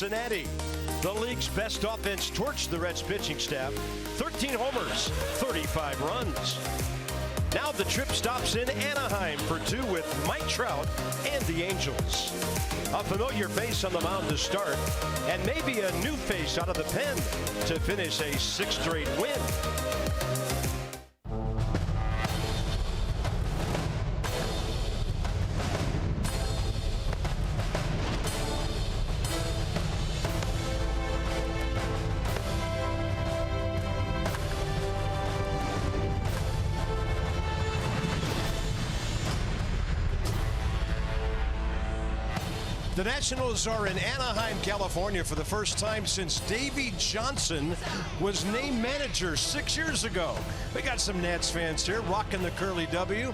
Cincinnati. The league's best offense torched the Reds pitching staff. 13 homers, 35 runs. Now the trip stops in Anaheim for two with Mike Trout and the Angels. A familiar face on the mound to start, and maybe a new face out of the pen to finish a 6th straight win. The Nationals are in Anaheim, California for the first time since Davey Johnson was named manager 6 years ago. We got some Nats fans here rocking the curly W.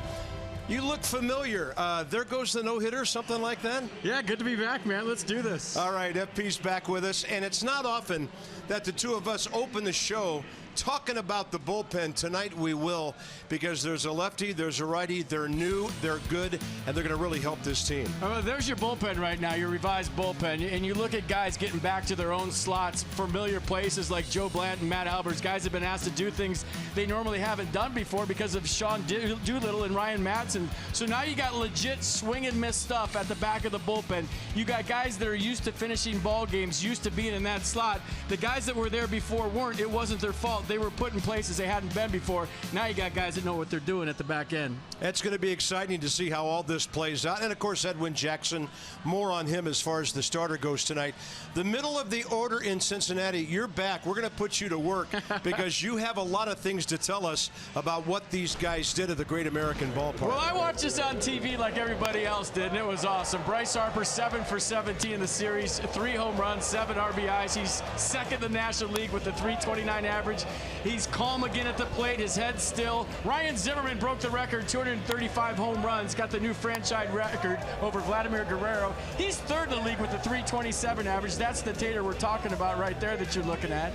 You look familiar. There goes the no-hitter, something like that? Yeah, good to be back, man. Let's do this. All right, FP's back with us, and it's not often that the two of us open the show talking about the bullpen. Tonight we will, because there's a lefty, there's a righty, they're new, they're good, and they're going to really help this team. Well, there's your bullpen right now, your revised bullpen, and you look at guys getting back to their own slots, familiar places like Joe Blanton and Matt Albers. Guys have been asked to do things they normally haven't done before because of Sean Doolittle and Ryan Madsen. So now you got legit swing and miss stuff at the back of the bullpen. You got guys that are used to finishing ball games, used to being in that slot. The guys that were there before weren't. It wasn't their fault. They were put in places they hadn't been before. Now you got guys that know what they're doing at the back end. It's going to be exciting to see how all this plays out. And, of course, Edwin Jackson, more on him as far as the starter goes tonight. The middle of the order in Cincinnati, you're back. We're going to put you to work because you have a lot of things to tell us about what these guys did at the Great American Ballpark. Well, I watched this on TV like everybody else did, and it was awesome. Bryce Harper, 7 for 17 in the series, 3 home runs, 7 RBIs. He's second in the National League with a .329 average. He's calm again at the plate. His head's still. Ryan Zimmerman broke the record, 235 home runs, got the new franchise record over Vladimir Guerrero. He's third in the league with a .327 average. That's the Tater we're talking about right there that you're looking at.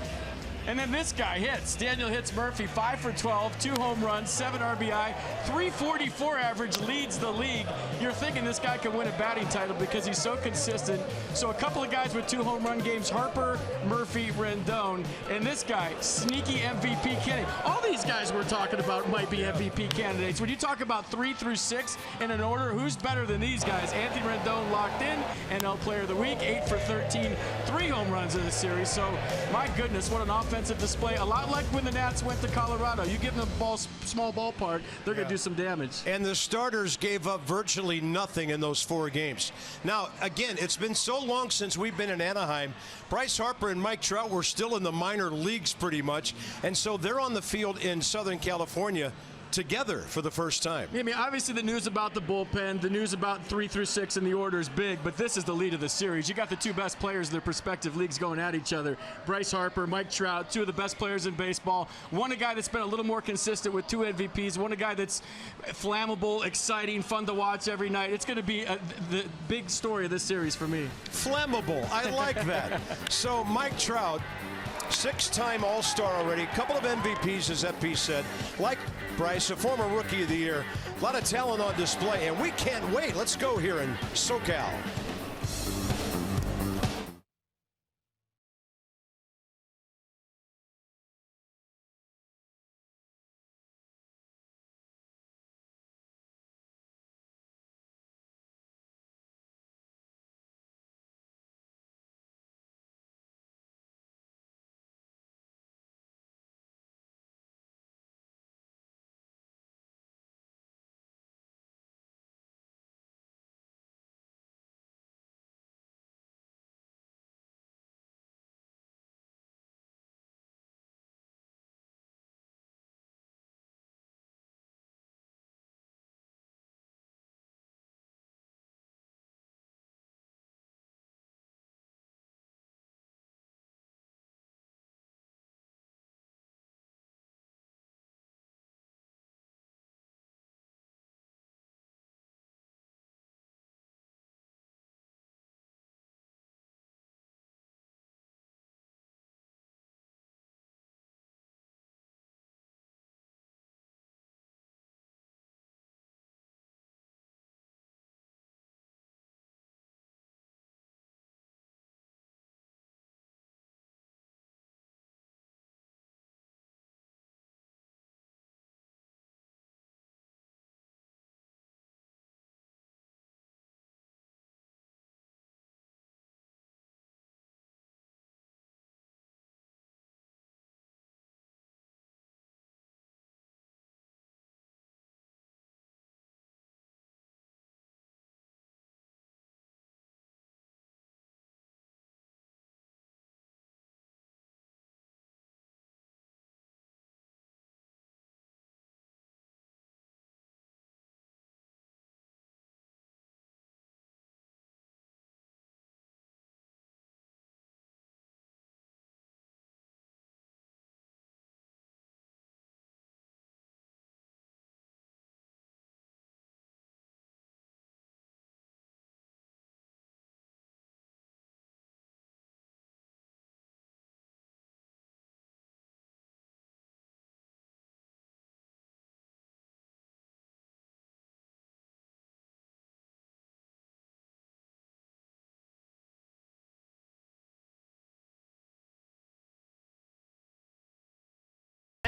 And then this guy hits. Daniel hits Murphy, 5 for 12, 2 home runs, 7 RBI, .344 average, leads the league. You're thinking this guy can win a batting title because he's so consistent. So a couple of guys with 2 home run games, Harper, Murphy, Rendon, and this guy, sneaky MVP candidate. All these guys we're talking about might be MVP candidates. When you talk about 3 through 6 in an order, who's better than these guys? Anthony Rendon locked in, NL Player of the Week, 8 for 13, 3 home runs in the series. So my goodness, what an offensive display. A lot like when the Nats went to Colorado. You give them a small ballpark, they're going to do some damage. And the starters gave up virtually nothing in those 4 games. Now, again, it's been so long since we've been in Anaheim. Bryce Harper and Mike Trout were still in the minor leagues pretty much, and so they're on the field in Southern California together for the first time. I mean, obviously the news about the bullpen, the news about 3 through 6 in the order is big, but this is the lead of the series. You got the 2 best players in their respective leagues going at each other. Bryce Harper, Mike Trout, 2 of the best players in baseball. One a guy that's been a little more consistent with 2 MVPs. One a guy that's flammable, exciting, fun to watch every night. It's going to be the big story of this series for me. Flammable. I like that. So Mike Trout, 6-time All-Star already, couple of MVPs, as FP said. Like Bryce, a former Rookie of the Year. A lot of talent on display, and we can't wait. Let's go here in SoCal.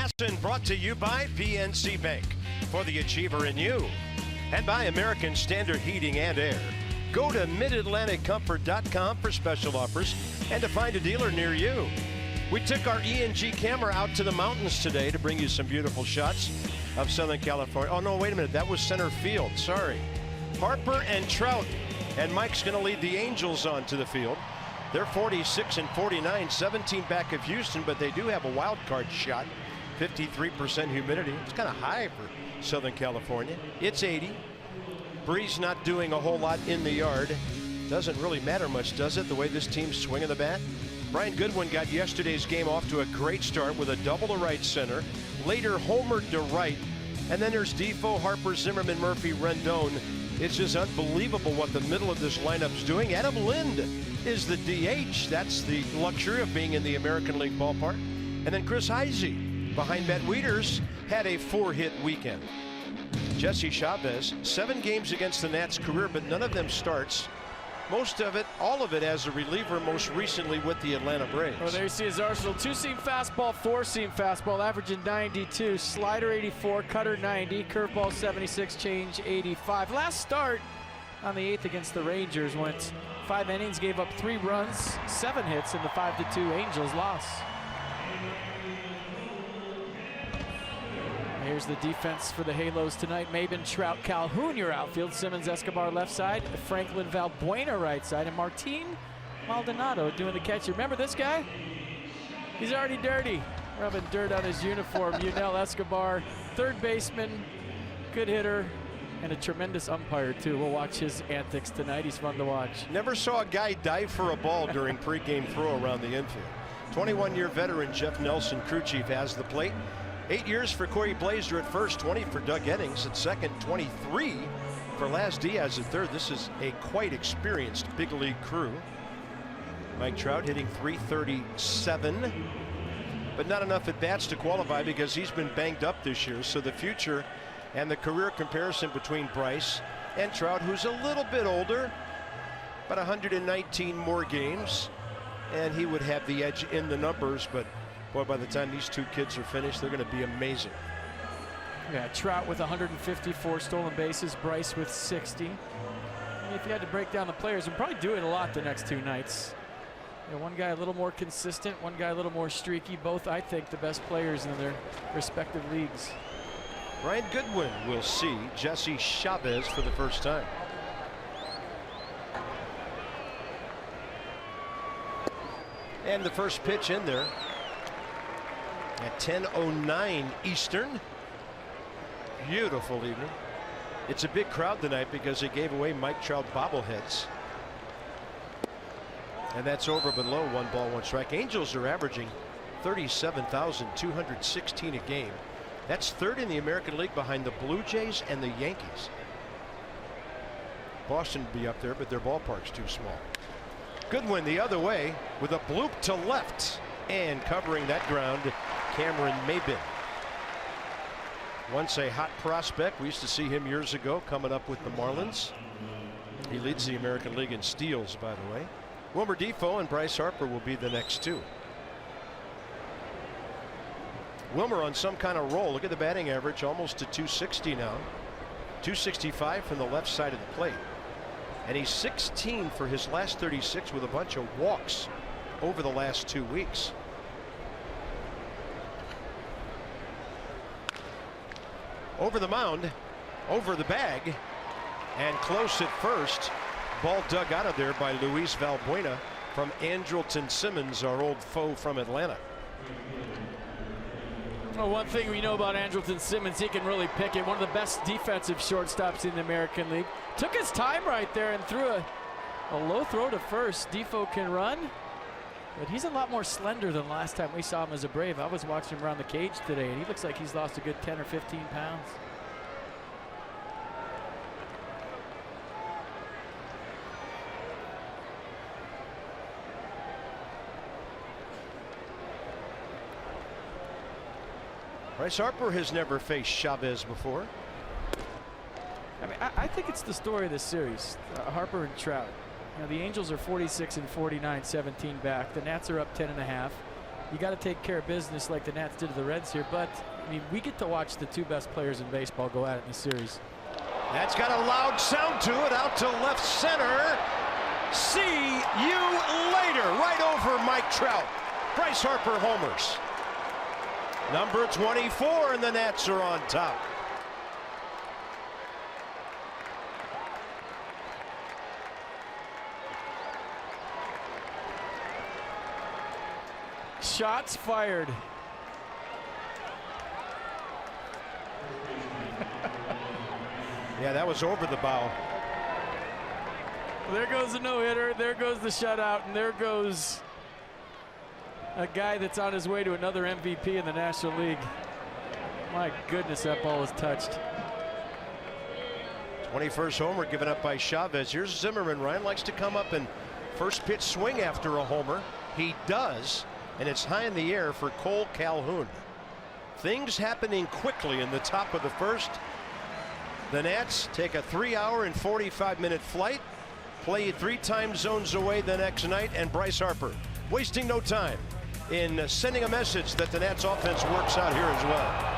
Masson brought to you by PNC Bank, for the achiever in you, and by American Standard Heating and Air. Go to MidAtlanticComfort.com for special offers and to find a dealer near you. We took our E&G camera out to the mountains today to bring you some beautiful shots of Southern California. Oh, no, wait a minute. That was center field. Sorry. Harper and Trout. And Mike's going to lead the Angels onto the field. They're 46 and 49, 17 back of Houston, but they do have a wild card shot. 53% humidity. It's kind of high for Southern California. It's 80. Breeze not doing a whole lot in the yard. Doesn't really matter much, does it, the way this team's swinging the bat? Brian Goodwin got yesterday's game off to a great start with a double to right center. Later homered to right. And then there's Defoe, Harper, Zimmerman, Murphy, Rendon. It's just unbelievable what the middle of this lineup's doing. Adam Lind is the DH. That's the luxury of being in the American League ballpark. And then Chris Heisey, behind Matt Wieters, had a 4-hit weekend. Jesse Chavez, 7 games against the Nats career, but none of them starts. Most of it, all of it as a reliever, most recently with the Atlanta Braves. Well, there you see his arsenal. 2-seam fastball, 4-seam fastball, averaging 92, slider 84, cutter 90, curveball 76, change 85. Last start on the 8th against the Rangers went 5 innings, gave up 3 runs, 7 hits in the 5-2 Angels loss. Here's the defense for the Halos tonight. Maben, Trout, Calhoun, your outfield. Simmons, Escobar, left side. Franklin, Valbuena, right side. And Martin Maldonado doing the catcher. Remember this guy? He's already dirty. Rubbing dirt on his uniform. Yunel Escobar, third baseman, good hitter, and a tremendous umpire, too. We'll watch his antics tonight. He's fun to watch. Never saw a guy dive for a ball during pregame throw around the infield. 21-year veteran Jeff Nelson, crew chief, has the plate. 8 years for Corey Blazer at first, 20 for Doug Eddings at second, 23 for Laz Diaz at third. This is a quite experienced big league crew. Mike Trout hitting .337, but not enough at bats to qualify because he's been banged up this year. So the future and the career comparison between Bryce and Trout, who's a little bit older, but 119 more games, and he would have the edge in the numbers, but boy, by the time these two kids are finished, they're going to be amazing. Yeah, Trout with 154 stolen bases, Bryce with 60. If you had to break down the players, we'll probably do it a lot the next 2 nights. You know, one guy a little more consistent, one guy a little more streaky. Both, I think, the best players in their respective leagues. Brian Goodwin will see Jesse Chavez for the first time. And the first pitch in there at 10:09 Eastern. Beautiful evening. It's a big crowd tonight because they gave away Mike Trout bobbleheads. And that's over below 1 ball 1 strike. Angels are averaging 37,216 a game. That's third in the American League behind the Blue Jays and the Yankees. Boston would be up there, but their ballpark's too small. Goodwin the other way with a bloop to left, and covering that ground, Cameron Maben. Once a hot prospect. We used to see him years ago coming up with the Marlins. He leads the American League in steals, by the way. Wilmer Defoe and Bryce Harper will be the next 2. Wilmer on some kind of roll. Look at the batting average, almost to 260 now. 265 from the left side of the plate. And he's 16 for his last 36 with a bunch of walks over the last 2 weeks. Over the mound, over the bag, and close at first. Ball dug out of there by Luis Valbuena from Andrelton Simmons, our old foe from Atlanta. Well, one thing we know about Andrelton Simmons, he can really pick it. One of the best defensive shortstops in the American League. Took his time right there and threw a low throw to first. Defoe can run, but he's a lot more slender than last time we saw him as a Brave. I was watching him around the cage today, and he looks like he's lost a good 10 or 15 pounds. Bryce Harper has never faced Chavez before. I mean, I think it's the story of this series. Harper and Trout. You know, the Angels are 46 and 49, 17 back. The Nats are up 10.5. you got to take care of business like the Nats did to the Reds here. But I mean, we get to watch the two best players in baseball go at it in the series. That's got a loud sound to it, out to left center. See you later, right over Mike Trout. Bryce Harper homers. Number 24, and the Nats are on top. Shots fired. Yeah, that was over the bow. There goes the no-hitter, there goes the shutout, and there goes a guy that's on his way to another MVP in the National League. My goodness, that ball was touched. 21st homer given up by Chavez. Here's Zimmerman. Ryan likes to come up and first pitch swing after a homer. He does, and it's high in the air for Cole Calhoun. Things happening quickly in the top of the first. The Nats take a 3-hour and 45-minute flight, play 3 time zones away the next night, and Bryce Harper wasting no time in sending a message that the Nats offense works out here as well.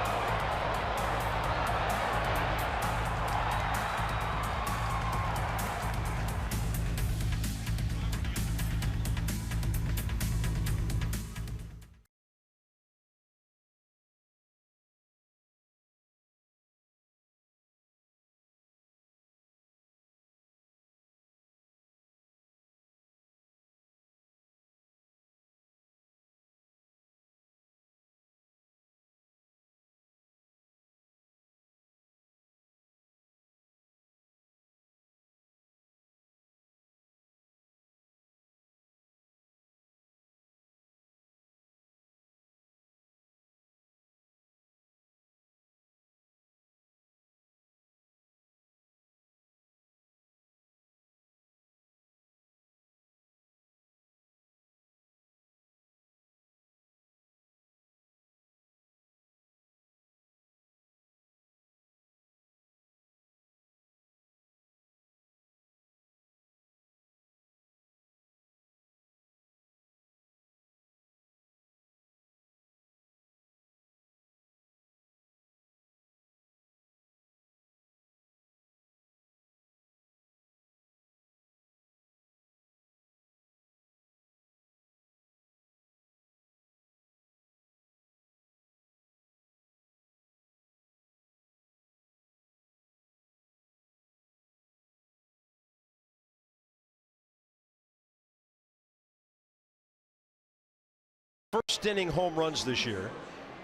First inning home runs this year.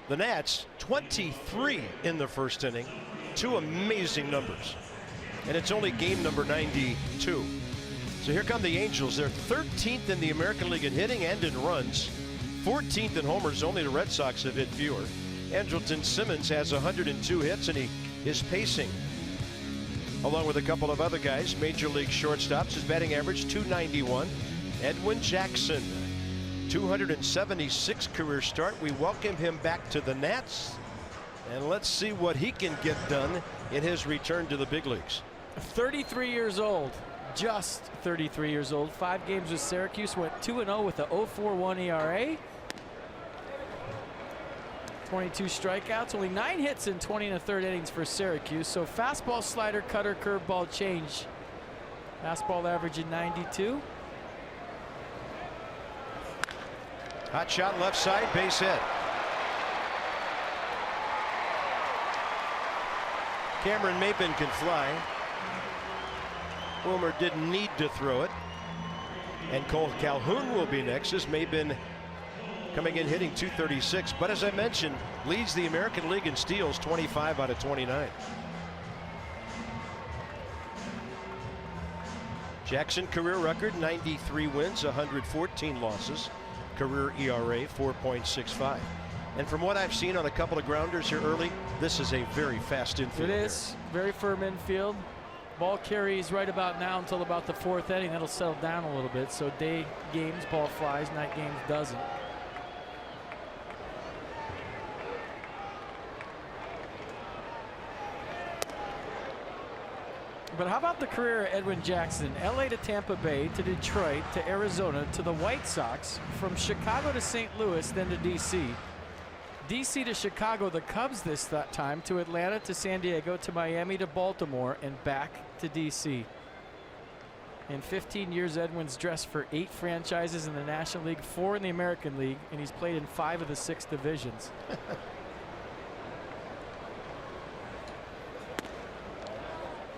The Nats 23 in the first inning. 2 amazing numbers. And it's only game number 92. So here come the Angels. They're 13th in the American League in hitting and in runs. 14th in homers. Only the Red Sox have hit fewer. Andrelton Simmons has 102 hits, and he is pacing along with a couple of other guys. Major league shortstops. His batting average .291. Edwin Jackson, 276 career start. We welcome him back to the Nats, and let's see what he can get done in his return to the big leagues. 33 years old, just 33 years old. 5 games with Syracuse, went 2-0 with a 0.41 ERA. 22 strikeouts, only 9 hits in 20 1/3 innings for Syracuse. So fastball, slider, cutter, curveball change. Fastball averaging 92. Hot shot left side, base hit. Cameron Maybin can fly. Boomer didn't need to throw it. And Cole Calhoun will be next as Maybin coming in hitting .236. But as I mentioned, leads the American League in steals, 25 out of 29. Jackson career record 93 wins, 114 losses. Career ERA 4.65. And from what I've seen on a couple of grounders here early, this is a very fast infield. It is very firm infield. Ball carries right about now until about the 4th inning. That'll settle down a little bit. So day games ball flies, night games doesn't. But how about the career of Edwin Jackson? LA to Tampa Bay to Detroit to Arizona to the White Sox, from Chicago to St. Louis, then to DC. DC to Chicago, the Cubs that time, to Atlanta to San Diego to Miami to Baltimore and back to DC. In 15 years, Edwin's dressed for 8 franchises in the National League, 4 in the American League, and he's played in 5 of the 6 divisions.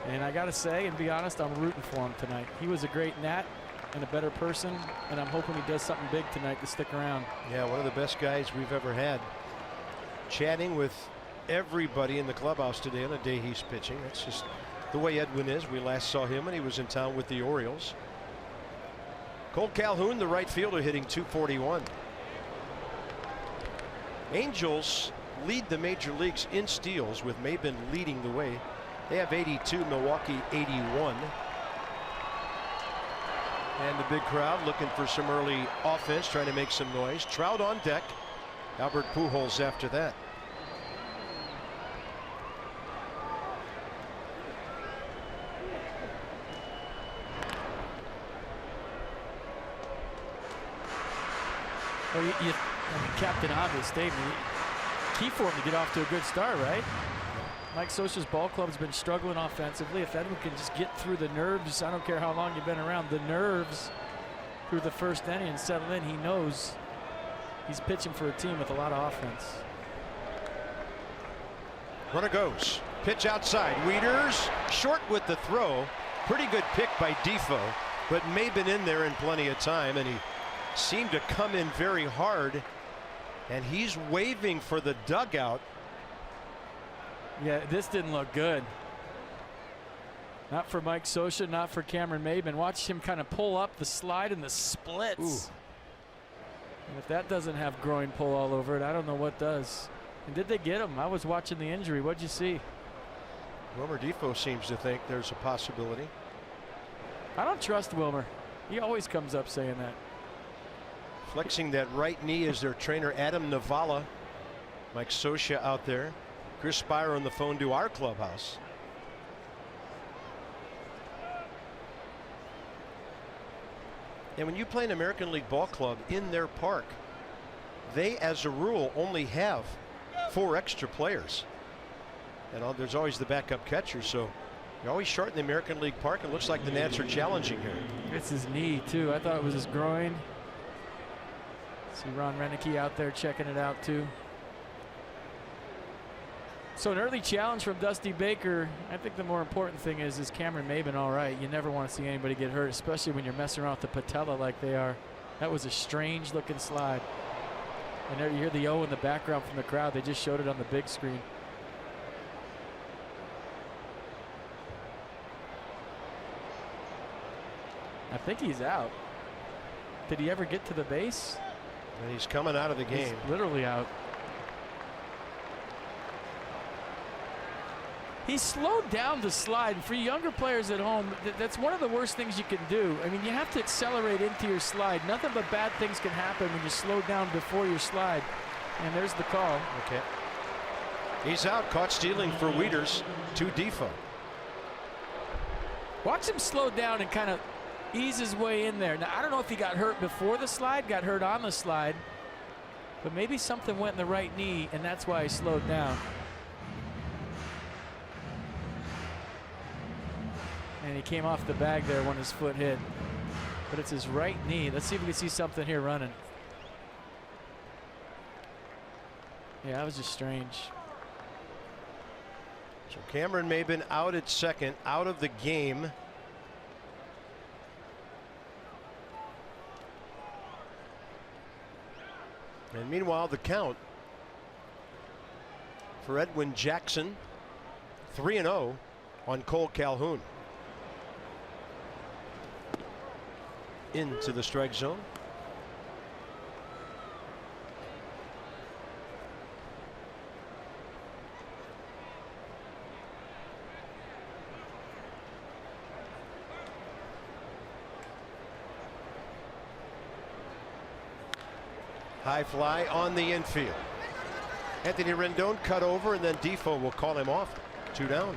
And I got to say and be honest, I'm rooting for him tonight. He was a great Nat and a better person, and I'm hoping he does something big tonight to stick around. Yeah, one of the best guys we've ever had. Chatting with everybody in the clubhouse today on the day he's pitching. That's just the way Edwin is. We last saw him when he was in town with the Orioles. Cole Calhoun, the right fielder, hitting .241. Angels lead the major leagues in steals, with Maben leading the way. They have 82, Milwaukee 81. And the big crowd looking for some early offense, trying to make some noise. Trout on deck. Albert Pujols after that. Well, I mean, Captain Obvious statement. Key for him to get off to a good start, right? Mike Scioscia's ball club's been struggling offensively. If Edwin can just get through the nerves, I don't care how long you've been around, the nerves through the first inning and settle in, he knows he's pitching for a team with a lot of offense. Runner goes. Pitch outside. Wieters short with the throw. Pretty good pick by Defoe, but Maben in there in plenty of time, and he seemed to come in very hard, and he's waving for the dugout. Yeah, this didn't look good. Not for Mike Scioscia, not for Cameron Maben. Watch him kind of pull up the slide and the splits. Ooh. And if that doesn't have groin pull all over it, I don't know what does. And did they get him? I was watching the injury. What'd you see? Wilmer Defoe seems to think there's a possibility. I don't trust Wilmer. He always comes up saying that. Flexing that right knee is their trainer, Adam Navala. Mike Scioscia out there. Chris Spire on the phone to our clubhouse. And when you play an American League ball club in their park, they, as a rule, only have 4 extra players. And there's always the backup catcher, so you're always short in the American League park. It looks like the Nats are challenging here. It's his knee, too. I thought it was his groin. See Ron Renicky out there checking it out, too. So an early challenge from Dusty Baker. I think the more important thing is Cameron Maben all right? You never want to see anybody get hurt, especially when you're messing around with the patella like they are. That was a strange looking slide. And there you hear the O in the background from the crowd. They just showed it on the big screen. I think he's out. Did he ever get to the base? And he's coming out of the game. He's literally out. He slowed down the slide. For younger players at home, that's one of the worst things you can do. I mean, you have to accelerate into your slide. Nothing but bad things can happen when you slow down before your slide. And there's the call. Okay. He's out. Caught stealing for Wieters to Defoe. Watch him slow down and kind of ease his way in there. Now, I don't know if he got hurt before the slide, got hurt on the slide, but maybe something went in the right knee, and that's why he slowed down. And he came off the bag there when his foot hit. But it's his right knee. Let's see if we can see something here running. Yeah, that was just strange. So Cameron Maben out at second, out of the game. And meanwhile, the count for Edwin Jackson, 3-0 on Cole Calhoun. Into the strike zone. High fly on the infield. Anthony Rendon cut over, and then Defoe will call him off. 2 down.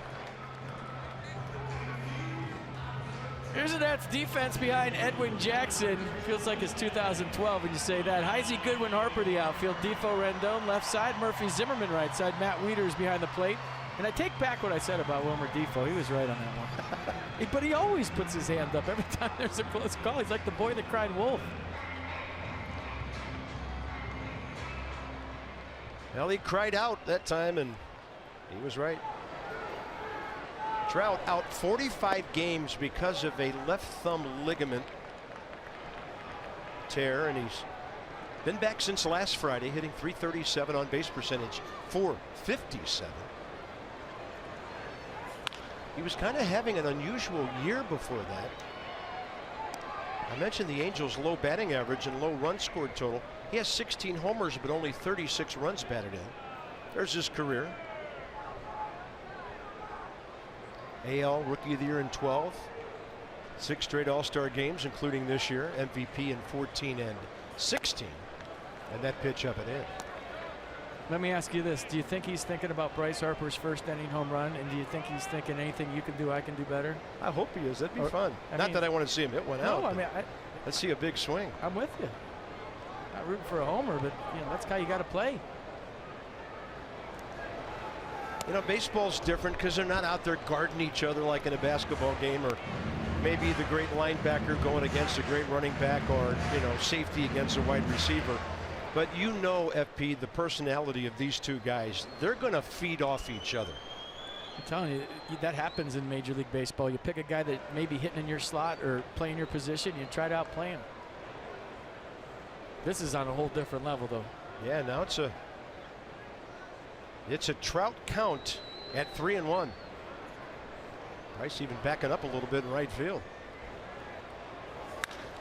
Here's the Nats defense behind Edwin Jackson. Feels like it's 2012 when you say that. Heisey, Goodwin, Harper the outfield. Defoe, Rendon left side. Murphy, Zimmerman right side. Matt Wieters behind the plate. And I take back what I said about Wilmer Defoe. He was right on that one. But he always puts his hand up every time there's a close call. He's like the boy that cried wolf. Well, he cried out that time, and he was right. Trout out 45 games because of a left thumb ligament tear, and he's been back since last Friday, hitting .337 on base percentage, .457. He was kind of having an unusual year before that. I mentioned the Angels' low batting average and low runs scored total. He has 16 homers, but only 36 runs batted in. There's his career. AL Rookie of the Year in 12. 6 straight All-Star games, including this year. MVP in 14 and 16. And that pitch up and in. Let me ask you this. Do you think he's thinking about Bryce Harper's first inning home run? And do you think he's thinking anything you can do, I can do better? I hope he is. That'd be fun. Not that I want to see him hit one out. No, I mean, let's see a big swing. I'm with you. Not rooting for a homer, but you know, that's how you got to play. You know, baseball's different because they're not out there guarding each other like in a basketball game, or maybe the great linebacker going against a great running back, or, you know, safety against a wide receiver. But you know, FP, the personality of these two guys, they're going to feed off each other. I'm telling you, that happens in Major League Baseball. You pick a guy that may be hitting in your slot or playing your position, you try to outplay him. This is on a whole different level, though. Yeah, now it's a Trout count at 3-1. Bryce even backing up a little bit in right field.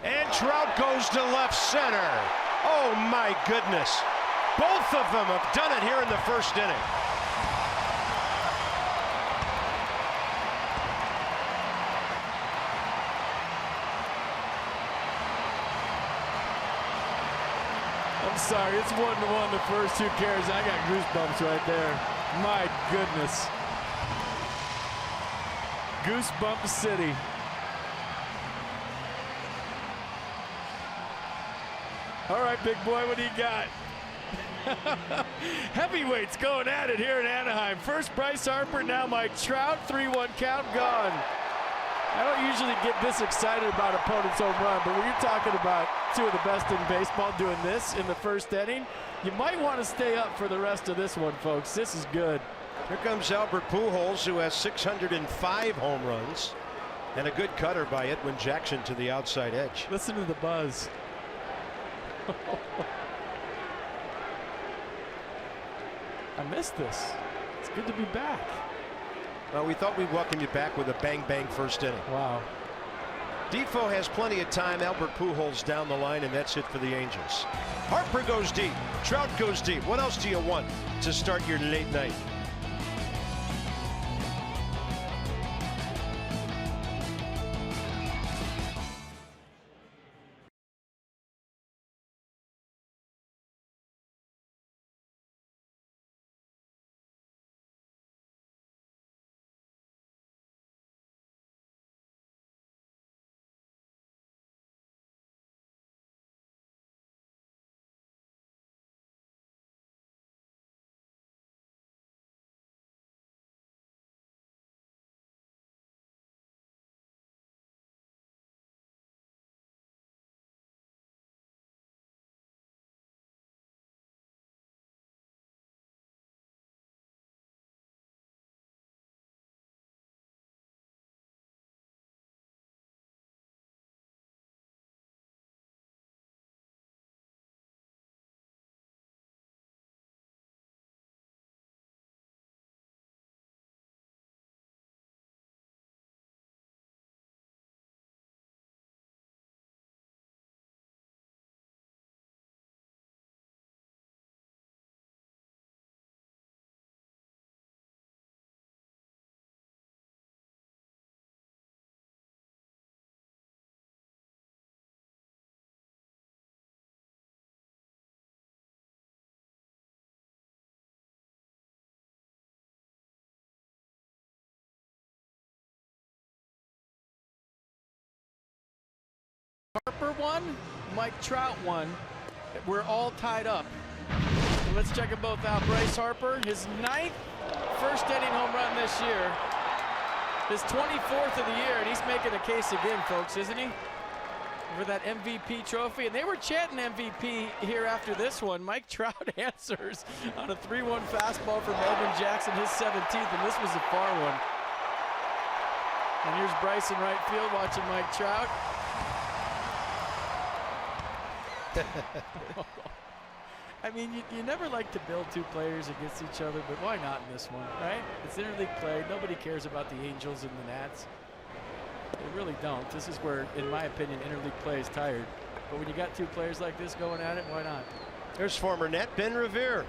And Trout goes to left center. Oh my goodness. Both of them have done it here in the first inning. I'm sorry, it's 1-1 the first 2 carries. I got goosebumps right there. My goodness. Goosebump City. All right, big boy, what do you got? Heavyweights going at it here in Anaheim. First Bryce Harper, now Mike Trout. 3-1 count, gone. I don't usually get this excited about opponent's home run, but when you're talking about 2 of the best in baseball doing this in the first inning, you might want to stay up for the rest of this one, folks. This is good. Here comes Albert Pujols, who has 605 home runs, and a good cutter by Edwin Jackson to the outside edge. Listen to the buzz. I missed this. It's good to be back. Well, we thought we'd welcome you back with a bang-bang first inning. Wow. Defoe has plenty of time. Albert Pujols down the line, and that's it for the Angels. Harper goes deep. Trout goes deep. What else do you want to start your late night? Harper won, Mike Trout won. We're all tied up. So let's check them both out. Bryce Harper, his 9th first inning home run this year. His 24th of the year, and he's making a case again, folks, isn't he? For that MVP trophy, and they were chanting MVP here after this one. Mike Trout answers on a 3-1 fastball from Edwin Jackson, his 17th, and this was a far one. And here's Bryce in right field watching Mike Trout. I mean, you never like to build two players against each other, but why not in this one, right? It's interleague play. Nobody cares about the Angels and the Nats. They really don't. This is where, in my opinion, interleague play is tired. But when you got two players like this going at it, why not? There's former Nat Ben Revere.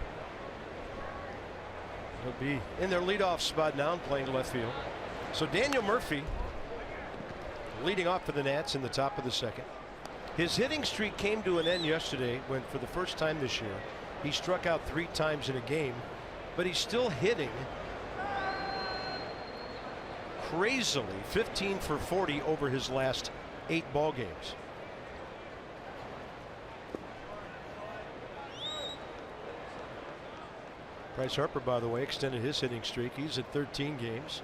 He'll be in their leadoff spot now and playing left field. So Daniel Murphy leading off for the Nats in the top of the second. His hitting streak came to an end yesterday when, for the first time this year, he struck out 3 times in a game, but he's still hitting crazily, 15 for 40 over his last 8 ball games. Bryce Harper, by the way, extended his hitting streak. He's at 13 games.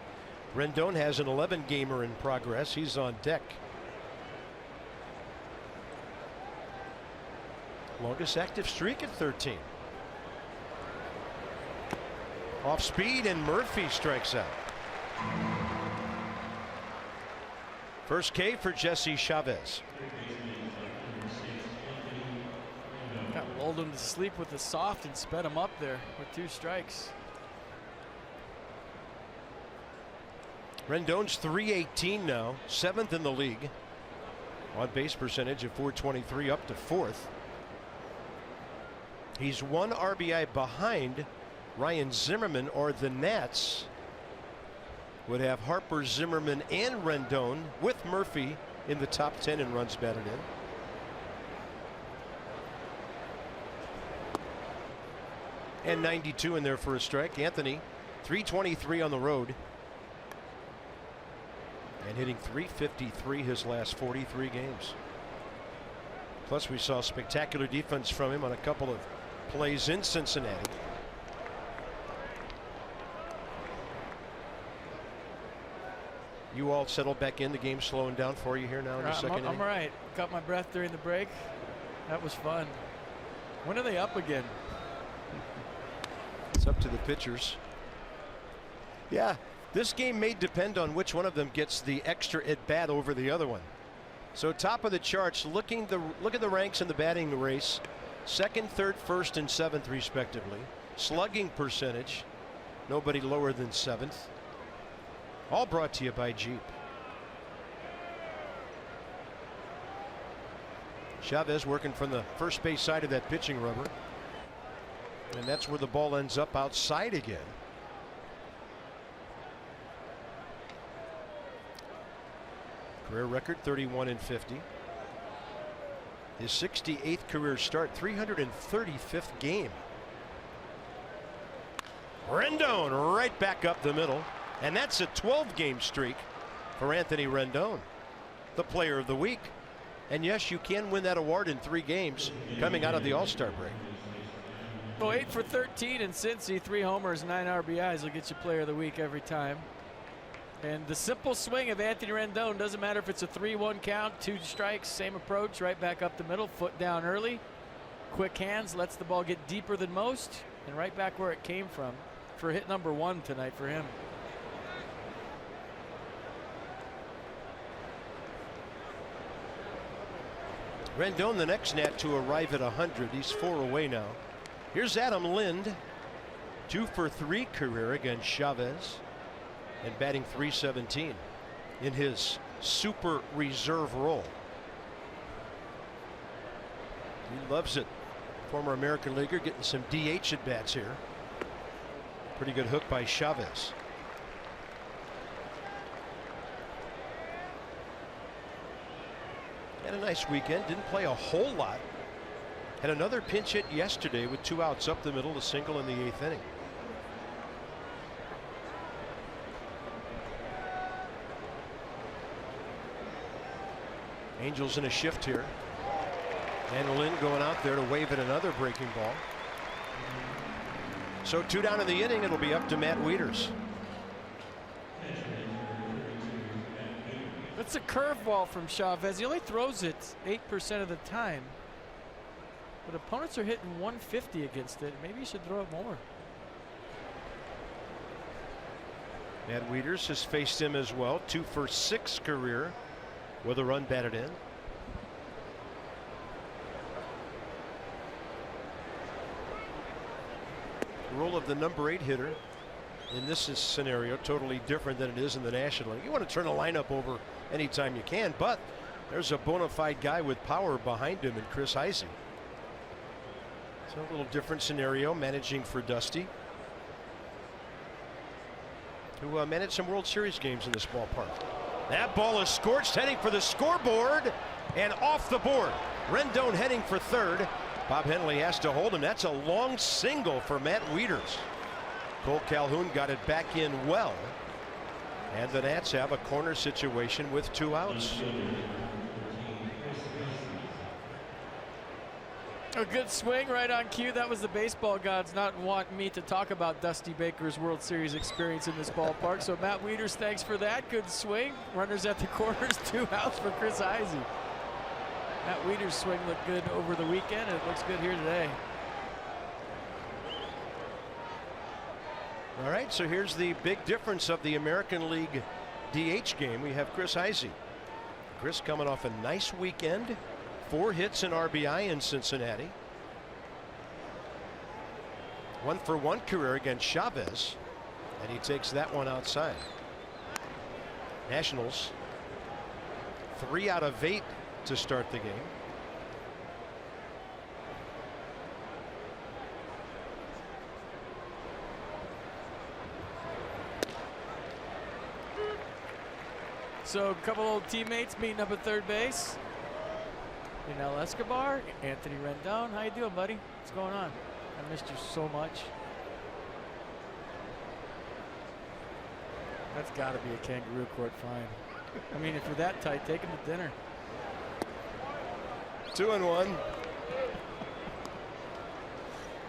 Rendon has an 11-gamer in progress. He's on deck. Longest active streak at 13. Off speed, and Murphy strikes out. First K for Jesse Chavez. Got lulled him to sleep with the soft and sped him up there with 2 strikes. Rendon's .318 now, 7th in the league. On base percentage of .423, up to 4th. He's 1 RBI behind Ryan Zimmerman, or the Nats would have Harper, Zimmerman, and Rendon with Murphy in the top 10 in runs batted in. And 92 in there for a strike. Anthony, .323 on the road. And hitting .353 his last 43 games. Plus, we saw spectacular defense from him on a couple of plays in Cincinnati. You all settled back in. The game slowing down for you here now in the second inning. I'm all right. Caught my breath during the break. That was fun. When are they up again? It's up to the pitchers. Yeah, this game may depend on which one of them gets the extra at bat over the other one. So top of the charts, look at the ranks in the batting race. 2nd, 3rd, 1st, and 7th respectively. Slugging percentage, nobody lower than 7th. All brought to you by Jeep. Chavez working from the first base side of that pitching rubber. And that's where the ball ends up, outside again. Career record 31 and 50. His 68th career start, 335th game. Rendon right back up the middle. And that's a 12-game streak for Anthony Rendon, the player of the week. And yes, you can win that award in 3 games coming out of the All-Star break. Well, 8 for 13 in Cincy, 3 homers, 9 RBIs will get you player of the week every time. And the simple swing of Anthony Rendon, doesn't matter if it's a 3-1 count, 2 strikes, same approach, right back up the middle, foot down early. Quick hands, lets the ball get deeper than most, and right back where it came from for hit number 1 tonight for him. Rendon, the next Nat to arrive at 100. He's 4 away now. Here's Adam Lind, 2 for 3 career against Chavez, and batting .317 in his super reserve role. He loves it. Former American leaguer getting some DH at bats here. Pretty good hook by Chavez. Had a nice weekend. Didn't play a whole lot. Had another pinch hit yesterday with 2 outs up the middle, a single in the 8th inning. Angels in a shift here. And Lynn going out there to wave at another breaking ball. So 2 down in the inning. It'll be up to Matt Wieters. That's a curveball from Chavez. He only throws it 8% of the time. But opponents are hitting 150 against it. Maybe you should throw it more. Matt Wieters has faced him as well. 2 for 6 career with a run batted in. The role of the number 8 hitter in this scenario totally different than it is in the National League. You want to turn a lineup over anytime you can, but there's a bona fide guy with power behind him in Chris Heisey. It's a little different scenario, managing for Dusty, who managed some World Series games in this ballpark. That ball is scorched, heading for the scoreboard and off the board. Rendon heading for third. Bob Henley has to hold him. That's a long single for Matt Wieters. Cole Calhoun got it back in well. And the Nats have a corner situation with 2 outs. A good swing right on cue. That was the baseball gods not wanting me to talk about Dusty Baker's World Series experience in this ballpark. So Matt Wieters, thanks for that. Good swing. Runners at the corners, 2 outs for Chris Heisey. Matt Wieters' swing looked good over the weekend, and it looks good here today. All right, so here's the big difference of the American League DH game. We have Chris Heisey. Chris coming off a nice weekend. 4 hits and RBI in Cincinnati. 1 for 1 career against Chavez, and he takes that one outside. Nationals 3 out of 8 to start the game. So a couple old teammates meeting up at third base. Yunel Escobar, Anthony Rendon. How you doing, buddy? What's going on? I missed you so much. That's got to be a kangaroo court fine. I mean, if you're that tight, take him to dinner. 2-1.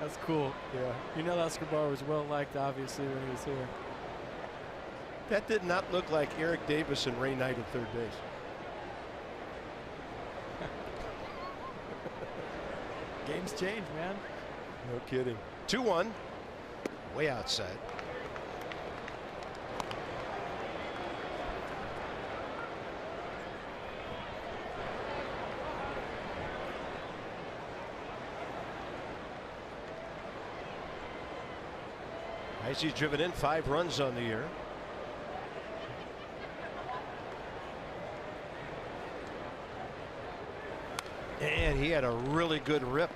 That's cool. Yeah. Yunel Escobar was well liked, obviously, when he was here. That did not look like Eric Davis and Ray Knight at third base. Games change, man. No kidding. 2-1. Way outside. Heisey's driven in 5 runs on the year. And he had a really good rip.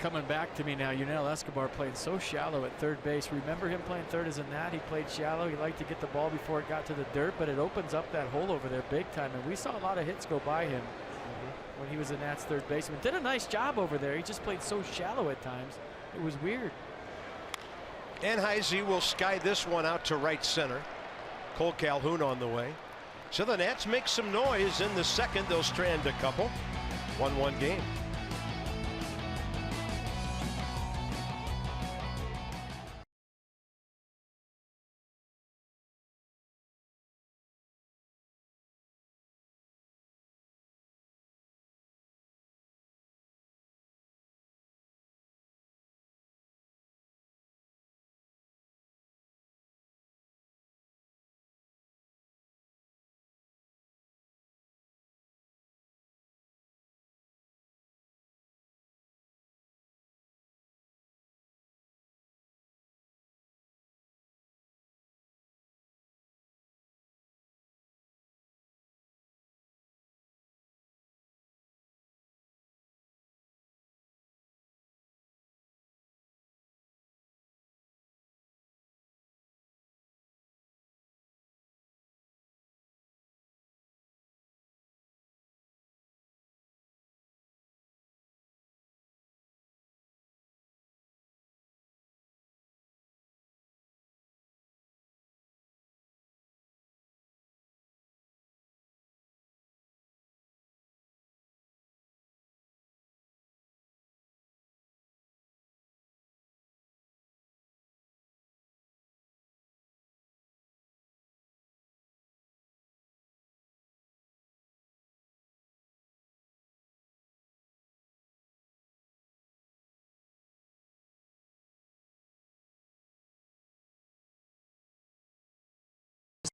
Coming back to me now, Yunel Escobar played so shallow at third base. Remember him playing third as a Nat? He played shallow. He liked to get the ball before it got to the dirt, but it opens up that hole over there big time. And we saw a lot of hits go by him when he was a Nats third baseman. Did a nice job over there. He just played so shallow at times. It was weird. And Heisey will sky this one out to right center. Cole Calhoun on the way. So the Nats make some noise in the second. They'll strand a couple. 1-1 game.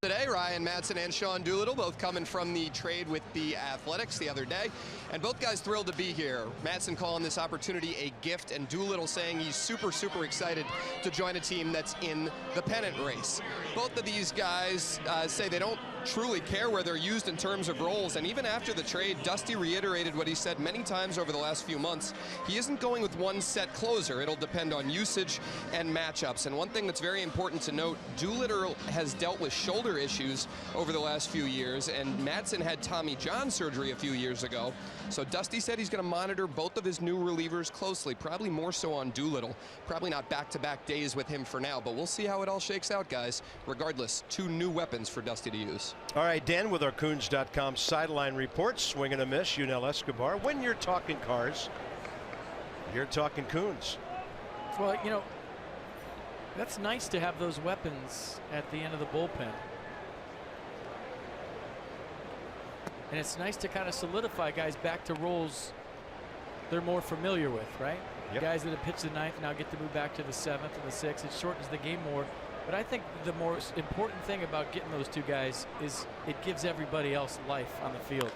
today. Ryan Madson and Sean Doolittle both coming from the trade with the Athletics the other day, and both guys thrilled to be here. Madson calling this opportunity a gift, and Doolittle saying he's super excited to join a team that's in the pennant race. Both of these guys say they don't truly care where they're used in terms of roles, and even after the trade, Dusty reiterated what he said many times over the last few months. He isn't going with one set closer. It'll depend on usage and matchups. And one thing that's very important to note, Doolittle has dealt with shoulder issues over the last few years, and Madson had Tommy John surgery a few years ago. So Dusty said he's going to monitor both of his new relievers closely, probably more so on Doolittle. Probably not back-to-back days with him for now, but we'll see how it all shakes out, guys. Regardless, 2 new weapons for Dusty to use. All right, Dan, with our Coons.com sideline report, swing and a miss, Yunel Escobar. When you're talking cars, you're talking Coons. Well, you know, that's nice to have those weapons at the end of the bullpen. And it's nice to kind of solidify guys back to roles they're more familiar with, right? Yep. Guys that have pitched the 9th now get to move back to the 7th and the 6th. It shortens the game more. But I think the most important thing about getting those 2 guys is it gives everybody else life on the field.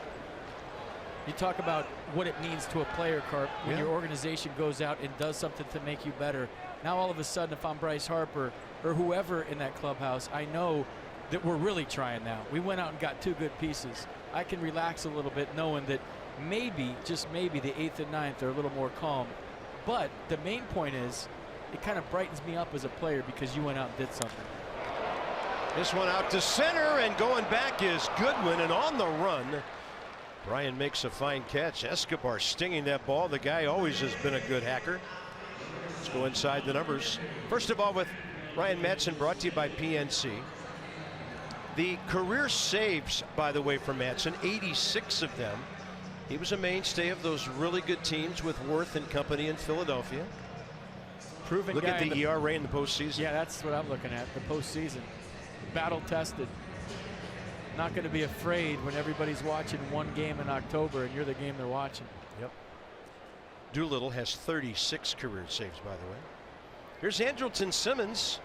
You talk about what it means to a player, Carp, when your organization goes out and does something to make you better. Now all of a sudden, if I'm Bryce Harper or whoever in that clubhouse, I know that we're really trying now. We went out and got 2 good pieces. I can relax a little bit knowing that maybe, just maybe, the 8th and 9th are a little more calm. But the main point is, it kind of brightens me up as a player because you went out and did something. This one out to center, and going back is Goodwin, and on the run, Brian makes a fine catch. Escobar stinging that ball. The guy always has been a good hacker. Let's go inside the numbers. First of all, with Ryan Madson, brought to you by PNC. The career saves, by the way, for Madson, 86 of them. He was a mainstay of those really good teams with Worth and company in Philadelphia. Proven Look guy at the ERA in the postseason. Yeah, that's what I'm looking at, the postseason. Battle tested. Not going to be afraid when everybody's watching one game in October and you're the game they're watching. Yep. Doolittle has 36 career saves, by the way. Here's Andrelton Simmons,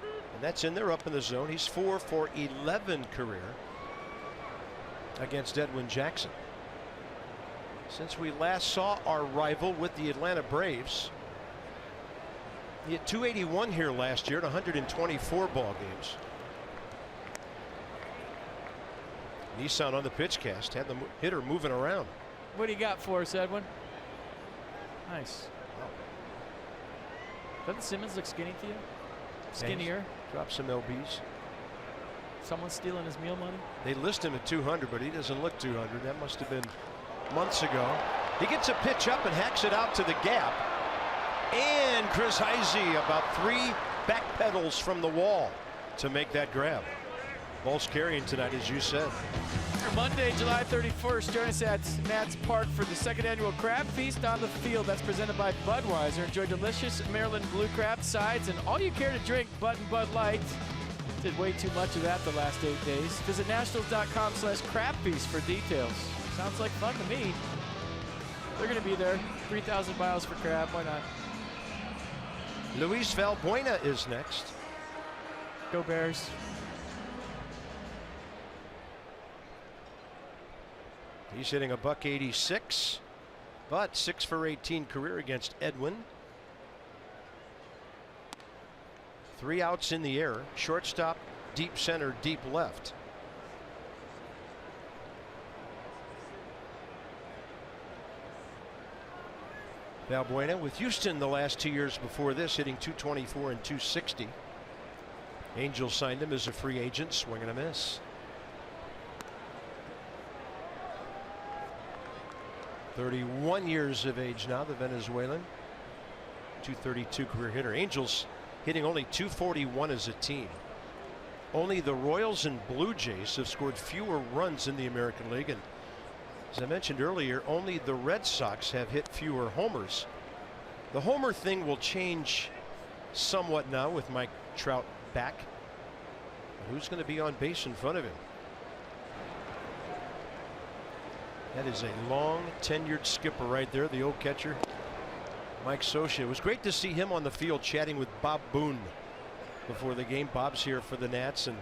and that's in there up in the zone. He's 4 for 11 career against Edwin Jackson. Since we last saw our rival with the Atlanta Braves, he had 281 here last year at 124 ball games. Nissan on the pitch cast had the hitter moving around. What do you got for us, Edwin? Nice. Wow. Doesn't Simmons look skinny to you? Skinnier. Drop some LBs. Someone stealing his meal money? They list him at 200, but he doesn't look 200. That must have been months ago. He gets a pitch up and hacks it out to the gap. And Chris Heisey about 3 back pedals from the wall to make that grab. Ball's carrying tonight, as you said. Monday, July 31st, join us at Nats Park for the 2nd annual Crab Feast on the Field. That's presented by Budweiser. Enjoy delicious Maryland blue crab sides and all you care to drink, Bud and Bud Light. Did way too much of that the last 8 days. Visit nationals.com/crabfeast for details. Sounds like fun to me. They're going to be there. 3,000 miles for crab. Why not? Luis Valbuena is next. Go Bears. He's hitting a .186, but 6 for 18 career against Edwin. 3 outs in the air. Shortstop, deep center, deep left. Valbuena with Houston the last 2 years before this, hitting .224 and .260. Angels signed him as a free agent. Swing and a miss. 31 years of age now, the Venezuelan. .232 career hitter. Angels hitting only .241 as a team. Only the Royals and Blue Jays have scored fewer runs in the American League, and as I mentioned earlier, only the Red Sox have hit fewer homers. The homer thing will change somewhat now with Mike Trout back. Who's going to be on base in front of him? That is a long tenured skipper right there, the old catcher, Mike Scioscia. It was great to see him on the field chatting with Bob Boone before the game. Bob's here for the Nats, and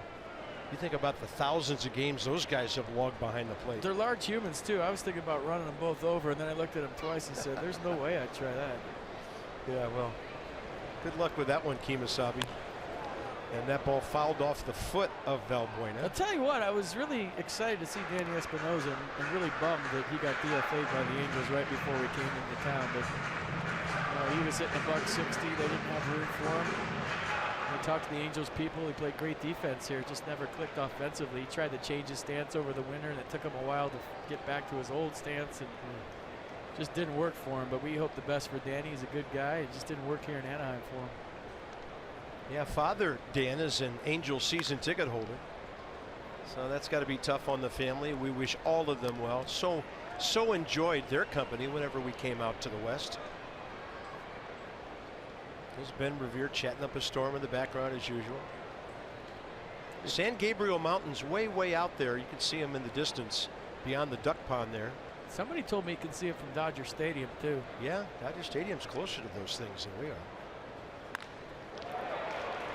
You think about the thousands of games those guys have logged behind the plate. They're large humans too. I was thinking about running them both over, and then I looked at them twice and said, "There's no way I'd try that." Yeah, well, good luck with that one, Kemosabe. And that ball fouled off the foot of Valbuena. I'll tell you what, I was really excited to see Danny Espinosa and really bummed that he got DFA'd by the Angels right before we came into town. But he was hitting $160. They didn't have room for him. I talked to the Angels people. He played great defense here, just never clicked offensively. He tried to change his stance over the winter, and it took him a while to get back to his old stance, and just didn't work for him. But we hope the best for Danny. He's a good guy. It just didn't work here in Anaheim for him. Yeah, Father Dan is an Angel season ticket holder, so that's got to be tough on the family. We wish all of them well. So enjoyed their company whenever we came out to the West. There's Ben Revere chatting up a storm in the background as usual. San Gabriel Mountains way out there. You can see him in the distance beyond the duck pond there. Somebody told me you can see it from Dodger Stadium too. Yeah, Dodger Stadium's closer to those things than we are.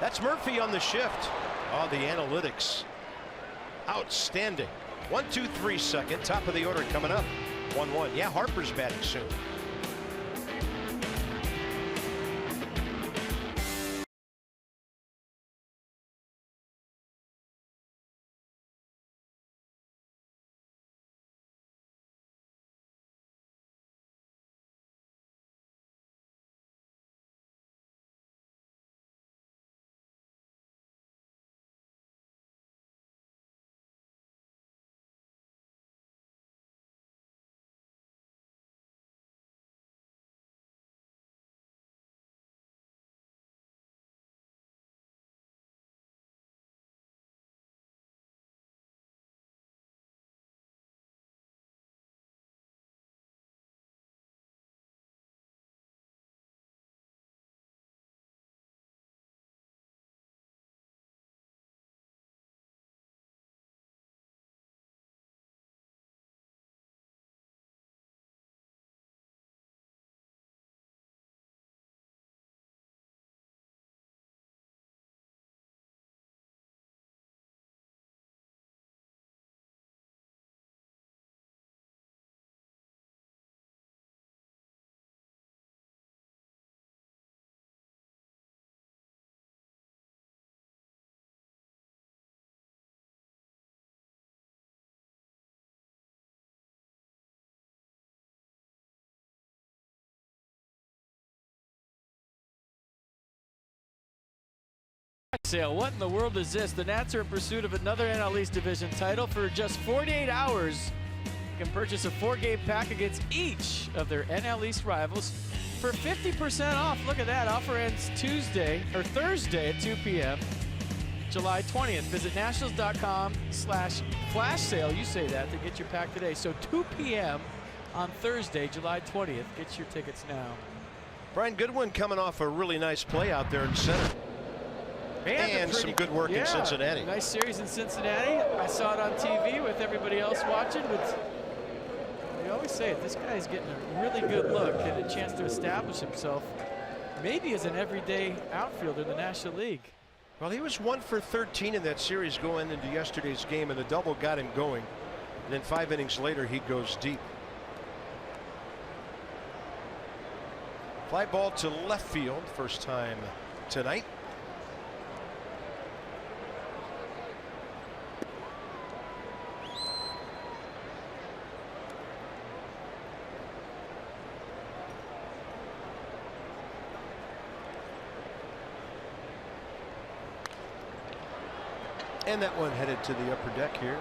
That's Murphy on the shift. Oh, the analytics. Outstanding. 1-2-3 second. Top of the order coming up. 1-1. Yeah, Harper's batting soon. Sale. What in the world is this? The Nats are in pursuit of another NL East Division title. For just 48 hours, you can purchase a 4-game pack against each of their NL East rivals for 50% off. Look at that. Offer ends Thursday at 2 p.m. July 20th. Visit nationals.com/flash sale. You say that to get your pack today. So 2 p.m. on Thursday, July 20th. Get your tickets now. Brian Goodwin coming off a really nice play out there in center. And some good work in Cincinnati. Nice series in Cincinnati. I saw it on TV with everybody else watching, but we always say it, this guy's getting a really good look and a chance to establish himself maybe as an everyday outfielder in the National League. Well, he was 1 for 13 in that series going into yesterday's game, and the double got him going. And then 5 innings later, he goes deep. Fly ball to left field, first time tonight. And that one headed to the upper deck here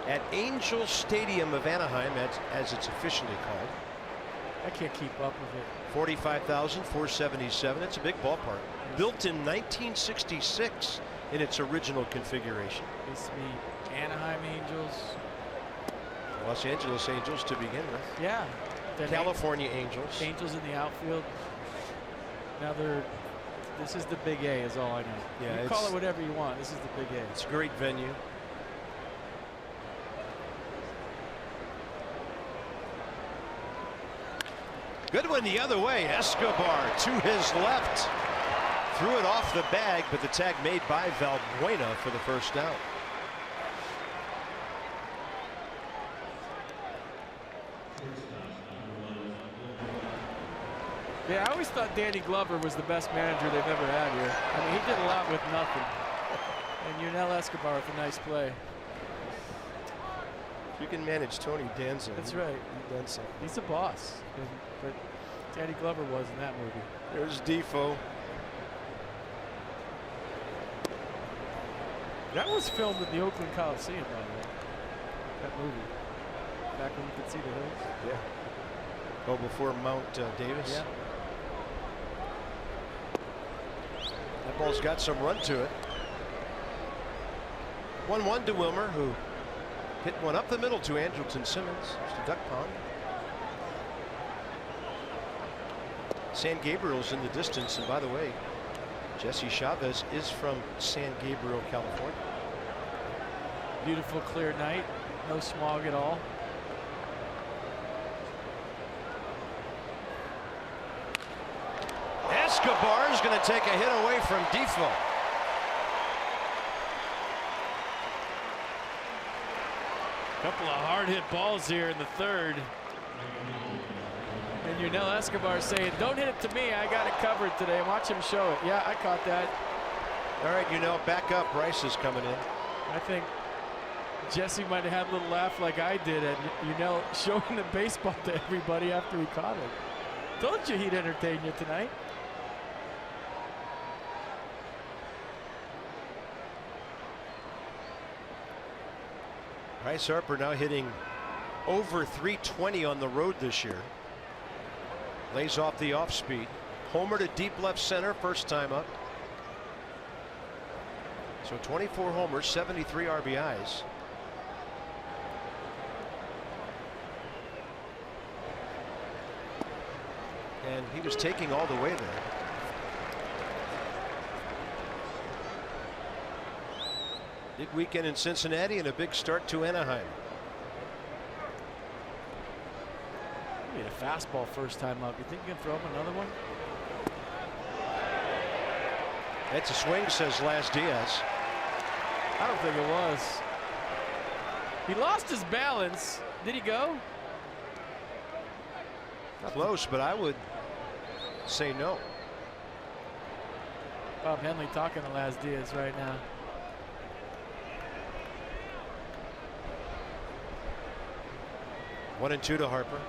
at Angel Stadium of Anaheim, as it's officially called. I can't keep up with it. 45,477. It's a big ballpark. Built in 1966 in its original configuration. It used to be Anaheim Angels. Los Angeles Angels to begin with. Yeah. California Angels. Angels in the outfield. Now this is the Big A is all I know. Yeah, you call it whatever you want. This is the Big A. It's a great venue. Goodwin the other way. Escobar to his left. Threw it off the bag, but the tag made by Valbuena for the first down. Yeah, I always thought Danny Glover was the best manager they've ever had here. I mean, he did a lot with nothing. And Yunel Escobar with a nice play. You can manage Tony Danza. That's right. He's done something. He's a boss. But Danny Glover was in that movie. There's Defoe. That was filmed at the Oakland Coliseum, by the way. That movie. Back when you could see the hills. Yeah. Oh, before Mount Davis. Yeah. That ball's got some run to it. 1-1 to Wilmer, who hit one up the middle to Andrelton Simmons. Just a duck pond. San Gabriel's in the distance, and by the way, Jesse Chavez is from San Gabriel, California. Beautiful clear night. No smog at all. Escobar is going to take a hit away from Defoe. Couple of hard hit balls here in the third. And Yunel Escobar saying, don't hit it to me, I got it covered today. Watch him show it. Yeah, I caught that. All right, back up. Bryce is coming in. I think Jesse might have had a little laugh like I did at Yunel showing the baseball to everybody after he caught it. Told you he'd entertain you tonight. Bryce Harper now hitting over 320 on the road this year. Lays off the off speed. Homer to deep left center, first time up. So 24 homers, 73 RBIs. And he was taking all the way there. Big weekend in Cincinnati and a big start to Anaheim. He hit a fastball first time up. You think you can throw him another one? That's a swing, says Las Diaz. I don't think it was. He lost his balance. Did he go? Close, but I would say no. Bob Henley talking to Las Diaz right now. One and two to Harper.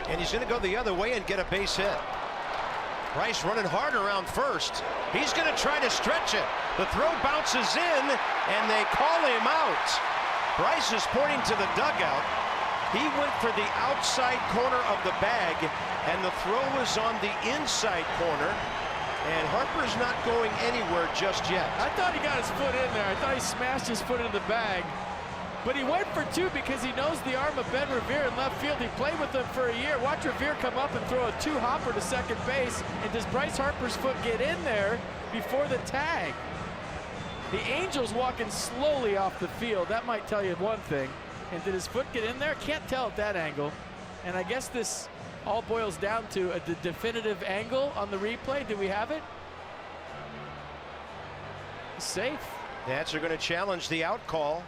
And he's going to go the other way and get a base hit. Bryce running hard around first. He's going to try to stretch it. The throw bounces in, and they call him out. Bryce is pointing to the dugout. He went for the outside corner of the bag, and the throw was on the inside corner. And Harper's not going anywhere just yet. I thought he got his foot in there. I thought he smashed his foot into the bag. But he went for two because he knows the arm of Ben Revere in left field. He played with him for a year. Watch Revere come up and throw a two-hopper to second base. And does Bryce Harper's foot get in there before the tag? The Angels walking slowly off the field. That might tell you one thing. And did his foot get in there? Can't tell at that angle. And I guess this all boils down to a definitive angle on the replay. Do we have it? Safe. Nats are going to challenge the out call.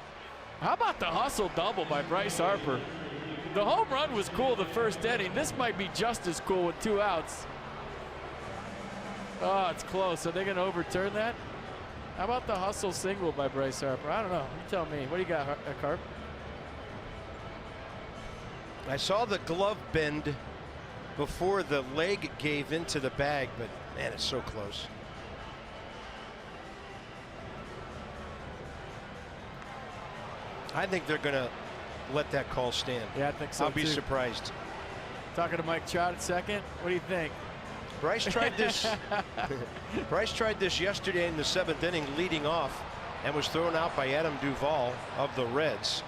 How about the hustle double by Bryce Harper? The home run was cool the first inning. This might be just as cool with 2 outs. Oh, it's close. Are they going to overturn that? How about the hustle single by Bryce Harper? I don't know. You tell me. What do you got, Carp? I saw the glove bend before the leg gave into the bag, but man, it's so close. I think they're going to let that call stand. Yeah, I think so. I'll be too. surprised. Talking to Mike Trout at second. What do you think? Bryce tried this. Bryce tried this yesterday in the 7th inning, leading off, and was thrown out by Adam Duvall of the Reds.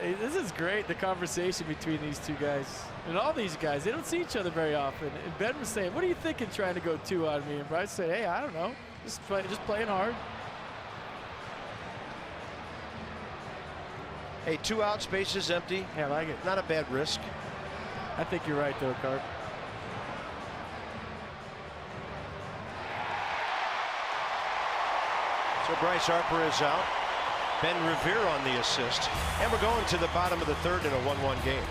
Hey, this is great. The conversation between these two guys and all these guys. They don't see each other very often. And Ben was saying, "What are you thinking, trying to go 2 on me?" And Bryce said, "Hey, I don't know. Just playing hard." Hey, 2 outs, bases empty. Yeah, I like it. Not a bad risk. I think you're right, though, Carp. So Bryce Harper is out. Ben Revere on the assist. And we're going to the bottom of the 3rd in a 1-1 game.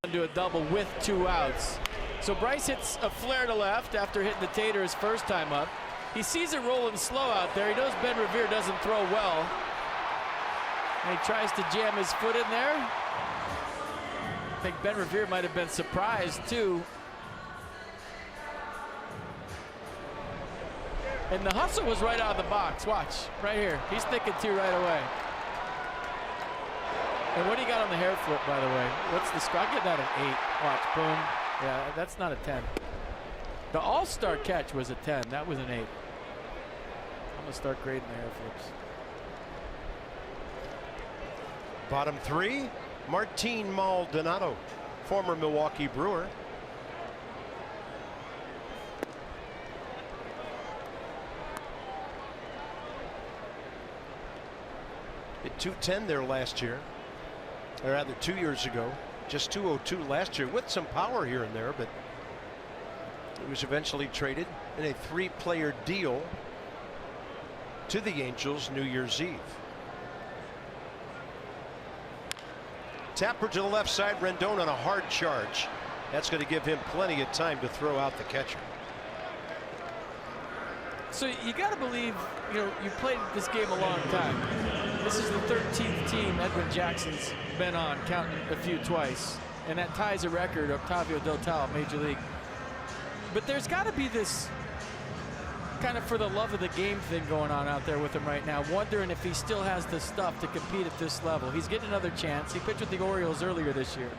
into a double with 2 outs. So Bryce hits a flare to left after hitting the tater his first time up. He sees it rolling slow out there. He knows Ben Revere doesn't throw well. And he tries to jam his foot in there. I think Ben Revere might have been surprised too. And the hustle was right out of the box. Watch, right here. He's thinking 2 right away. And what do you got on the hair flip, by the way? What's the score? I'll give that an 8. Watch, boom. Yeah, that's not a 10. The all-star catch was a 10. That was an 8. I'm going to start grading the hair flips. Bottom 3, Martin Maldonado, former Milwaukee Brewer. Hit .210 there last year, or rather 2 years ago. Just .202 last year with some power here and there, but he was eventually traded in a 3-player deal to the Angels New Year's Eve. Tapper to the left side, Rendon on a hard charge. That's going to give him plenty of time to throw out the catcher. So you got to believe, you played this game a long time. This is the 13th team Edwin Jackson's been on, counting a few twice. And that ties a record, Octavio Del Tao, Major League. But there's got to be this kind of for the love of the game thing going on out there with him right now, wondering if he still has the stuff to compete at this level. He's getting another chance. He pitched with the Orioles earlier this year.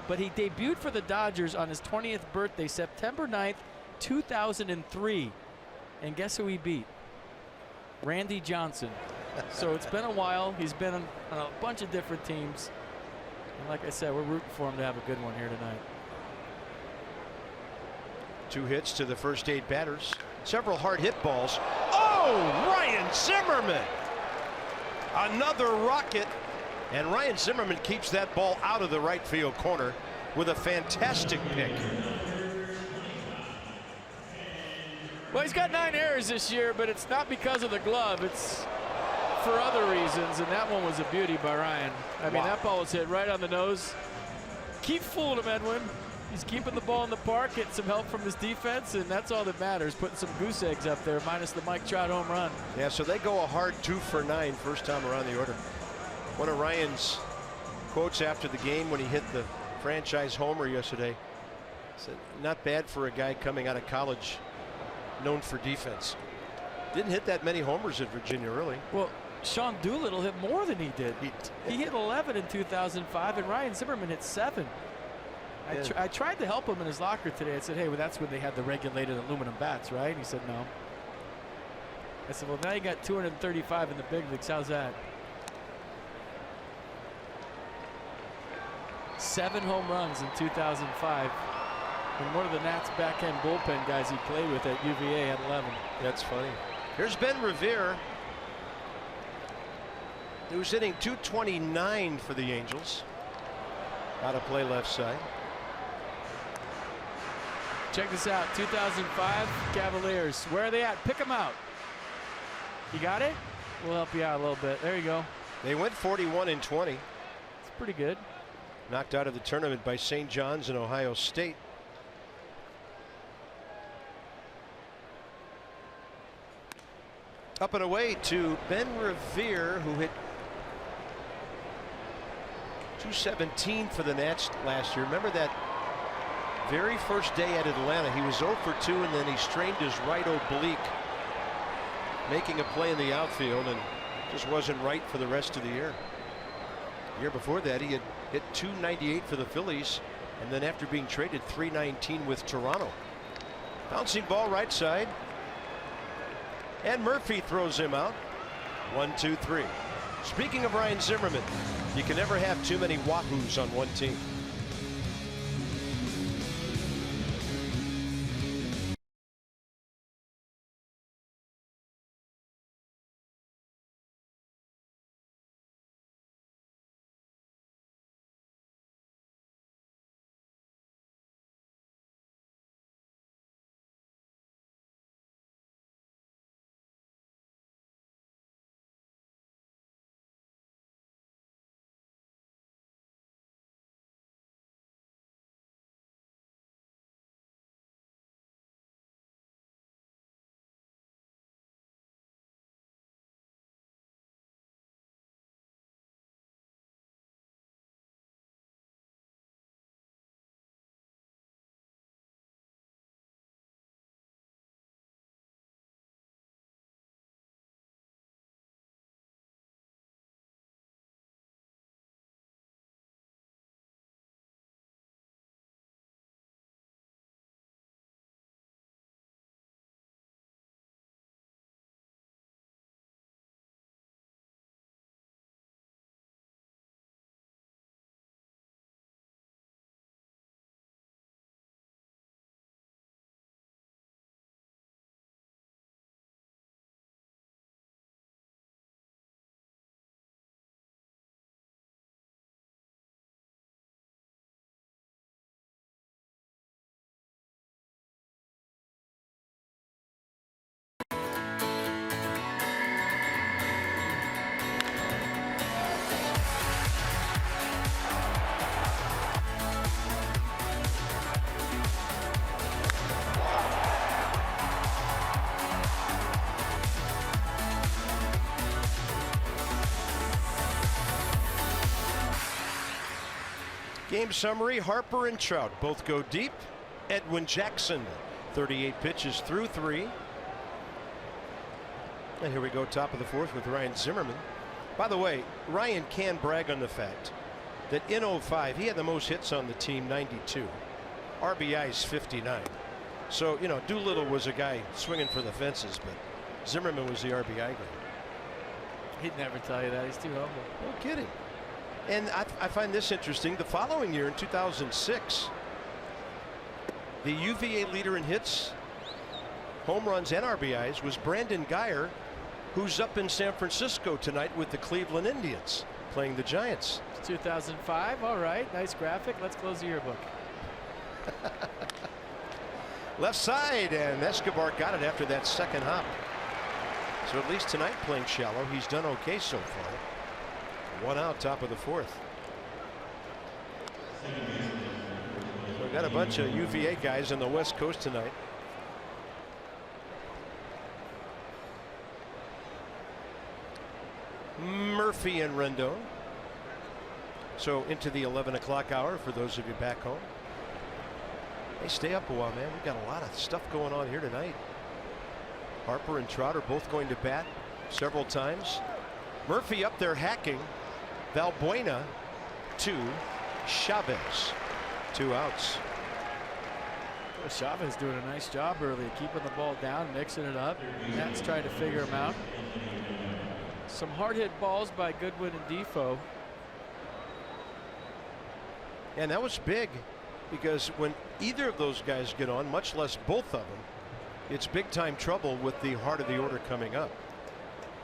But he debuted for the Dodgers on his 20th birthday, September 9th, 2003. And guess who he beat? Randy Johnson. So it's been a while. He's been on a bunch of different teams. And like I said, we're rooting for him to have a good one here tonight. 2 hits to the first 8 batters. Several hard hit balls. Oh, Ryan Zimmerman. Another rocket. And Ryan Zimmerman keeps that ball out of the right field corner with a fantastic pick. Well, he's got 9 errors this year, but it's not because of the glove. It's for other reasons, and that one was a beauty by Ryan. I mean, that ball was hit right on the nose. Keep fooling him, Edwin. He's keeping the ball in the park, getting some help from his defense, and that's all that matters, putting some goose eggs up there, minus the Mike Trout home run. Yeah, so they go a hard 2 for 9 first time around the order. One of Ryan's quotes after the game when he hit the franchise homer yesterday said, not bad for a guy coming out of college known for defense. Didn't hit that many homers at Virginia, really. Well, Sean Doolittle hit more than he did. He hit 11 in 2005, and Ryan Zimmerman hit 7. I tried to help him in his locker today. I said, hey, well, that's when they had the regulated aluminum bats, right? He said, no. I said, well, now you got 235 in the big leagues. How's that? 7 home runs in 2005. And one of the Nats backhand bullpen guys he played with at UVA had 11. That's funny. Here's Ben Revere, who's hitting .229 for the Angels. Out of play left side. Check this out. 2005 Cavaliers. Where are they at? Pick them out. You got it? We'll help you out a little bit. There you go. They went 41-20. It's pretty good. Knocked out of the tournament by St. John's and Ohio State. Up and away to Ben Revere, who hit .217 for the Nats last year. Remember that very first day at Atlanta, he was 0 for 2, and then he strained his right oblique, making a play in the outfield, and just wasn't right for the rest of the year. The year before that, he had hit .298 for the Phillies, and then after being traded, .319 with Toronto. Bouncing ball right side. And Murphy throws him out. 1-2-3. Speaking of Ryan Zimmerman, you can never have too many Wahoos on one team. Game summary, Harper and Trout both go deep. Edwin Jackson, 38 pitches through 3. And here we go, top of the 4th with Ryan Zimmerman. By the way, Ryan can brag on the fact that in 05 he had the most hits on the team, 92. RBIs 59. So, you know, Doolittle was a guy swinging for the fences, but Zimmerman was the RBI guy. He'd never tell you that. He's too humble. No kidding. And I find this interesting. The following year in 2006, the UVA leader in hits, home runs, and RBIs was Brandon Guyer, who's up in San Francisco tonight with the Cleveland Indians playing the Giants. It's 2005. All right. Nice graphic. Let's close the yearbook. Left side, and Escobar got it after that second hop. So at least tonight, playing shallow, he's done okay so far. 1 out, top of the 4th. So we've got a bunch of UVA guys on the West Coast tonight. Murphy and Rendon. So into the 11 o'clock hour for those of you back home. Hey, stay up a while, man. We've got a lot of stuff going on here tonight. Harper and Trout are both going to bat several times. Murphy up there hacking. Valbuena to Chavez. 2 outs. Well, Chavez doing a nice job early, keeping the ball down, mixing it up. Matt's trying to figure him out. Some hard hit balls by Goodwin and Defoe. And that was big, because when either of those guys get on, much less both of them, it's big time trouble with the heart of the order coming up.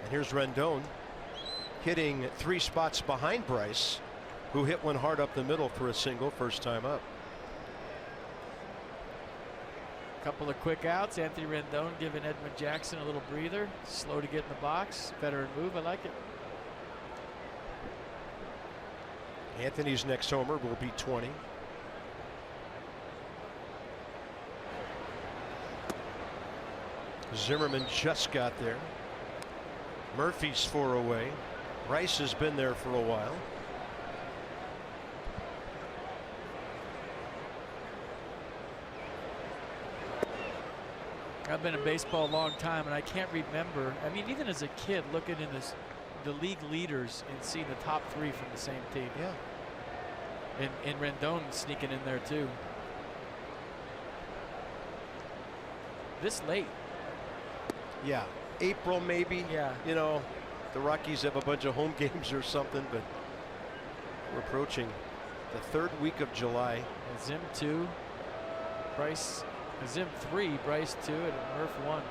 And here's Rendon hitting 3 spots behind Bryce, who hit one hard up the middle for a single, first time up. Couple of quick outs. Anthony Rendon giving Edwin Jackson a little breather. Slow to get in the box. Veteran move. I like it. Anthony's next homer will be 20. Zimmerman just got there. Murphy's 4 away. Rice has been there for a while. I've been in baseball a long time, and I can't remember. I mean, even as a kid, looking in the league leaders and seeing the top 3 from the same team. Yeah. And Rendon sneaking in there too. This late. Yeah. April maybe. Yeah. You know, the Rockies have a bunch of home games or something, but we're approaching the 3rd week of July. And Zim 2. Bryce. Zim 3, Bryce 2, and Murph 1.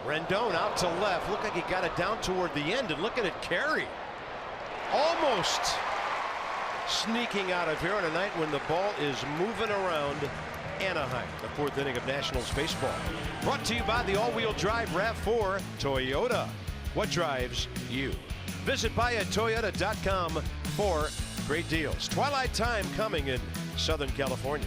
Rendon out to left. Looked like he got it down toward the end, and look at it carry. Almost sneaking out of here on a night when the ball is moving around Anaheim. The 4th inning of Nationals baseball. Brought to you by the all-wheel drive RAV4 Toyota. What drives you? Visit buyatoyota.com for great deals. Twilight time coming in Southern California.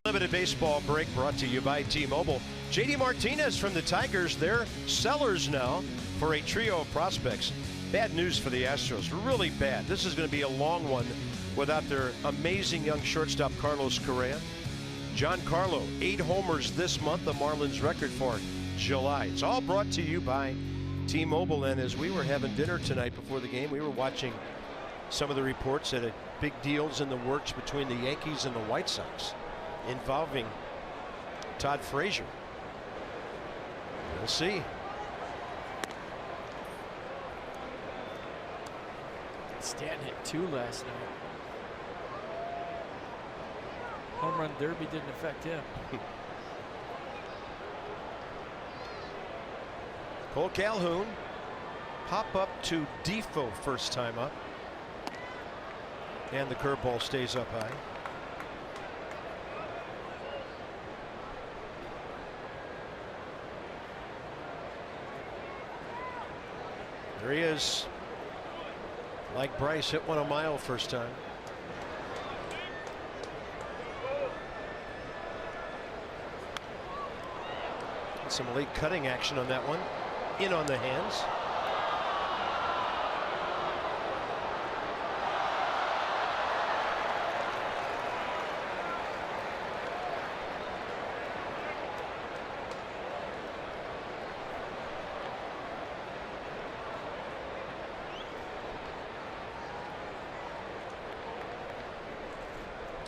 Limited baseball break brought to you by T-Mobile. JD Martinez from the Tigers, they're sellers now for a trio of prospects. Bad news for the Astros, really bad. This is going to be a long one without their amazing young shortstop Carlos Correa. Giancarlo, 8 homers this month, the Marlins record for July. It's all brought to you by T-Mobile. And as we were having dinner tonight before the game, we were watching some of the reports that big deals in the works between the Yankees and the White Sox involving Todd Frazier. We'll see. Stan hit 2 last night. Home run derby didn't affect him. Cole Calhoun, pop up to Defoe first time up. And the curveball stays up high. There he is. Like Bryce, hit one a mile first time. Some late cutting action on that one. In on the hands.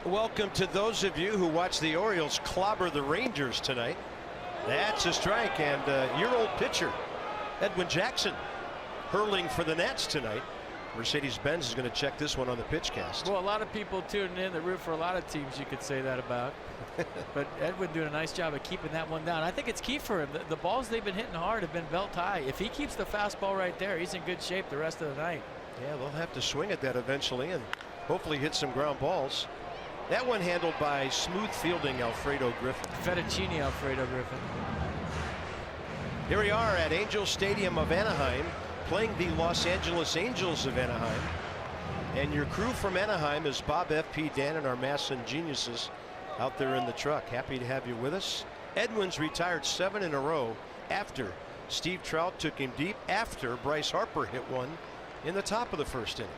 Welcome to those of you who watch the Orioles clobber the Rangers tonight. That's a strike, and your old pitcher, Edwin Jackson, hurling for the Nats tonight. Mercedes-Benz is going to check this one on the pitch cast. Well, a lot of people tuning in that root for a lot of teams, you could say that about. But Edwin doing a nice job of keeping that one down. I think it's key for him. The balls they've been hitting hard have been belt high. If he keeps the fastball right there, he's in good shape the rest of the night. Yeah, they'll have to swing at that eventually and hopefully hit some ground balls. That one handled by smooth fielding Alfredo Griffin. Fettuccine Alfredo Griffin. Here we are at Angel Stadium of Anaheim, playing the Los Angeles Angels of Anaheim. And your crew from Anaheim is Bob F.P. Dan and our Masson geniuses out there in the truck. Happy to have you with us. Edwin's retired 7 in a row after Steve Trout took him deep, after Bryce Harper hit one in the top of the first inning.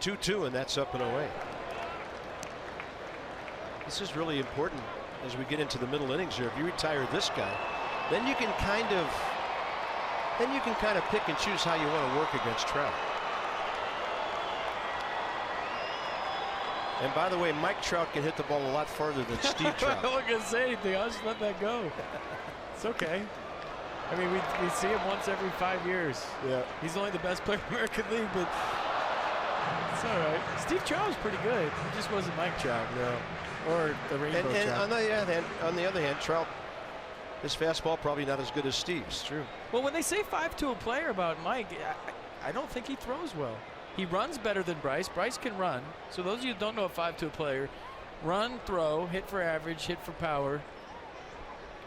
2-2, and that's up and away. This is really important as we get into the middle innings here. If you retire this guy, then you can kind of pick and choose how you want to work against Trout. And by the way, Mike Trout can hit the ball a lot farther than Steve Trout. I'm not going to say anything. I'll just let that go. It's okay. I mean, we see him once every 5 years. Yeah. He's only the best player in the American League, but it's all right. Steve Trout was pretty good. He just wasn't Mike Trout. No. Or the Rainbow and Trout. on the other hand, Trout, his fastball probably not as good as Steve's. True. Well, when they say 5-tool player about Mike, I don't think he throws well. He runs better than Bryce. Bryce can run. So those of you who don't know a 5-tool player, run, throw, hit for average, hit for power,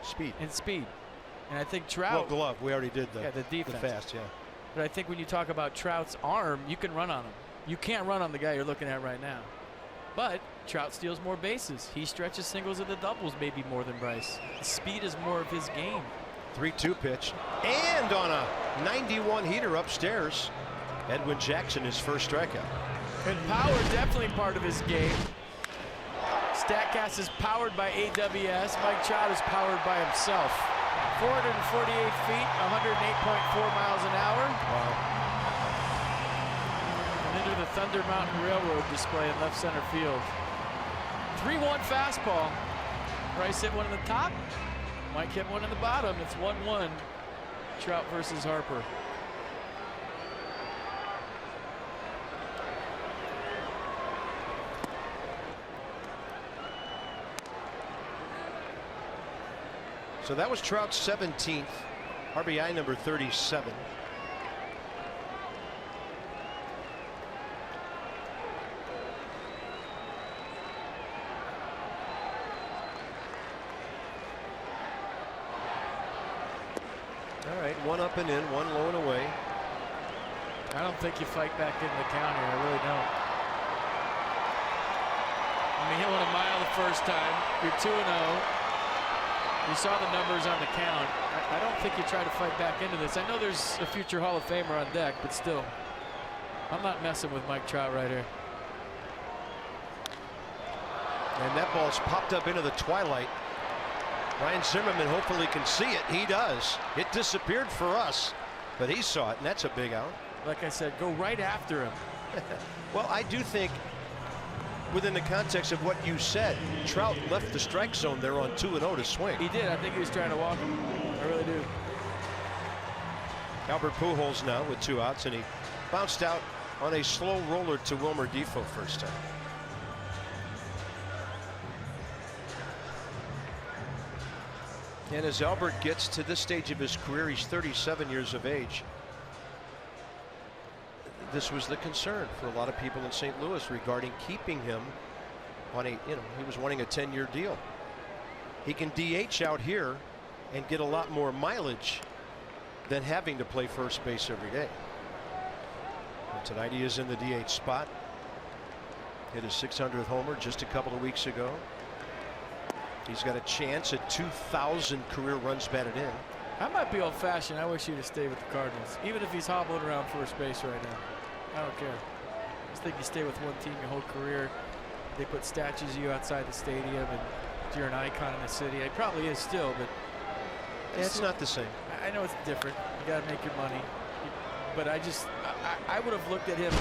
speed, and speed. And I think Trout. Well, glove. We already did the defense. The fast, yeah. But I think when you talk about Trout's arm, you can run on him. You can't run on the guy you're looking at right now. But Trout steals more bases. He stretches singles and the doubles maybe more than Bryce. Speed is more of his game. 3-2 pitch. And on a 91 heater upstairs, Edwin Jackson, his first strikeout. And power definitely part of his game. StatCast is powered by AWS. Mike Trout is powered by himself. 448 feet, 108.4 miles an hour. Wow. And into the Thunder Mountain Railroad display in left center field. 3-1 fastball. Bryce hit one in the top. Mike hit one in the bottom. It's 1-1. Trout versus Harper. So that was Trout's 17th, RBI number 37. All right, one up and in, one low and away. I don't think you fight back in the counter. I really don't. mean, he went a mile the first time. You're 2-0. You saw the numbers on the count. I don't think you try to fight back into this. I know there's a future Hall of Famer on deck, but still, I'm not messing with Mike Trout right here. And that ball's popped up into the twilight. Ryan Zimmerman hopefully can see it. He does. It disappeared for us, but he saw it, and that's a big out. Like I said, go right after him. Well, I do think, within the context of what you said, Trout left the strike zone there on 2-0 to swing. He did. I think he was trying to walk him. I really do. Albert Pujols now with 2 outs, and he bounced out on a slow roller to Wilmer Defoe first time. And as Albert gets to this stage of his career, he's 37 years of age. This was the concern for a lot of people in St. Louis regarding keeping him on a, he was wanting a 10-year deal. He can DH out here and get a lot more mileage than having to play first base every day. And tonight he is in the DH spot. Hit his 600th homer just a couple of weeks ago. He's got a chance at 2,000 career runs batted in. I might be old-fashioned. I wish he'd have stayed with the Cardinals, even if he's hobbling around first base right now. I don't care. I just think you stay with one team your whole career. They put statues of you outside the stadium, and you're an icon in the city. It probably is still, but yeah, it's not the same. I know it's different. You got to make your money, but I would have looked at him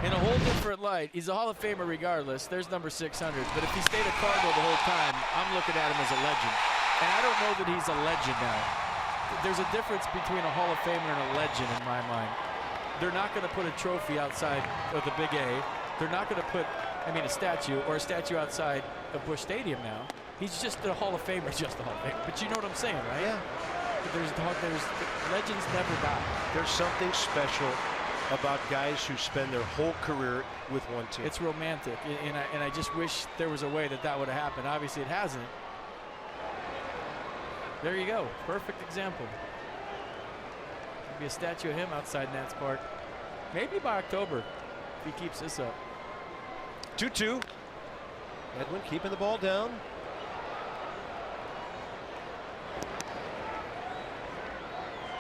in a whole different light. He's a Hall of Famer regardless. There's number 600. But if he stayed a Cardinal the whole time, I'm looking at him as a legend. And I don't know that he's a legend now. There's a difference between a Hall of Famer and a legend in my mind. They're not going to put a trophy outside of the Big A. They're not going to put, a statue or a statue outside of Busch Stadium now. He's just a Hall of Famer, just a Hall of Famer. But you know what I'm saying, right? Yeah. There's legends never die. There's something special about guys who spend their whole career with one team. It's romantic, and I just wish there was a way that would have happened. Obviously, it hasn't. There you go. Perfect example. There'll be a statue of him outside Nats Park. Maybe by October, if he keeps this up. 2-2. Edwin keeping the ball down.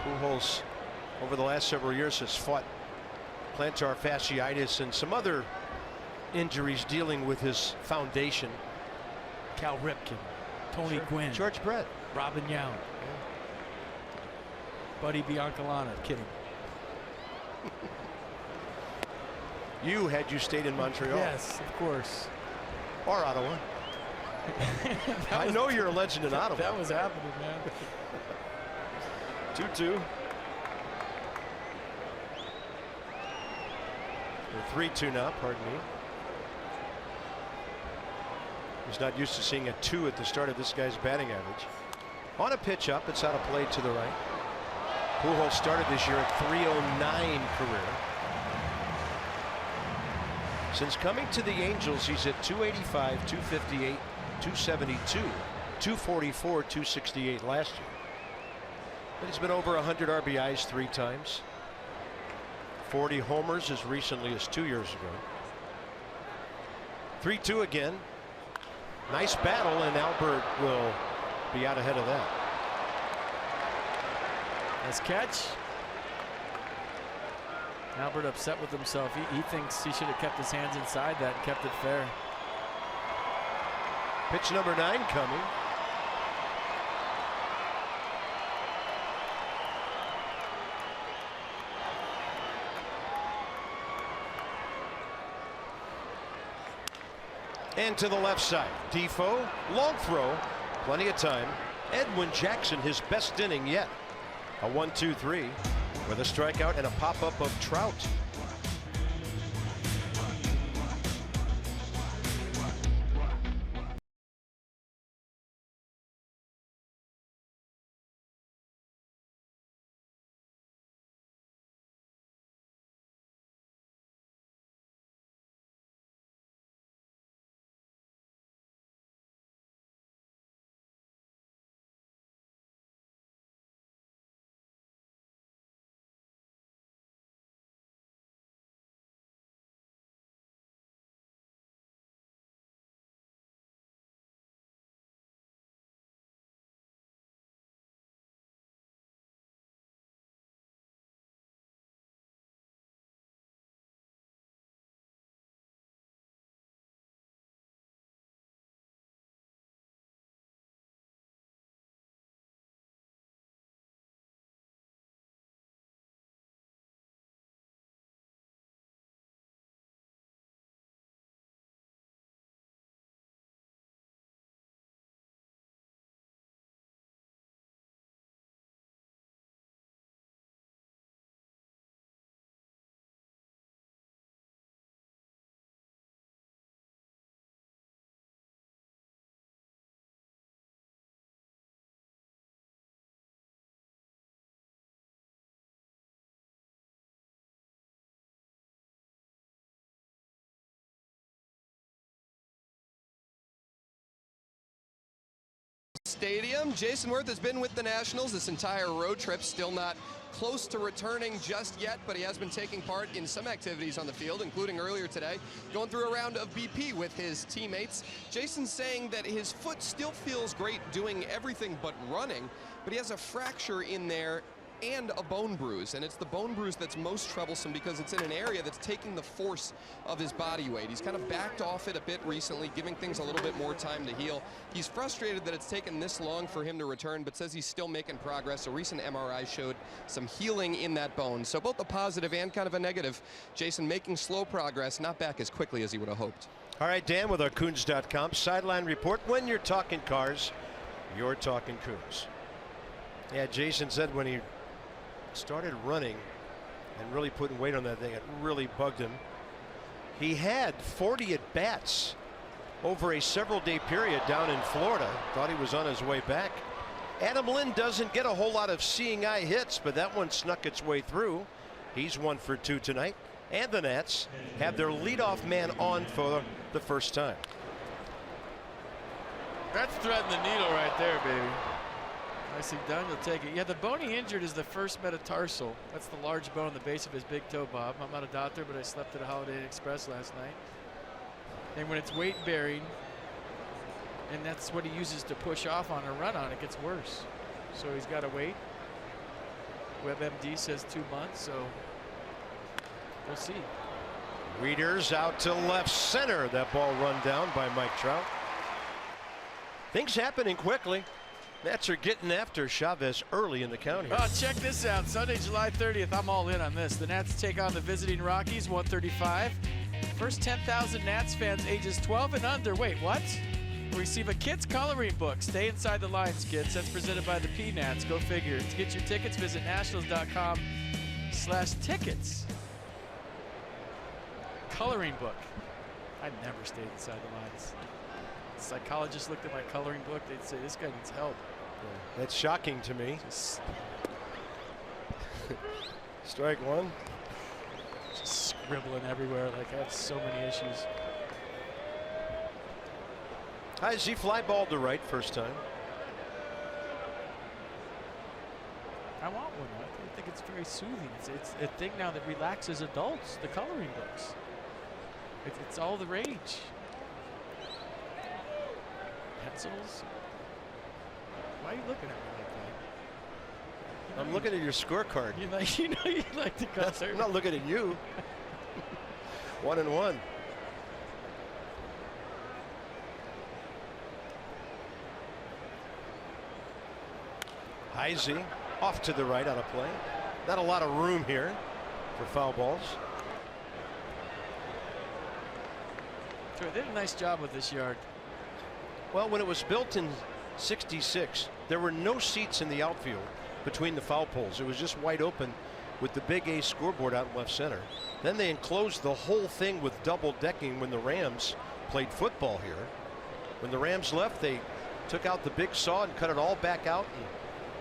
Pujols, over the last several years, has fought plantar fasciitis and some other injuries dealing with his foundation. Cal Ripken, Tony Gwynn, George Brett, Robin Yount, Buddy Biancalana. Kidding. You had you stayed in Montreal. Yes, of course. Or Ottawa. I know you're a legend in Ottawa. That was happening, man. 2-2. Or 3-2 now, pardon me. He's not used to seeing a 2 at the start of this guy's batting average. On a pitch up, it's out of play to the right. Pujols started this year at 309 career. Since coming to the Angels, he's at 285, 258, 272, 244, 268 last year. But he's been over 100 RBIs 3 times. 40 homers as recently as 2 years ago. 3-2 again. Nice battle, and Albert will be out ahead of that. Nice catch. Albert upset with himself. He thinks he should have kept his hands inside that and kept it fair. Pitch number 9 coming. And to the left side. Defoe, long throw, plenty of time. Edwin Jackson, his best inning yet. A 1-2-3 with a strikeout and a pop-up of Trout. Stadium. Jason Worth has been with the Nationals this entire road trip, still not close to returning just yet, but he has been taking part in some activities on the field, including earlier today, going through a round of BP with his teammates. Jason's saying that his foot still feels great doing everything but running, but he has a fracture in there and a bone bruise, and it's the bone bruise that's most troublesome because it's in an area that's taking the force of his body weight. He's kind of backed off it a bit recently, giving things a little bit more time to heal. He's frustrated that it's taken this long for him to return, but says he's still making progress. A recent MRI showed some healing in that bone. So both a positive and kind of a negative. Jason making slow progress, not back as quickly as he would have hoped. All right, Dan with our Coons.com sideline report. When you're talking cars, you're talking Coons. Yeah, Jason said when he started running and really putting weight on that thing, it really bugged him. He had 40 at-bats over a several-day period down in Florida. Thought he was on his way back. Adam Lynn doesn't get a whole lot of seeing eye hits, but that one snuck its way through. He's 1 for 2 tonight. And the Nats have their leadoff man on for the first time. That's threading the needle right there, baby. Nicely done. You'll take it. Yeah, the bone he injured is the first metatarsal. That's the large bone on the base of his big toe, Bob. I'm not a doctor, but I slept at a Holiday Inn Express last night. And when it's weight bearing, and that's what he uses to push off on a run on, it gets worse. So he's got to wait. WebMD says 2 months, so we'll see. Readers out to left center. That ball run down by Mike Trout. Things happening quickly. Nats are getting after Chavez early in the count here. Oh, check this out. Sunday, July 30th. I'm all in on this. The Nats take on the visiting Rockies, 1:35. First 10,000 Nats fans ages 12 and under. Wait, what? Receive a kid's coloring book. Stay inside the lines, kids. That's presented by the P-Nats. Go figure. To get your tickets, visit nationals.com/tickets. Coloring book. I never stayed inside the lines. Psychologists looked at my coloring book. They'd say, this guy needs help. Yeah, that's shocking to me. Strike one. Just scribbling everywhere. Like, I have so many issues. High Z fly ball to right first time. I want one. I think it's very soothing. It's a thing now that relaxes adults, the coloring books. It's all the rage. Pencils? Why are you looking at me like that? I'm looking at your scorecard. You like to color. I'm not looking at you. 1-1. Heisey off to the right on a play. Not a lot of room here for foul balls. They did a nice job with this yard. Well, when it was built in '66, there were no seats in the outfield between the foul poles. It was just wide open with the big A scoreboard out in left center. Then they enclosed the whole thing with double decking when the Rams played football here. When the Rams left, they took out the big saw and cut it all back out and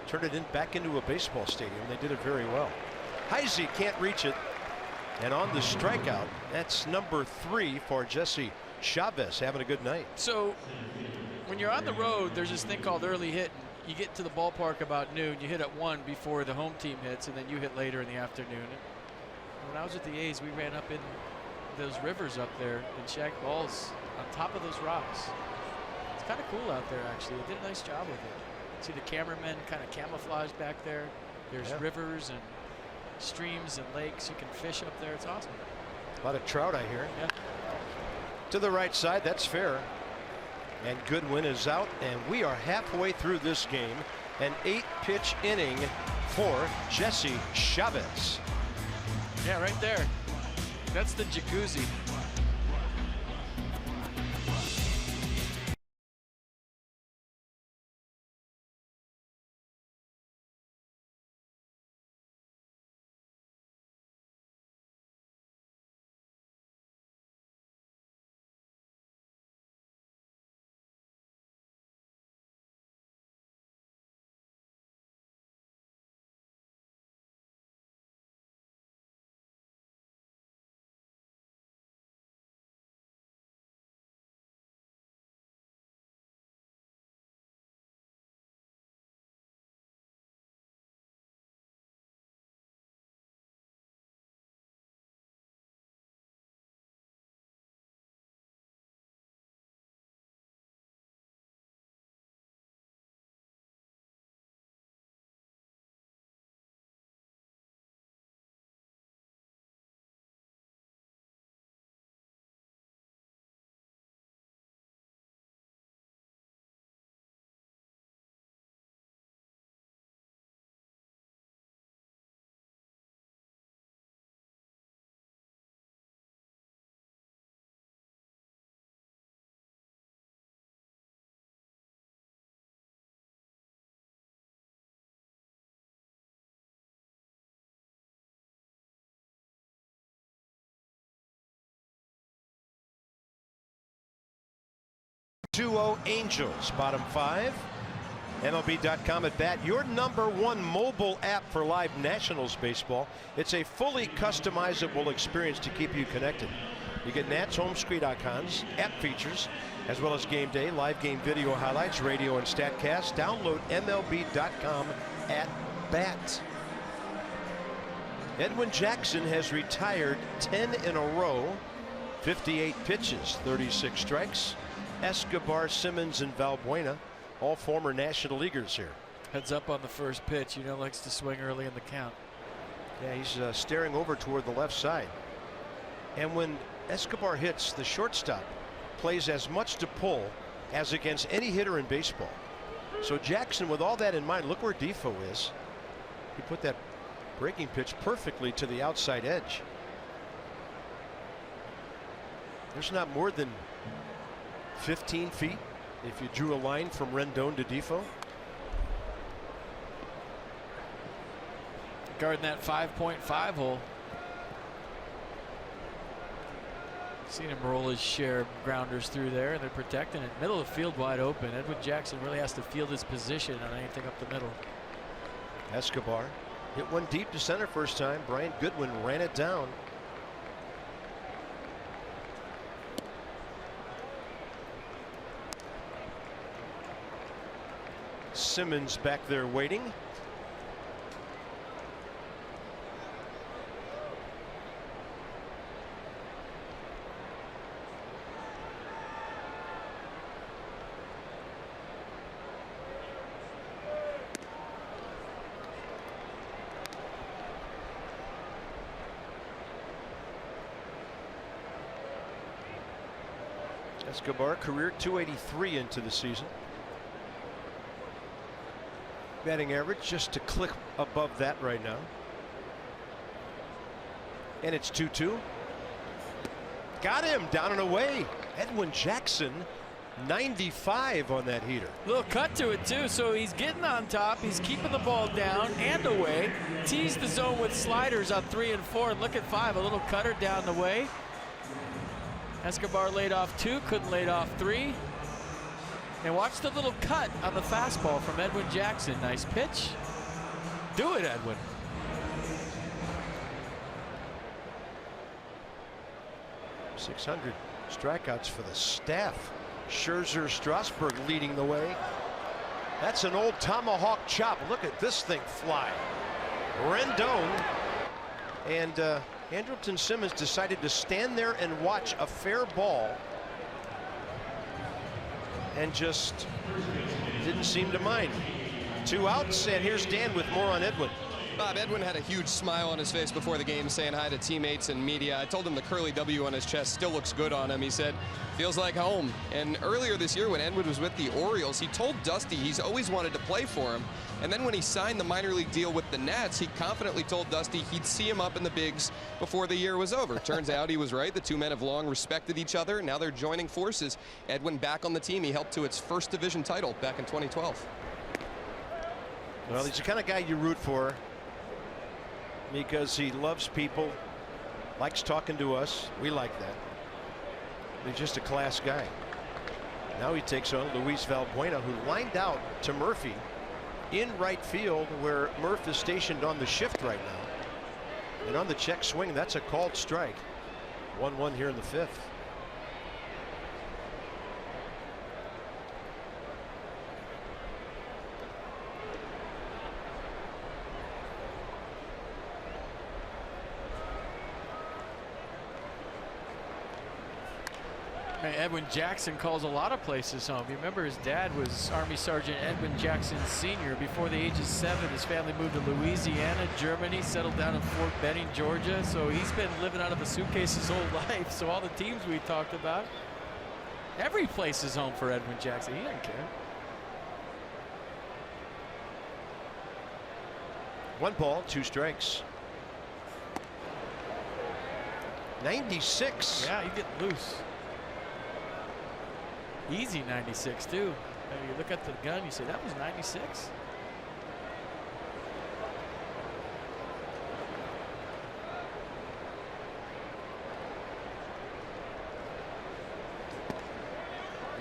turned it back into a baseball stadium. They did it very well. Heisey can't reach it. And on the strikeout, that's number 3 for Jesse Chavez, having a good night. So when you're on the road, there's this thing called early hit. You get to the ballpark about noon. You hit at 1 before the home team hits, and then you hit later in the afternoon. When I was with the A's, we ran up in those rivers up there and shagged balls on top of those rocks. It's kind of cool out there, actually. They did a nice job with it. See the cameramen kind of camouflaged back there. There's rivers and streams and lakes. You can fish up there. It's awesome. A lot of trout, I hear. Yeah. To the right side, that's fair. And Goodwin is out, and we are halfway through this game. An 8-pitch inning for Jesse Chavez. Yeah, right there. That's the jacuzzi. duo Angels, bottom 5. MLB.com at bat, your #1 mobile app for live Nationals baseball. It's a fully customizable experience to keep you connected. You get Nats home screen icons, app features, as well as game day, live game video highlights, radio and StatCast. Download MLB.com at bat. Edwin Jackson has retired 10 in a row, 58 pitches, 36 strikes. Escobar, Simmons, and Valbuena, all former National Leaguers here. Heads up on the first pitch. Likes to swing early in the count. Yeah, he's staring over toward the left side. And when Escobar hits, the shortstop plays as much to pull as against any hitter in baseball. So Jackson, with all that in mind, look where Defoe is. He put that breaking pitch perfectly to the outside edge. There's not more than 15 feet if you drew a line from Rendon to Defoe. Guarding that 5.5 hole. Seen him roll his share of grounders through there, and they're protecting it. Middle of the field wide open. Edwin Jackson really has to field his position on anything up the middle. Escobar hit one deep to center first time. Brian Goodwin ran it down. Simmons back there waiting. Escobar, career .283 into the season. Batting average just a click above that right now. And it's 2-2. Got him down and away. Edwin Jackson, 95 on that heater. Little cut to it too, so he's getting on top. He's keeping the ball down and away. Teased the zone with sliders on 3 and 4. And look at 5, a little cutter down the way. Escobar laid off 2, couldn't lay off 3. And watch the little cut on the fastball from Edwin Jackson. Nice pitch. Do it, Edwin. .600 strikeouts for the staff. Scherzer, Strasburg leading the way. That's an old tomahawk chop. Look at this thing fly. Rendon and Andrelton Simmons decided to stand there and watch a fair ball and just didn't seem to mind. 2 outs, and here's Dan with more on Edwin. Bob, Edwin had a huge smile on his face before the game, saying hi to teammates and media. I told him the curly W on his chest still looks good on him. He said, feels like home. And earlier this year when Edwin was with the Orioles, he told Dusty he's always wanted to play for him. And then when he signed the minor league deal with the Nats, he confidently told Dusty he'd see him up in the bigs before the year was over. Turns out he was right. The two men have long respected each other. Now they're joining forces. Edwin back on the team. He helped to its first division title back in 2012. Well, he's the kind of guy you root for because he loves people, likes talking to us. We like that. He's just a class guy. Now he takes on Luis Valbuena, who lined out to Murphy in right field, where Murph is stationed on the shift right now. And on the check swing, that's a called strike. 1-1 here in the 5th. Edwin Jackson calls a lot of places home. You remember his dad was Army Sergeant Edwin Jackson Sr. Before the age of 7, his family moved to Louisiana, Germany, settled down in Fort Benning, Georgia. So he's been living out of a suitcase his whole life. So all the teams we talked about, every place is home for Edwin Jackson. He doesn't care. 1 ball, 2 strikes. 96. Yeah, you get loose. Easy 96 too. You look at the gun, you say that was 96.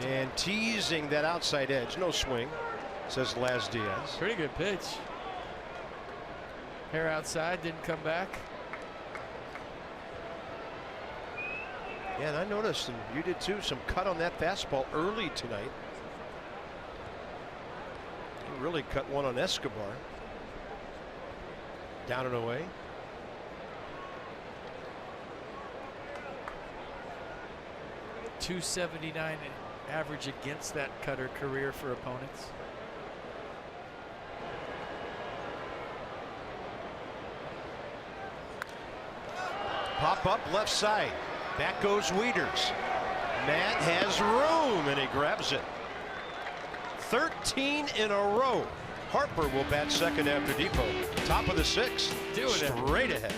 And teasing that outside edge. No swing, says Laz Diaz. Pretty good pitch. Hair outside, didn't come back. Yeah, and I noticed, and you did too, some cut on that fastball early tonight. He really cut one on Escobar. Down and away. .279 average against that cutter career for opponents. Pop up left side. Back goes Wieters. Matt has room and he grabs it. 13 in a row. Harper will bat second after Depot. Top of the sixth. Do it straight ahead.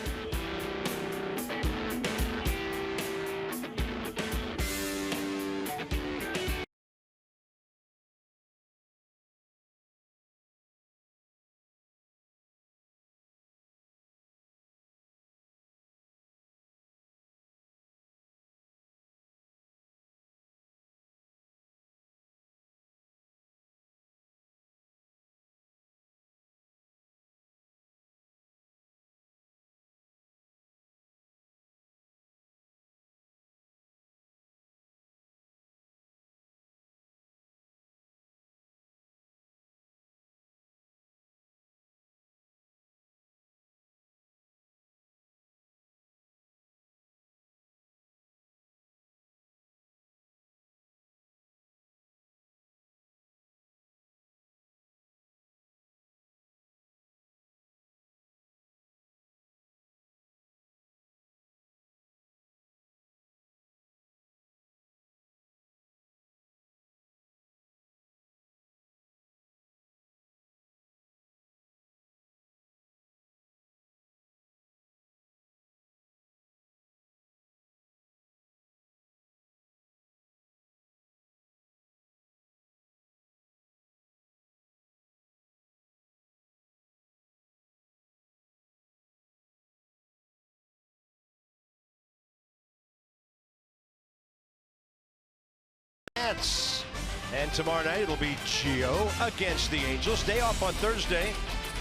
And tomorrow night it'll be Gio against the Angels. Day off on Thursday.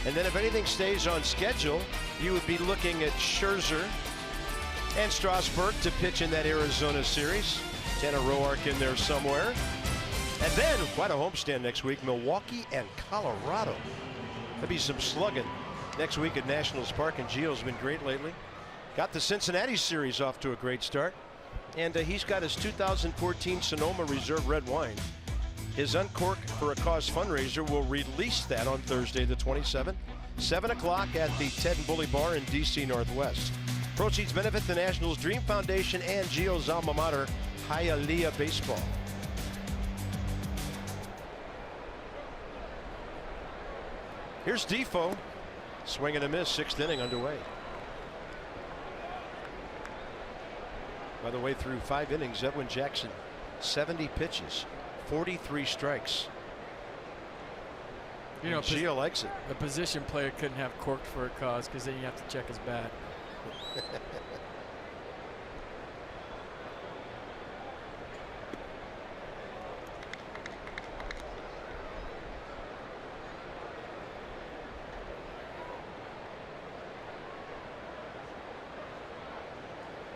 And then if anything stays on schedule, you would be looking at Scherzer and Strasburg to pitch in that Arizona series. Tanner Roark in there somewhere. And then quite a homestand next week, Milwaukee and Colorado. There'll be some slugging next week at Nationals Park, and Gio's been great lately. Got the Cincinnati series off to a great start. And he's got his 2014 Sonoma Reserve red wine. His Uncork for a Cause fundraiser will release that on Thursday the 27th, 7 o'clock at the Ted and Bully Bar in DC Northwest. Proceeds benefit the Nationals Dream Foundation and Gio's alma mater, Hialeah Baseball. Here's Defoe. Swing and a miss, sixth inning underway. By the way, through 5 innings, Edwin Jackson, 70 pitches, 43 strikes. You know, Gio likes it. A position player couldn't have corked for a cause because then you have to check his bat.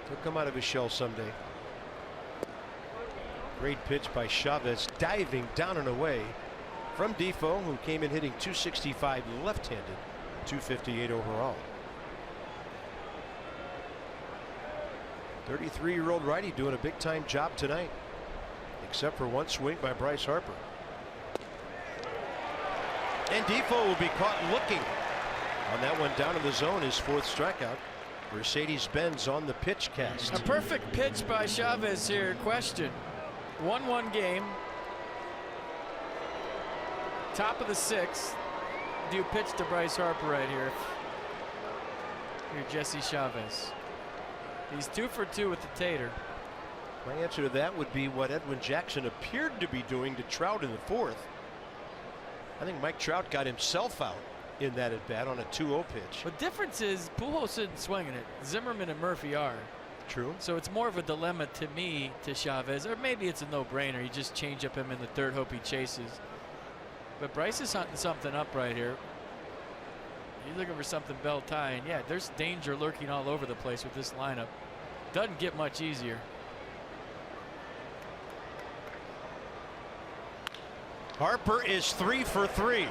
He'll come out of his shell someday. Great pitch by Chavez, diving down and away from Defoe, who came in hitting .265 left-handed, .258 overall. 33-year-old righty doing a big-time job tonight, except for one swing by Bryce Harper. And Defoe will be caught looking on that one down in the zone, his 4th strikeout. Mercedes-Benz on the pitch cast. A perfect pitch by Chavez here. Question. 1-1 game. Top of the 6th. Do you pitch to Bryce Harper right here? You're Jesse Chavez. He's 2 for 2 with the tater. My answer to that would be what Edwin Jackson appeared to be doing to Trout in the 4th. I think Mike Trout got himself out in that at bat on a 2-0 pitch. The difference is Pujols isn't swinging it. Zimmerman and Murphy are. True. So it's more of a dilemma to me to Chavez, or maybe it's a no-brainer. You just change up him in the third, hope he chases. But Bryce is hunting something up right here. He's looking for something bell tying. Yeah, there's danger lurking all over the place with this lineup. Doesn't get much easier. Harper is 3 for 3.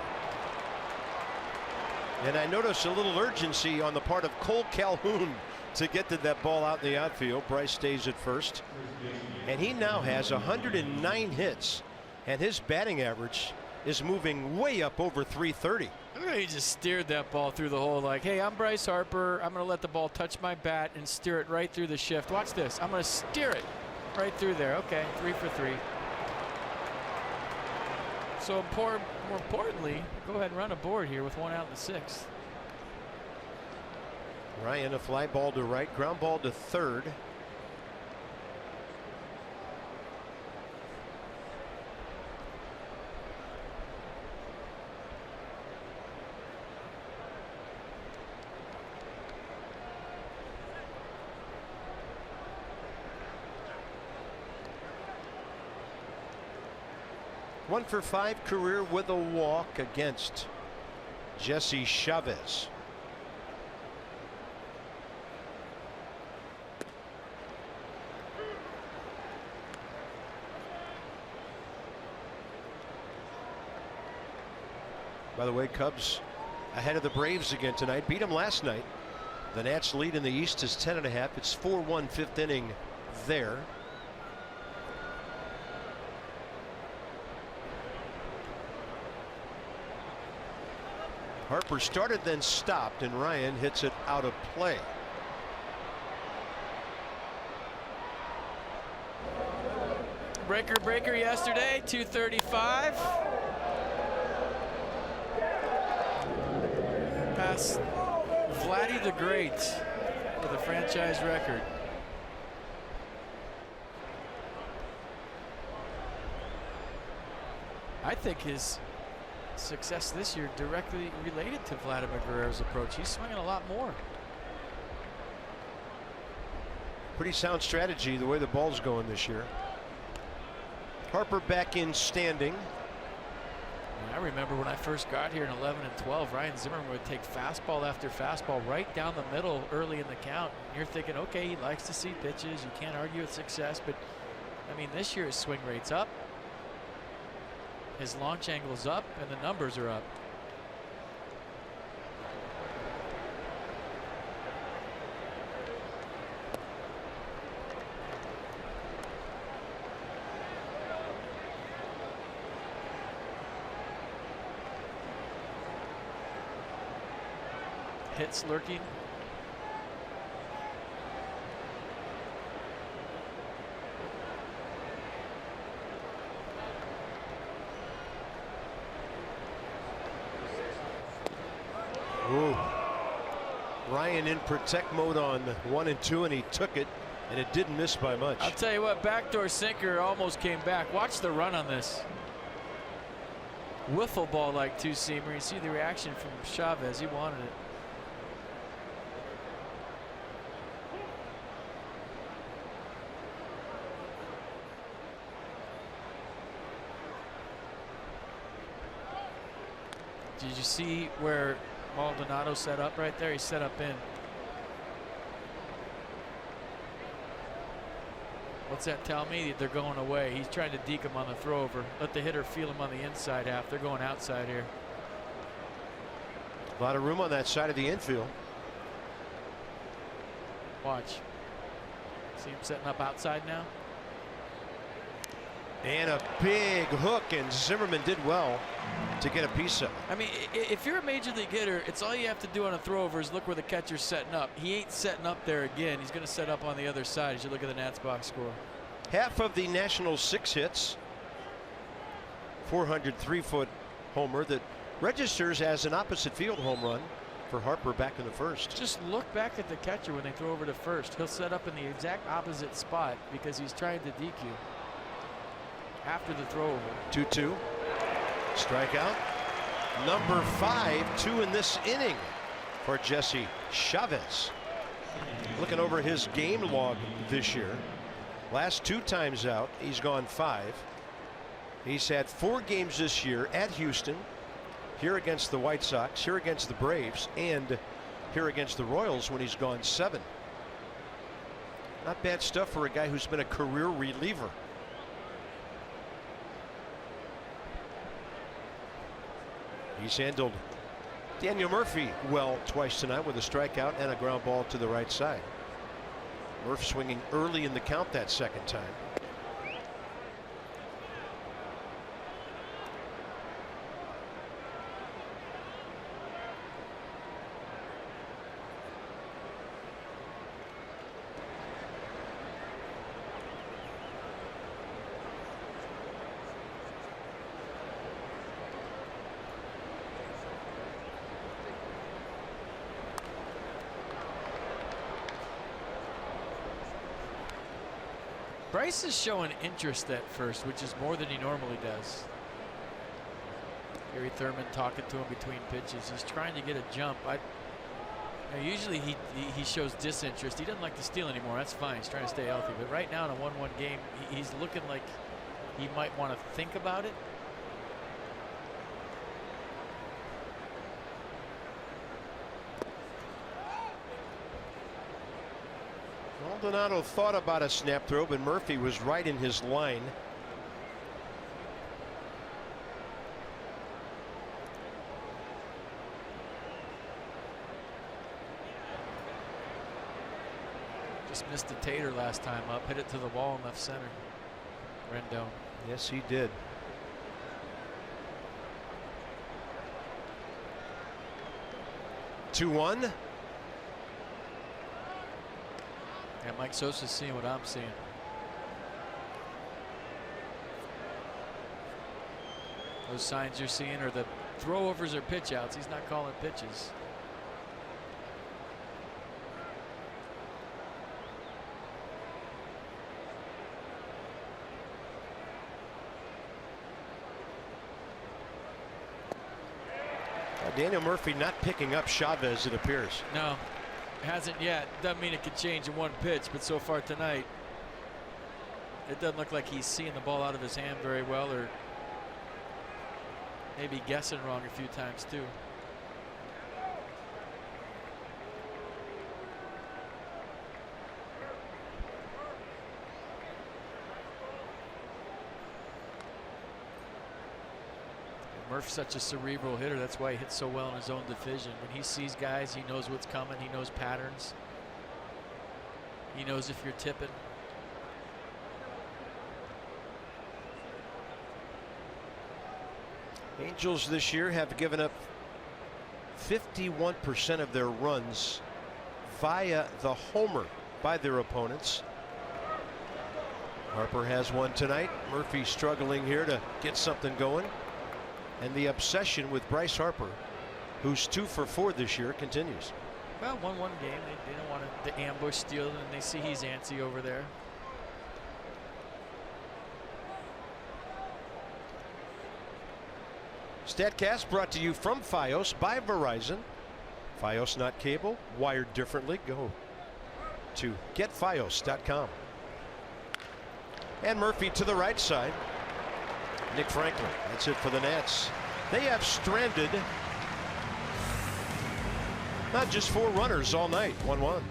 And I notice a little urgency on the part of Cole Calhoun to get to that ball out in the outfield. Bryce stays at first. And he now has 109 hits. And his batting average is moving way up over 330. He just steered that ball through the hole like, hey, I'm Bryce Harper. I'm going to let the ball touch my bat and steer it right through the shift. Watch this. I'm going to steer it right through there. Okay, 3 for 3. So more importantly, go ahead and run a board here with 1 out in the 6th. Ryan, a fly ball to right, ground ball to third. One for 5 career with a walk against Jesse Chavez. By the way, Cubs ahead of the Braves again tonight. Beat them last night. The Nats lead in the East is 10.5. It's 4-1 fifth inning there. Harper started, then stopped, and Ryan hits it out of play. Breaker yesterday, 235. Past Vladdy the Great for the franchise record. I think his success this year directly related to Vladimir Guerrero's approach. He's swinging a lot more. Pretty sound strategy the way the ball's going this year. Harper back in standing. I remember when I first got here in 11 and 12, Ryan Zimmerman would take fastball after fastball right down the middle early in the count. And you're thinking, okay, he likes to see pitches. You can't argue with success. But, I mean, this year his swing rate's up. His launch angle's up, and the numbers are up. Hits lurking. Ooh. Ryan in protect mode on 1 and 2, and he took it, and it didn't miss by much. I'll tell you what, backdoor sinker almost came back. Watch the run on this. Wiffle ball like two-seamer. You see the reaction from Chavez. He wanted it. Did you see where Maldonado set up right there? He set up in. What's that tell me? They're going away. He's trying to deke him on the throw over. Let the hitter feel him on the inside half. They're going outside here. A lot of room on that side of the infield. Watch. See him setting up outside now? And a big hook, and Zimmerman did well to get a piece of it. I mean, if you're a major league hitter, it's all you have to do on a throw over is look where the catcher's setting up. He ain't setting up there again. He's going to set up on the other side as you look at the Nats box score. Half of the Nationals' 6 hits. 403-foot homer that registers as an opposite field home run for Harper back in the first. Just look back at the catcher when they throw over to first. He'll set up in the exact opposite spot because he's trying to DQ after the throw over. 2-2. Strikeout. Number 5, 2 in this inning for Jesse Chavez. Looking over his game log this year, last 2 times out, he's gone 5. He's had 4 games this year at Houston, here against the White Sox, here against the Braves, and here against the Royals when he's gone 7. Not bad stuff for a guy who's been a career reliever. He's handled Daniel Murphy well twice tonight with a strikeout and a ground ball to the right side. Murph swinging early in the count that second time. Bryce is showing interest at first, which is more than he normally does. Gary Thurman talking to him between pitches. He's trying to get a jump. Usually he shows disinterest. He doesn't like to steal anymore. That's fine. He's trying to stay healthy. But right now in a 1-1 game, he's looking like he might want to think about it. Maldonado thought about a snap throw, but Murphy was right in his line. Just missed the tater last time up. Hit it to the wall in left center. Rendon. Yes, he did. Two one. Yeah, Mike Sosa's seeing what I'm seeing. Those signs you're seeing are the throwovers or pitch outs. He's not calling pitches. Daniel Murphy not picking up Chavez, it appears. No, hasn't yet. Doesn't mean it could change in one pitch, but so far tonight, it doesn't look like he's seeing the ball out of his hand very well, or maybe guessing wrong a few times too. Murph's such a cerebral hitter. That's why he hits so well in his own division. When he sees guys, he knows what's coming. He knows patterns. He knows if you're tipping. Angels this year have given up 51% of their runs via the homer by their opponents. Harper has one tonight. Murphy struggling here to get something going. And the obsession with Bryce Harper, who's 2 for 4 this year, continues. Well, 1-1 game. They don't want to ambush, steal, and they see he's antsy over there. StatCast brought to you from Fios by Verizon. Fios not cable, wired differently. Go to getfios.com. And Murphy to the right side. Nick Franklin. That's it for the Nats. They have stranded not just 4 runners all night. 1-1.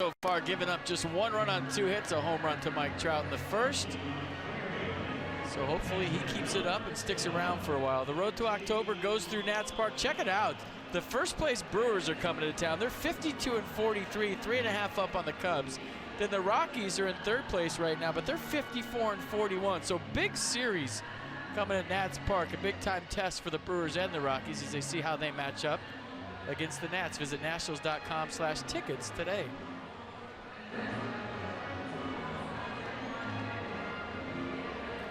So far, giving up just 1 run on 2 hits, a home run to Mike Trout in the first. So hopefully he keeps it up and sticks around for a while. The road to October goes through Nats Park. Check it out. The first place Brewers are coming to town. They're 52-43, 3.5 up on the Cubs. Then the Rockies are in 3rd place right now, but they're 54-41. So big series coming at Nats Park. A big time test for the Brewers and the Rockies as they see how they match up against the Nats. Visit nationals.com/tickets today.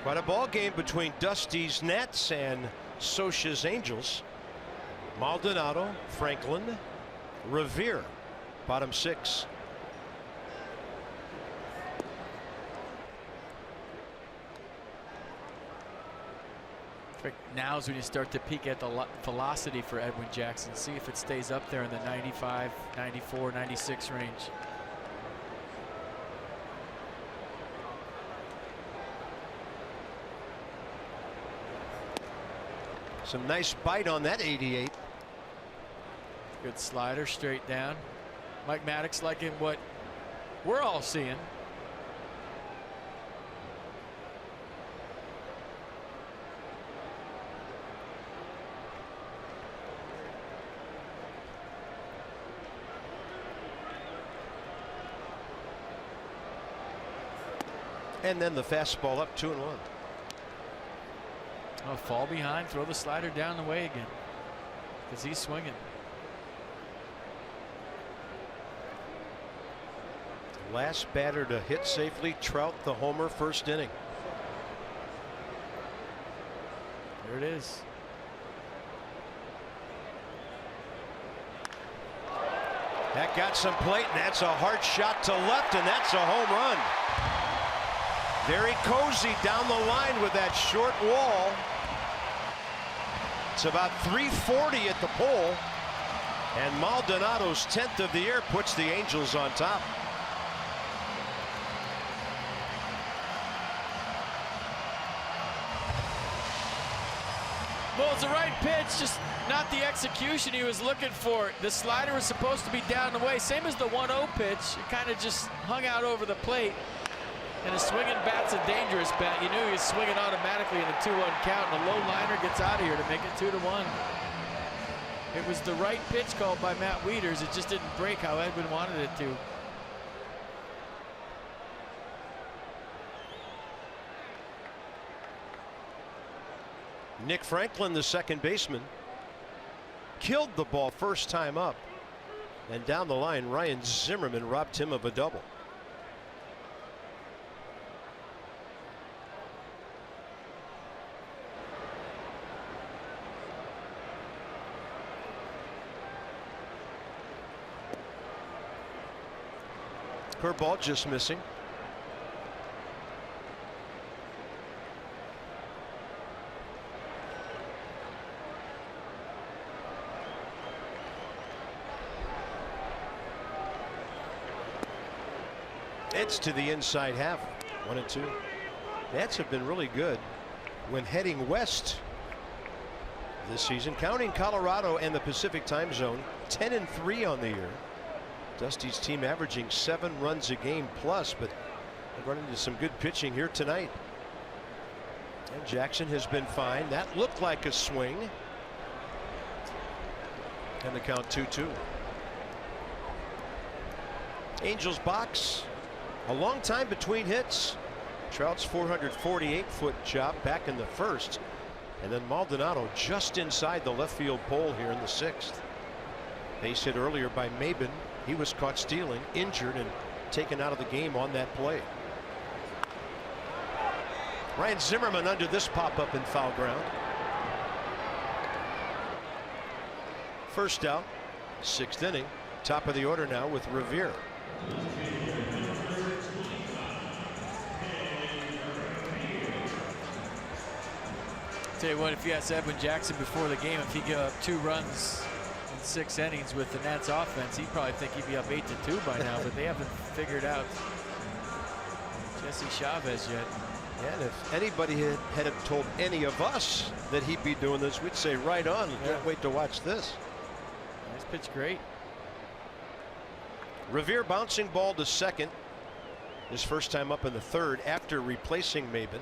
Quite a ball game between Dusty's Nats and Scioscia's Angels. Maldonado, Franklin, Revere, bottom 6. Now is when you start to peek at the velocity for Edwin Jackson. See if it stays up there in the 95, 94, 96 range. Some nice bite on that 88. Good slider straight down. Mike Maddox liking what we're all seeing. And then the fastball up 2-1. Oh, fall behind, throw the slider down the way again because he's swinging. Last batter to hit safely, Trout, the homer, first inning. There it is. That got some plate, and that's a hard shot to left, and that's a home run. Very cozy down the line with that short wall. It's about 340 at the pole, and Maldonado's 10th of the year puts the Angels on top. Well, it's the right pitch, just not the execution he was looking for. The slider was supposed to be down the way, same as the 1-0 pitch. It kind of just hung out over the plate. And a swinging bat's a dangerous bat. You knew he was swinging automatically in a 2-1 count, and a low liner gets out of here to make it 2-1. It was the right pitch called by Matt Wieters. It just didn't break how Edwin wanted it to. Nick Franklin, the second baseman, killed the ball first time up, and down the line Ryan Zimmerman robbed him of a double. Curveball just missing. It's to the inside half. 1-2. Nats have been really good when heading west this season, counting Colorado and the Pacific time zone. 10-3 on the year. Dusty's team averaging 7 runs a game plus, but they've run into some good pitching here tonight. And Jackson has been fine. That looked like a swing. And the count 2-2. Angels box. A long time between hits. Trout's 448-foot chop back in the first. And then Maldonado just inside the left field pole here in the 6th. Base hit earlier by Maben. He was caught stealing, injured, and taken out of the game on that play. Ryan Zimmerman under this pop-up in foul ground. First out, 6th inning. Top of the order now with Revere. Tell you what, if you asked Edwin Jackson before the game if he gave up 2 runs in 6 innings with the Nats offense, he'd probably think he'd be up 8-2 by now, but they haven't figured out Jesse Chavez yet. And if anybody had told any of us that he'd be doing this, we'd say right on. Yeah. Can't wait to watch this. Nice pitch, great. Revere bouncing ball to second. His first time up in the third after replacing Maben.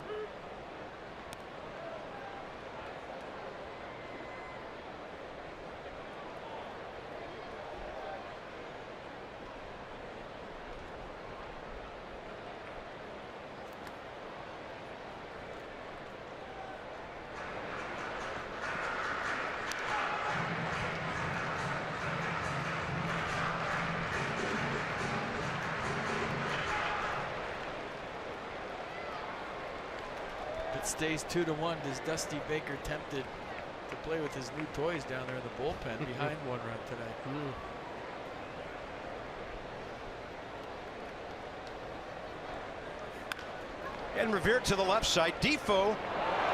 It stays 2-1. Is Dusty Baker tempted to play with his new toys down there in the bullpen behind 1 run today? And Revere to the left side. Defoe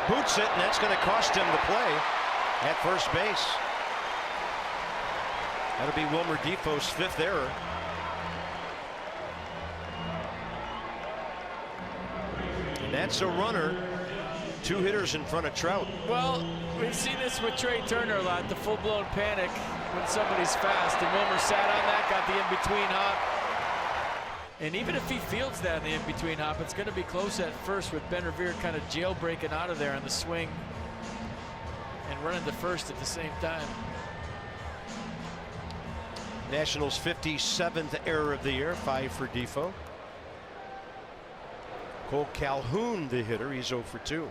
boots it, and that's going to cost him the play at first base. That'll be Wilmer Defoe's 5th error. And that's a runner. 2 hitters in front of Trout. Well, we've seen this with Trey Turner a lot, the full-blown panic when somebody's fast, and Wilmer sat on that, got the in-between hop. And even if he fields that in the in-between hop, it's going to be close at first with Ben Revere kind of jailbreaking out of there on the swing and running to first at the same time. Nationals' 57th error of the year, 5 for Defoe. Cole Calhoun, the hitter, he's 0 for 2.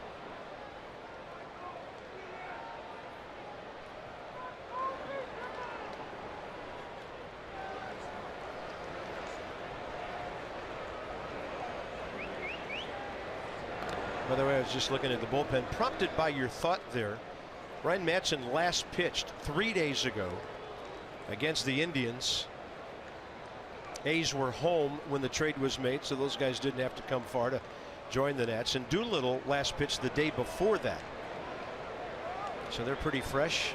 By the way, I was just looking at the bullpen, prompted by your thought there. Ryan Madson last pitched 3 days ago against the Indians. A's were home when the trade was made, so those guys didn't have to come far to join the Nats. And Doolittle last pitched the day before that, so they're pretty fresh.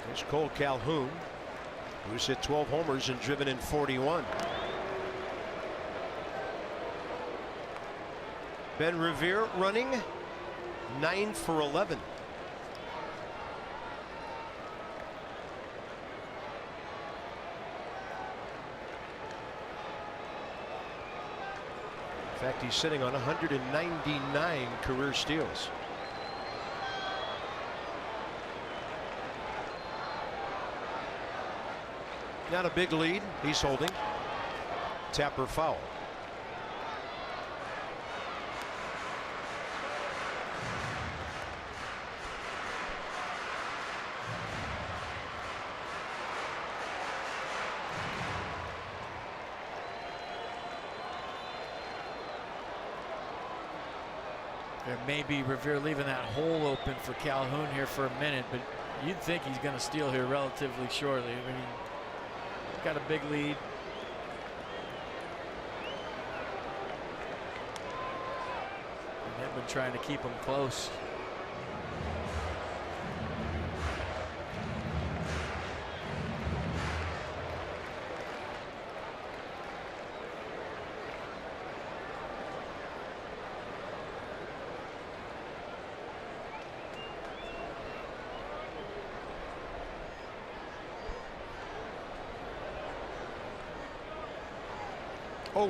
There's Cole Calhoun, who's hit 12 homers and driven in 41. Ben Revere running 9 for 11. In fact, he's sitting on 199 career steals. Not a big lead. He's holding. Tapper foul. There may be Revere leaving that hole open for Calhoun here for a minute, but you'd think he's going to steal here relatively shortly. I mean, he's got a big lead. And they've been trying to keep him close.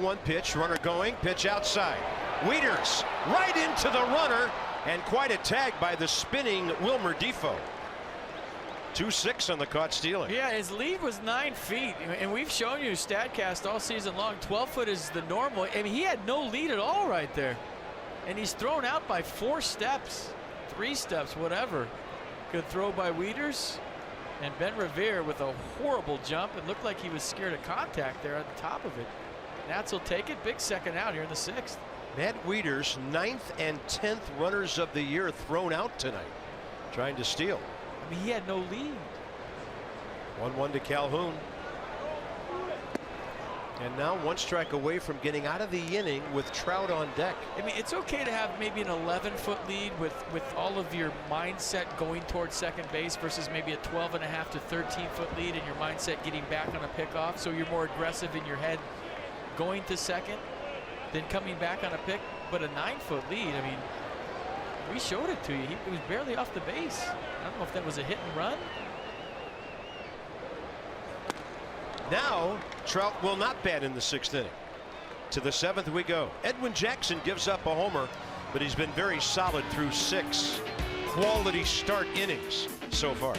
One pitch, runner going, pitch outside. Wieters right into the runner, and quite a tag by the spinning Wilmer Defoe. 2-6 on the caught stealing. Yeah, his lead was 9 feet, and we've shown you StatCast all season long. 12 foot is the normal. I mean, he had no lead at all right there, and he's thrown out by 4 steps, 3 steps, whatever. Good throw by Wieters, and Ben Revere with a horrible jump. It looked like he was scared of contact there on the top of it. Nats will take it. Big second out here in the 6th. Matt Wieters, 9th and 10th runners of the year thrown out tonight, trying to steal. I mean, he had no lead. 1-1 to Calhoun. And now 1 strike away from getting out of the inning with Trout on deck. I mean, it's okay to have maybe an 11-foot lead with all of your mindset going towards second base versus maybe a 12.5 to 13-foot lead and your mindset getting back on a pickoff, so you're more aggressive in your head going to second than coming back on a pick. But a 9-foot lead, I mean, We showed it to you. He was barely off the base. I don't know if that was a hit and run. Now, Trout will not bat in the 6th inning. To the 7th we go. Edwin Jackson gives up a homer, but he's been very solid through 6 quality start innings so far.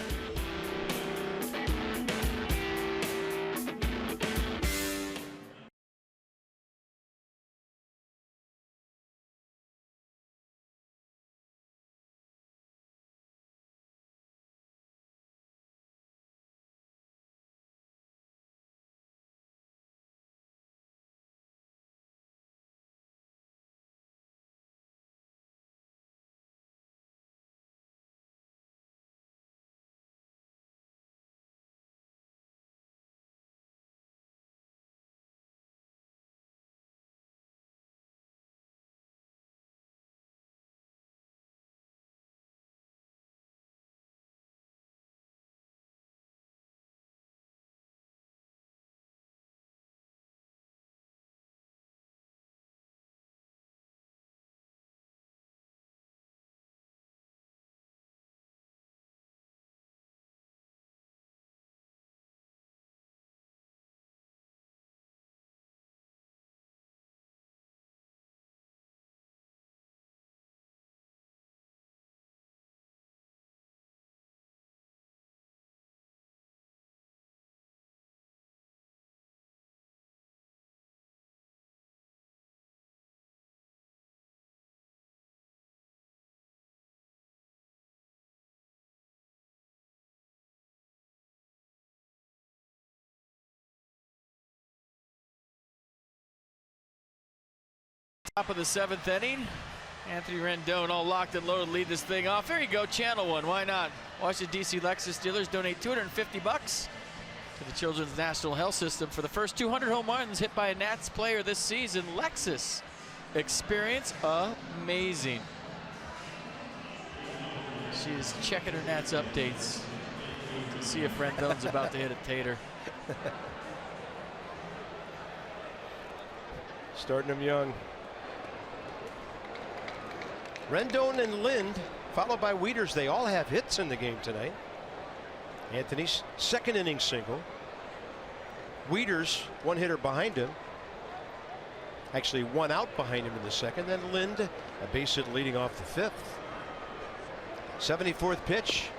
Top of the 7th inning. Anthony Rendon all locked and loaded, lead this thing off. There you go, channel 1. Why not? Washington D.C. Lexus dealers donate $250 to the Children's National Health System for the first 200 home runs hit by a Nats player this season. Lexus, experience amazing. She is checking her Nats updates to see if Rendon's about to hit a tater. Starting him young. Rendon and Lind, followed by Wieters. They all have hits in the game tonight. Anthony's 2nd inning single. Wieters, 1 hitter behind him. Actually 1 out behind him in the 2nd. Then Lind, a base hit leading off the 5th. 74th pitch.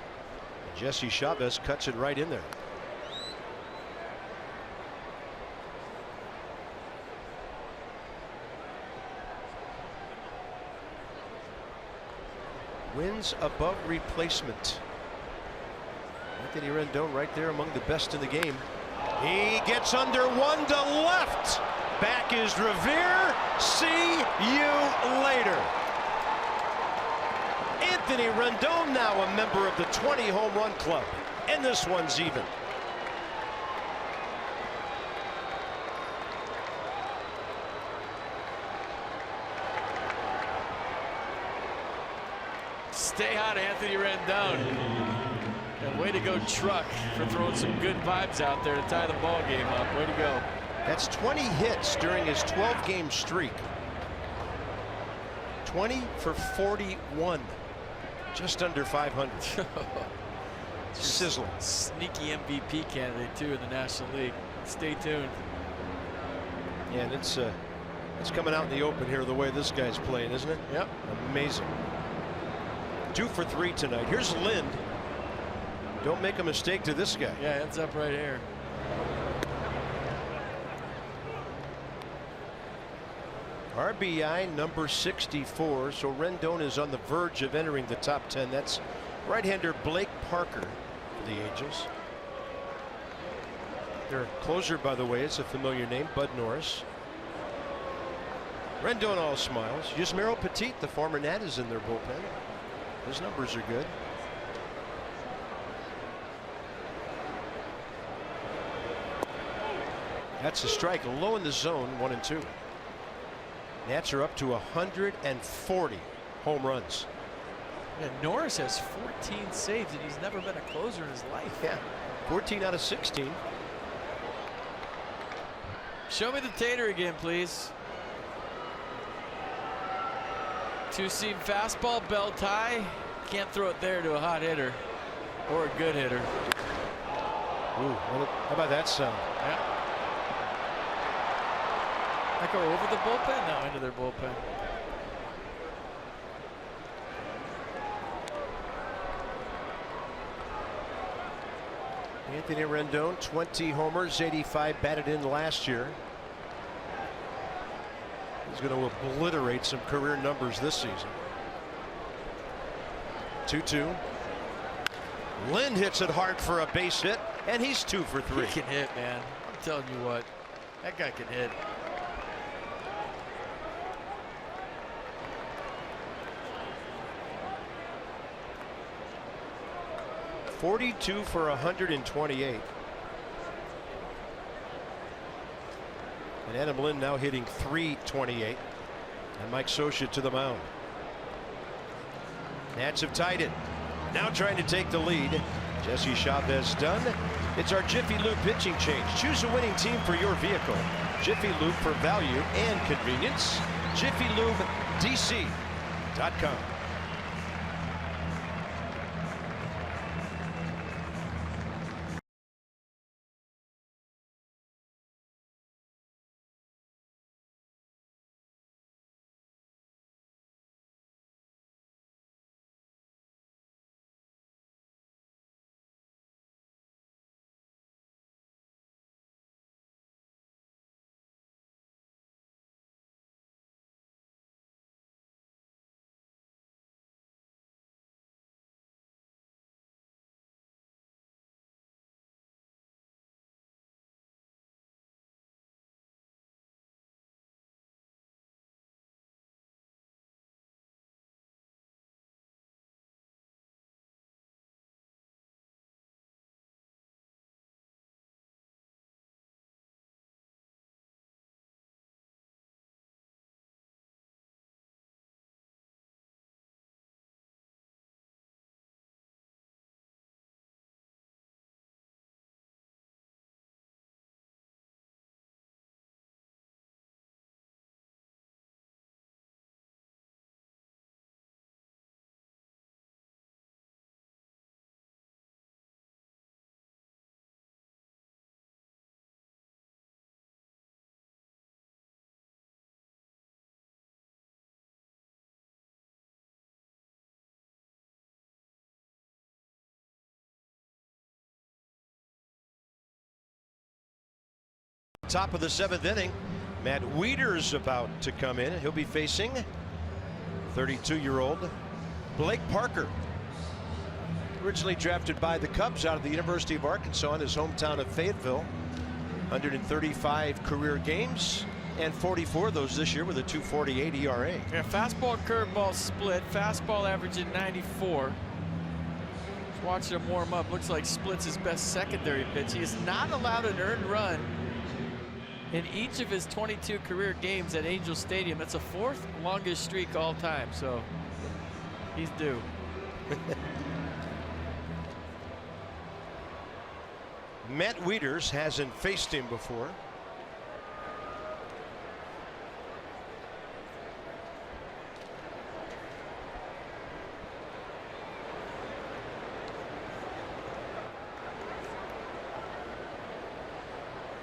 Jesse Chavez cuts it right in there. Wins above replacement. Anthony Rendon right there among the best in the game. He gets under 1 to left. Back is Revere. See you later. Anthony Rendon now a member of the 20 home run club. And this one's even. Stay hot, Anthony Rendon. And way to go, Truck, for throwing some good vibes out there to tie the ball game up. Way to go. That's 20 hits during his 12-game streak. 20 for 41. Just under 500. Sizzling. Sneaky MVP candidate, too, in the National League. Stay tuned. Yeah, and it's coming out in the open here the way this guy's playing, isn't it? Yep. Amazing. 2 for 3 tonight. Here's Lind. Don't make a mistake to this guy. Yeah, heads up right here. RBI number 64. So Rendon is on the verge of entering the top 10. That's right-hander Blake Parker for the Angels. Their closer, by the way, is a familiar name, Bud Norris. Rendon all smiles. Yusmeiro Petit, the former Nat, is in their bullpen. His numbers are good. That's a strike, low in the zone, 1 and 2. Nats are up to 140 home runs. Yeah, Norris has 14 saves, and he's never been a closer in his life. Yeah, 14 out of 16. Show me the tater again, please. Two-seam fastball, belt tie. Can't throw it there to a hot hitter or a good hitter. Ooh, how about that sound? Yeah. I go over the bullpen? No, into their bullpen. Anthony Rendon, 20 homers, 85 batted in last year. He's going to obliterate some career numbers this season. 2-2. Lynn hits it hard for a base hit, and he's 2 for 3. He can hit, man. I'm telling you what. That guy can hit. .42 for 128. And Adam Lynn now hitting .328. And Mike Scioscia to the mound. Nats have tied it. Now trying to take the lead. Jesse Chavez done. It's our Jiffy Lube pitching change. Choose a winning team for your vehicle. Jiffy Lube for value and convenience. JiffyLubeDC.com. Top of the 7th inning. Matt Wieters about to come in. He'll be facing 32-year-old Blake Parker. Originally drafted by the Cubs out of the University of Arkansas in his hometown of Fayetteville. 135 career games and 44 of those this year with a 2.48 ERA. Yeah, fastball curveball split. Fastball averaging 94. Just watching him warm up. Looks like splits his best secondary pitch. He is not allowed an earned run in each of his 22 career games at Angel Stadium. That's a 4th longest streak all time, so he's due. Matt Wieters hasn't faced him before.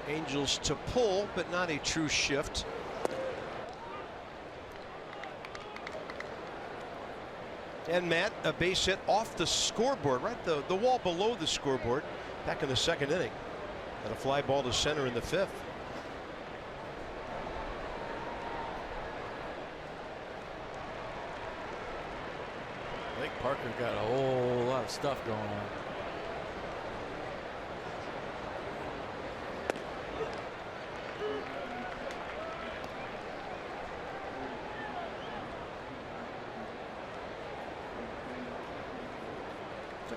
Angels to pull, but not a true shift. And Matt, a base hit off the scoreboard, right the wall below the scoreboard, back in the 2nd inning. And a fly ball to center in the 5th. Blake Parker got a whole lot of stuff going on.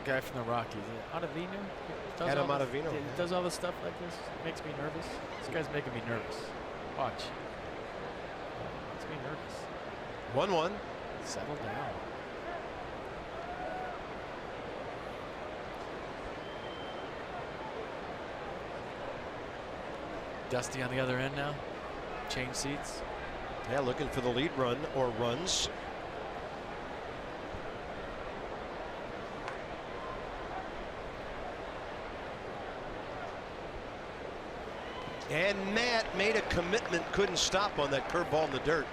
Guy from the Rockies, Ottavino. Adam Ottavino. He does all the stuff like this. It makes me nervous. This guy's making me nervous. Watch. Makes me nervous. 1-1. Settle down. Dusty on the other end now. Change seats. Yeah, looking for the lead run or runs. And Matt made a commitment, couldn't stop on that curveball in the dirt.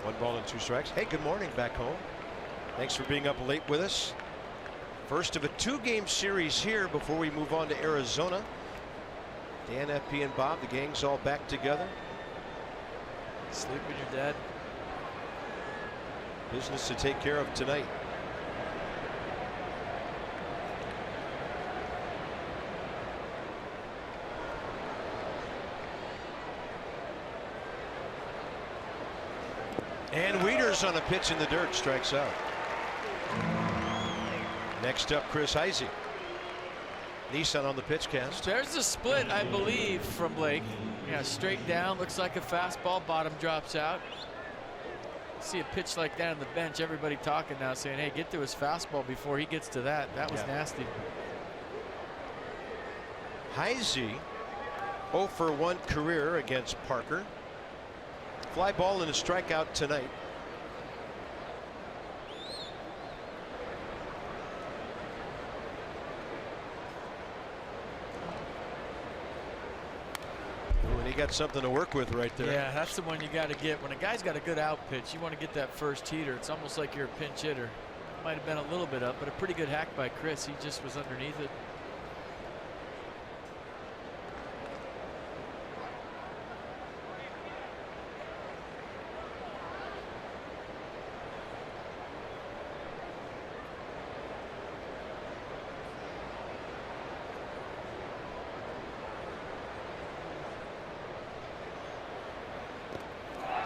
1 ball and 2 strikes. Hey, good morning back home. Thanks for being up late with us. First of a 2-game series here before we move on to Arizona. Dan, FP, and Bob, the gang's all back together. Sleep with your dad. Business to take care of tonight. And Wieters on a pitch in the dirt, strikes out. Next up, Chris Heisey. Nissan on the pitch cast. There's a split, I believe, from Blake. Yeah, straight down, looks like a fastball, bottom drops out. See a pitch like that on the bench, everybody talking now saying, hey, get to his fastball before he gets to that. That was nasty. Heisey 0 for 1 career against Parker. Fly ball and a strikeout tonight. And he got something to work with right there. Yeah, that's the one you got to get. When a guy's got a good out pitch, you want to get that first heater. It's almost like you're a pinch hitter. Might have been a little bit up, but a pretty good hack by Chris. He just was underneath it.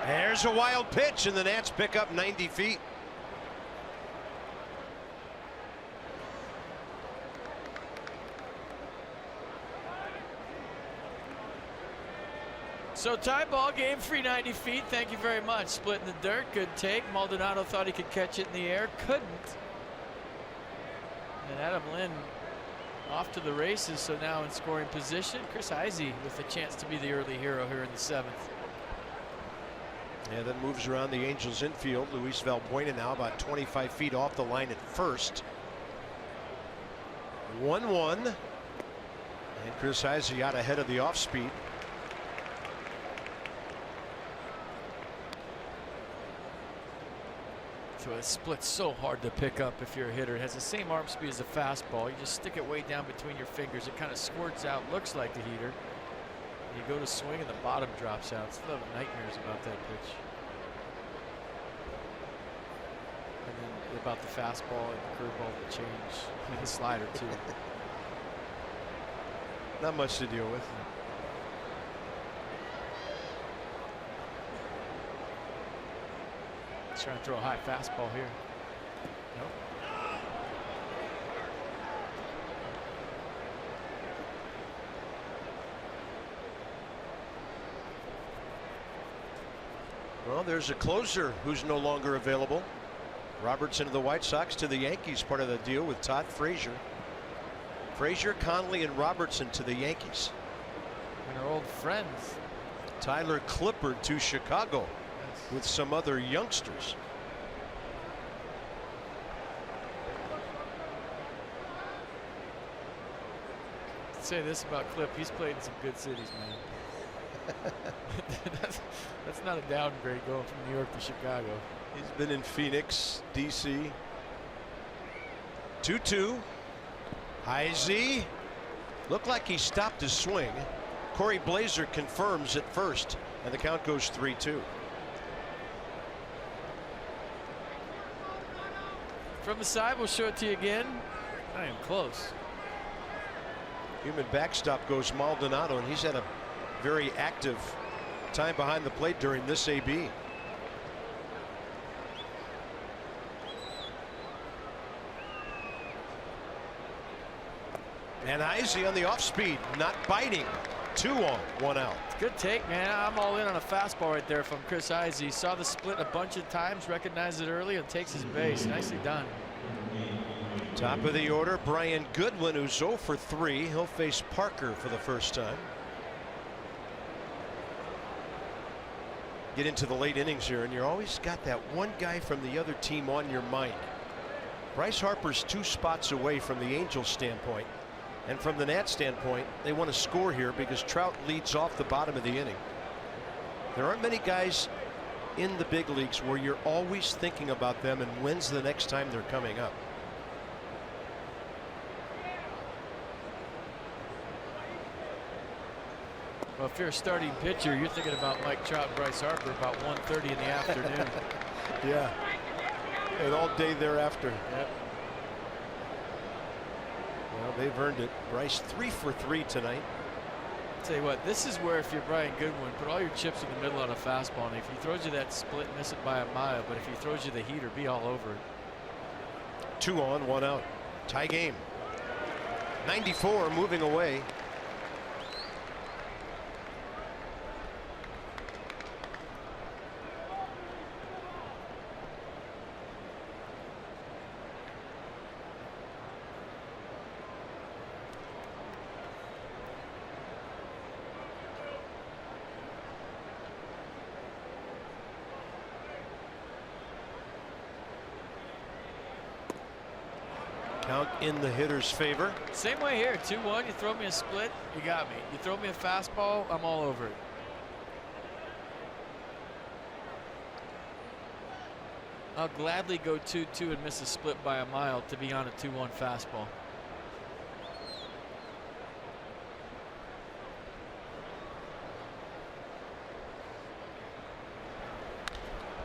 There's a wild pitch, and the Nats pick up 90 feet. So tie ball game, free 90 feet. Thank you very much. Split in the dirt, good take. Maldonado thought he could catch it in the air, couldn't. And Adam Lynn off to the races, so now in scoring position. Chris Heisey with a chance to be the early hero here in the 7th. And then moves around the Angels infield. Luis Valbuena now about 25 feet off the line at first. 1-1. And Chris Heisey out ahead of the off speed. So a split's so hard to pick up if you're a hitter. It has the same arm speed as a fastball. You just stick it way down between your fingers. It kind of squirts out, looks like the heater. You go to swing and the bottom drops out. Still have nightmares about that pitch. And then about the fastball and the curveball that change. And the slider too. Not much to deal with. He's trying to throw a high fastball here. Nope. Well, there's a closer who's no longer available. Robertson of the White Sox to the Yankees, part of the deal with Todd Frazier. Frazier, Conley, and Robertson to the Yankees. And our old friends. Tyler Clippard to Chicago with some other youngsters. I'd say this about Clip, he's played in some good cities, man. that's not a downgrade going from New York to Chicago. He's been in Phoenix, DC. 2-2. Heisey looked like he stopped his swing. Corey Blazer confirms at first, and the count goes 3-2. From the side, we'll show it to you again. I am close. Human backstop goes Maldonado, and he's had a very active time behind the plate during this AB. And Heisey on the off speed, not biting. 2 on, 1 out. Good take, man. I'm all in on a fastball right there from Chris Heisey. Saw the split a bunch of times, recognized it early, and takes his base. Nicely done. Top of the order, Brian Goodwin, who's 0 for 3. He'll face Parker for the first time. Get into the late innings here, and you always got that one guy from the other team on your mind. Bryce Harper's 2 spots away from the Angels standpoint. And from the Nats standpoint, they want to score here because Trout leads off the bottom of the inning. There aren't many guys in the big leagues where you're always thinking about them and when's the next time they're coming up. Well, if you're a starting pitcher, you're thinking about Mike Trout and Bryce Harper about 1:30 in the afternoon. Yeah. And all day thereafter. Yep. Well, they've earned it. Bryce 3 for 3 tonight. Tell you what, this is where if you're Brian Goodwin, put all your chips in the middle on a fastball, and if he throws you that split, miss it by a mile, but if he throws you the heater, be all over it. 2 on, 1 out. Tie game. 94 moving away. Count in the hitter's favor. Same way here, 2-1. You throw me a split, you got me. You throw me a fastball, I'm all over it. I'll gladly go 2-2 and miss a split by a mile to be on a 2-1 fastball.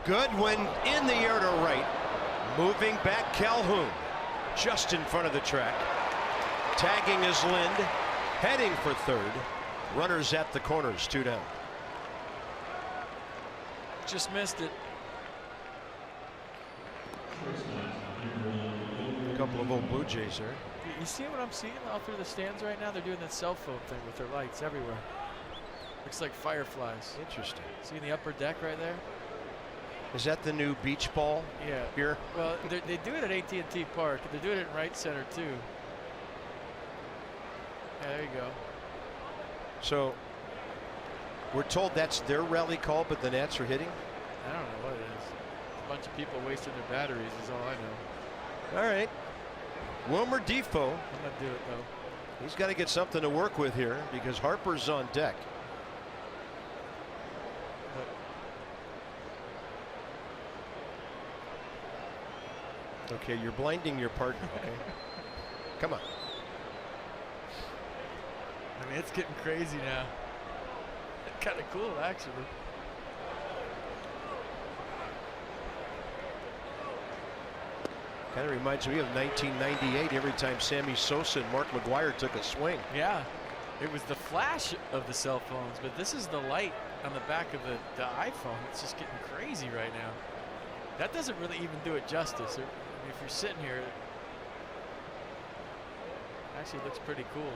Goodwin in the air to right. Moving back Calhoun. Just in front of the track. Tagging is Lind. Heading for third. Runners at the corners, 2 down. Just missed it. A couple of old Blue Jays there. You see what I'm seeing all through the stands right now? They're doing that cell phone thing with their lights everywhere. Looks like fireflies. Interesting. See the upper deck right there? Is that the new beach ball? Yeah. Here? Well, they do it at AT&T Park. They're doing it in Wright Center too. Yeah, there you go. So we're told that's their rally call, but the Nats are hitting? I don't know what it is. A bunch of people wasting their batteries is all I know. All right. Wilmer Defoe. I'm gonna do it though. He's got to get something to work with here because Harper's on deck. Okay, you're blinding your partner, okay? Come on. I mean, it's getting crazy now. It's kind of cool, actually. Kind of reminds me of 1998 every time Sammy Sosa and Mark McGwire took a swing. Yeah, it was the flash of the cell phones, but this is the light on the back of the iPhone. It's just getting crazy right now. That doesn't really even do it justice. If you're sitting here, it actually looks pretty cool.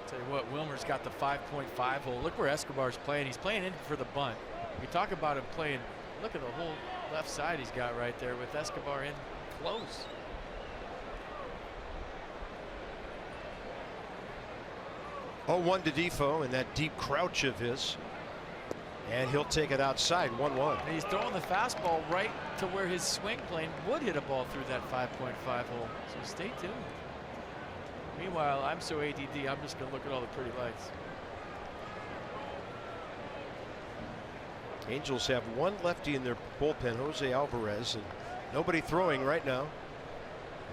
Tell you what, Wilmer's got the 5.5 hole. Look where Escobar's playing. He's playing in for the bunt. We talk about him playing. Look at the whole left side he's got right there with Escobar in close. Oh, 1 to Defoe and that deep crouch of his. And he'll take it outside, 1-1. And he's throwing the fastball right to where his swing plane would hit a ball through that 5.5 hole. So stay tuned. Meanwhile, I'm so ADD, I'm just going to look at all the pretty lights. Angels have 1 lefty in their bullpen, Jose Alvarez, and nobody throwing right now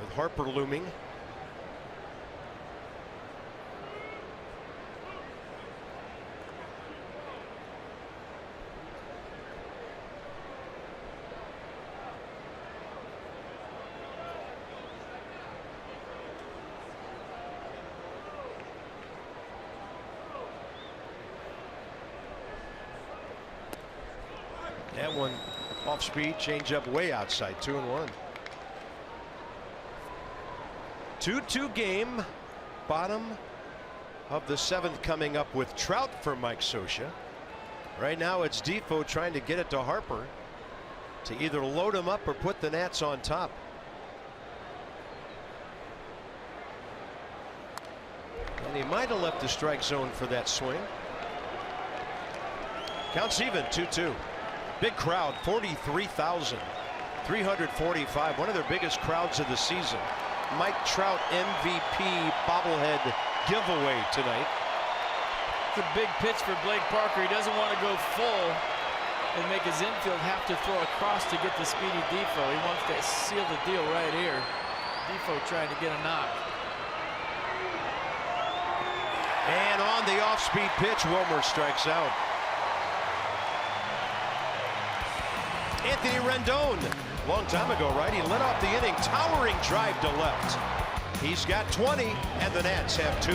with Harper looming. That one off speed, change up way outside, 2-1. 2-2 game, bottom of the 7th coming up with Trout for Mike Scioscia. Right now it's Defoe trying to get it to Harper to either load him up or put the Nats on top. And he might have left the strike zone for that swing. Counts even, 2-2. Big crowd, 43,000. 345, one of their biggest crowds of the season. Mike Trout MVP bobblehead giveaway tonight. It's a big pitch for Blake Parker. He doesn't want to go full and make his infield have to throw across to get the speedy Defoe. He wants to seal the deal right here. Defoe trying to get a knock. And on the off-speed pitch, Wilmer strikes out. Anthony Rendon, long time ago, right? He led off the inning, towering drive to left. He's got 20, and the Nats have 2.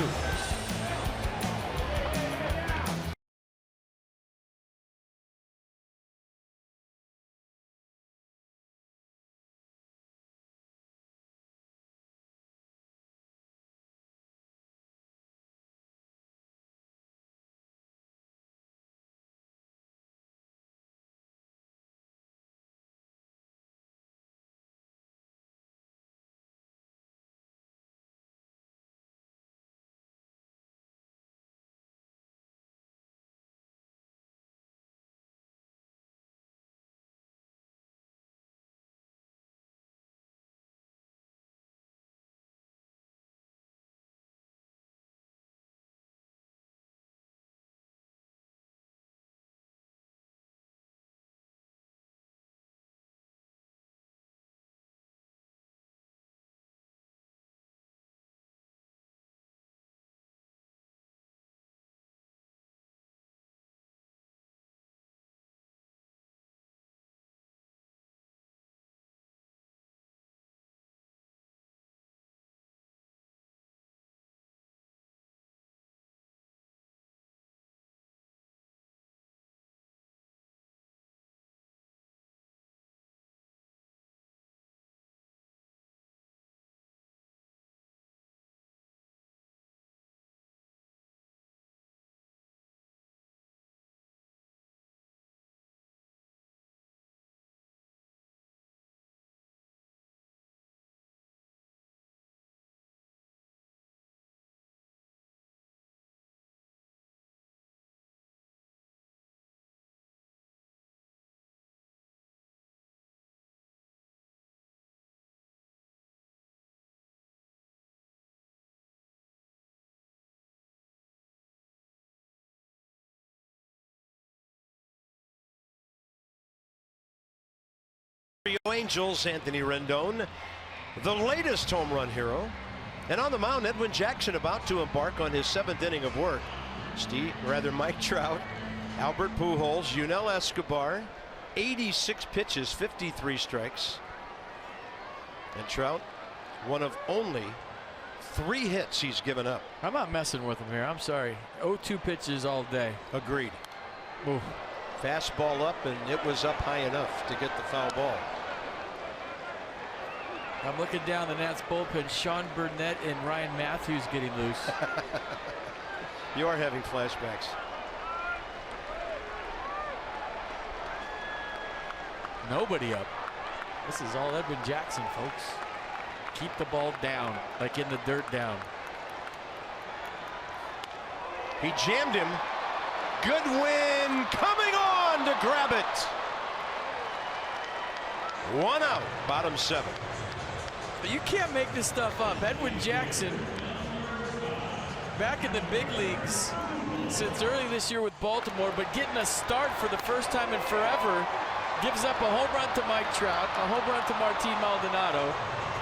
Angels, Anthony Rendon, the latest home run hero. And on the mound, Edwin Jackson about to embark on his 7th inning of work. Mike Trout, Albert Pujols, Yunel Escobar, 86 pitches, 53 strikes. And Trout, one of only 3 hits he's given up. I'm not messing with him here. I'm sorry. 0-2 pitches all day. Agreed. Ooh. Fastball up, and it was up high enough to get the foul ball. I'm looking down the Nats bullpen. Sean Burnett and Ryan Matthews getting loose. You are having flashbacks. Nobody up. This is all Edwin Jackson, folks. Keep the ball down, like in the dirt down. He jammed him. Goodwin coming on to grab it. 1 out, bottom 7. But you can't make this stuff up. Edwin Jackson, back in the big leagues since early this year with Baltimore, but getting a start for the first time in forever, gives up a home run to Mike Trout, a home run to Martin Maldonado,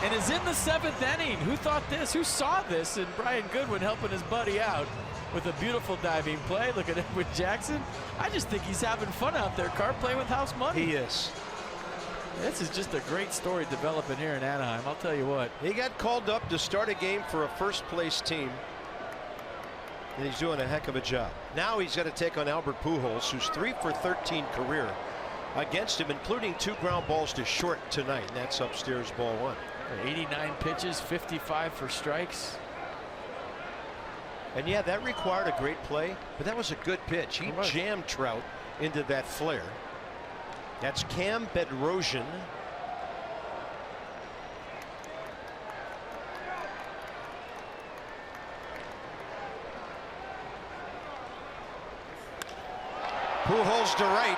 and is in the 7th inning. Who thought this? Who saw this? And Brian Goodwin helping his buddy out with a beautiful diving play. Look at Edwin Jackson. I just think he's having fun out there, Carp, playing with house money. He is. This is just a great story developing here in Anaheim. I'll tell you what. He got called up to start a game for a first-place team, and he's doing a heck of a job. Now he's got to take on Albert Pujols, who's 3 for 13 career against him, including 2 ground balls to short tonight, and that's upstairs, ball 1. 89 pitches, 55 for strikes. And yeah, that required a great play, but that was a good pitch. He jammed Trout into that flare. That's Cam Bedrosian. Pujols to right.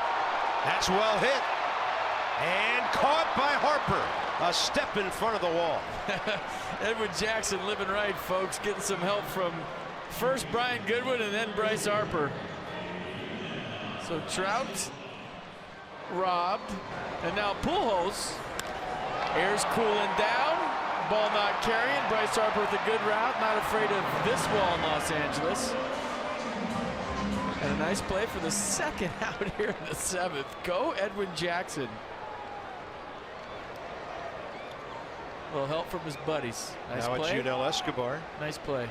That's well hit. And caught by Harper. A step in front of the wall. Edwin Jackson living right, folks. Getting some help from first Brian Goodwin and then Bryce Harper. So Trout robbed. And now Pujols. Air's cooling down. Ball not carrying. Bryce Harper with a good route. Not afraid of this wall in Los Angeles. And a nice play for the second out here in the 7th. Go Edwin Jackson. A little help from his buddies. Nice now play. It's Yunel Escobar. Nice play.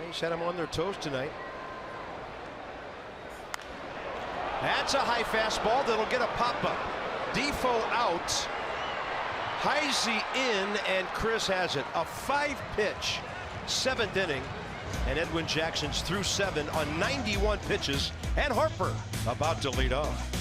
He's had them on their toes tonight. That's a high fastball that'll get a pop-up. Defoe out. Heisey in, and Chris has it. A 5-pitch, 7th inning. And Edwin Jackson's through 7 on 91 pitches. And Harper about to lead off.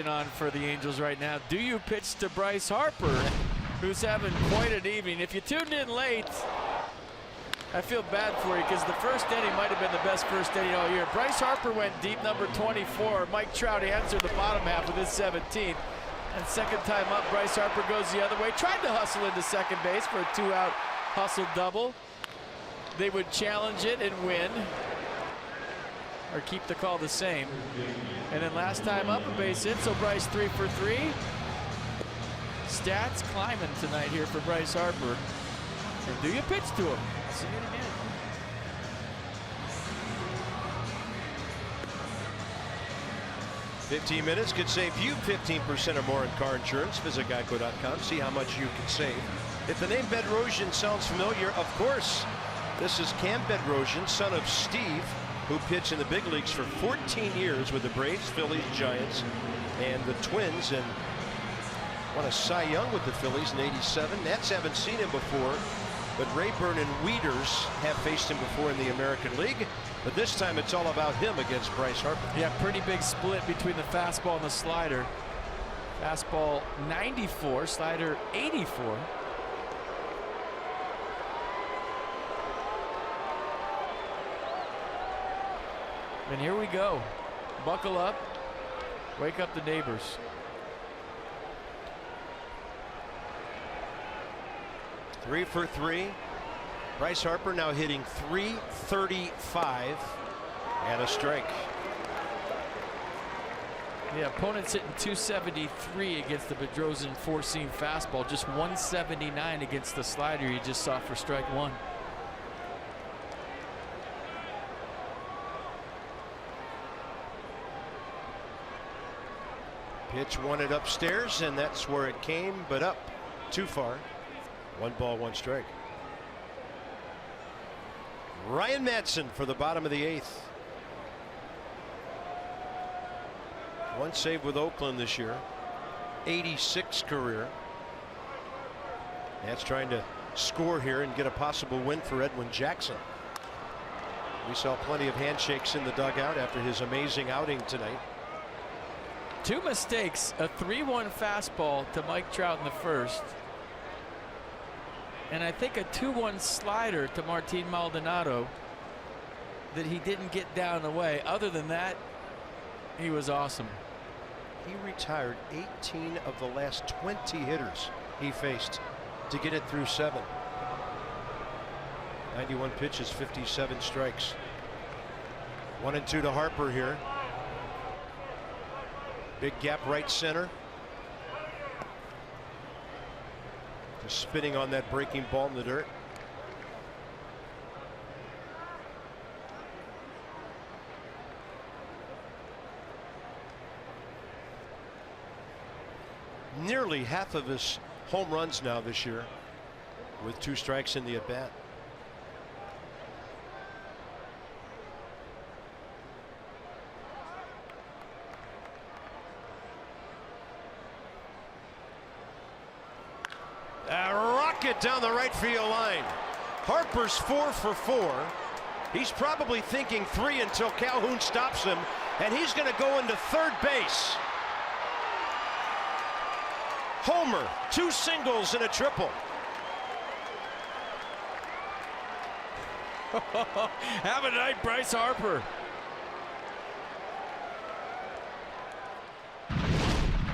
On for the Angels right now. Do you pitch to Bryce Harper, who's having quite an evening? If you tuned in late, I feel bad for you because the first inning might have been the best first inning all year. Bryce Harper went deep, number 24. Mike Trout answered the bottom half with his 17th. And second time up, Bryce Harper goes the other way. Tried to hustle into second base for a 2-out hustle double. They would challenge it and win, or keep the call the same. And then last time up, a base hit, so Bryce 3 for 3. Stats climbing tonight here for Bryce Harper. And do you pitch to him? See it again. $15 minutes could save you 15% or more in car insurance. Visit geico.com. See how much you can save. If the name Bedrosian sounds familiar, of course, this is Cam Bedrosian, son of Steve, who pitched in the big leagues for 14 years with the Braves, Phillies, Giants, and the Twins, and won a Cy Young with the Phillies in '87. Nats haven't seen him before, but Rayburn and Wieters have faced him before in the American League. But this time it's all about him against Bryce Harper. Yeah, pretty big split between the fastball and the slider. Fastball 94, slider 84. And here we go. Buckle up. Wake up the neighbors. Three for 3. Bryce Harper now hitting .335 and a strike. Yeah, opponent's hitting .273 against the Bedrosian four-seam fastball. Just .179 against the slider you just saw for strike 1. Pitch wanted upstairs, and that's where it came, but up too far. 1 ball, 1 strike. Ryan Madson for the bottom of the 8th. 1 save with Oakland this year. 86 career. That's trying to score here and get a possible win for Edwin Jackson. We saw plenty of handshakes in the dugout after his amazing outing tonight. 2 mistakes, a 3-1 fastball to Mike Trout in the first, and I think a 2-1 slider to Martin Maldonado that he didn't get down the way. Other than that, he was awesome. He retired 18 of the last 20 hitters he faced to get it through 7. 91 pitches, 57 strikes. 1-2 to Harper here. Big gap right center. Just spinning on that breaking ball in the dirt. Nearly half of his home runs now this year with 2 strikes in the at bat. A rocket down the right field line. Harper's 4 for 4. He's probably thinking 3 until Calhoun stops him, and he's going to go into third base. Homer, 2 singles and a triple. Have a night, Bryce Harper.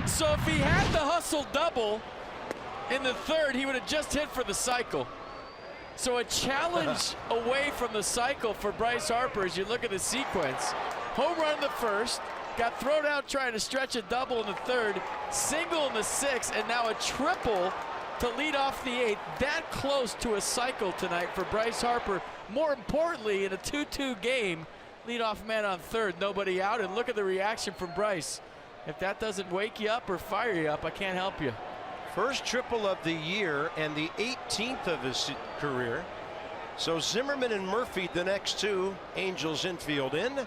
So if he had the hustle double in the third, he would have just hit for the cycle. So a challenge away from the cycle for Bryce Harper as you look at the sequence. Home run in the first, got thrown out trying to stretch a double in the third, single in the sixth, and now a triple to lead off the 8th. That close to a cycle tonight for Bryce Harper. More importantly, in a 2-2 game, leadoff man on third, nobody out, and look at the reaction from Bryce. If that doesn't wake you up or fire you up, I can't help you. First triple of the year and the 18th of his career. So Zimmerman and Murphy the next 2. Angels infield in.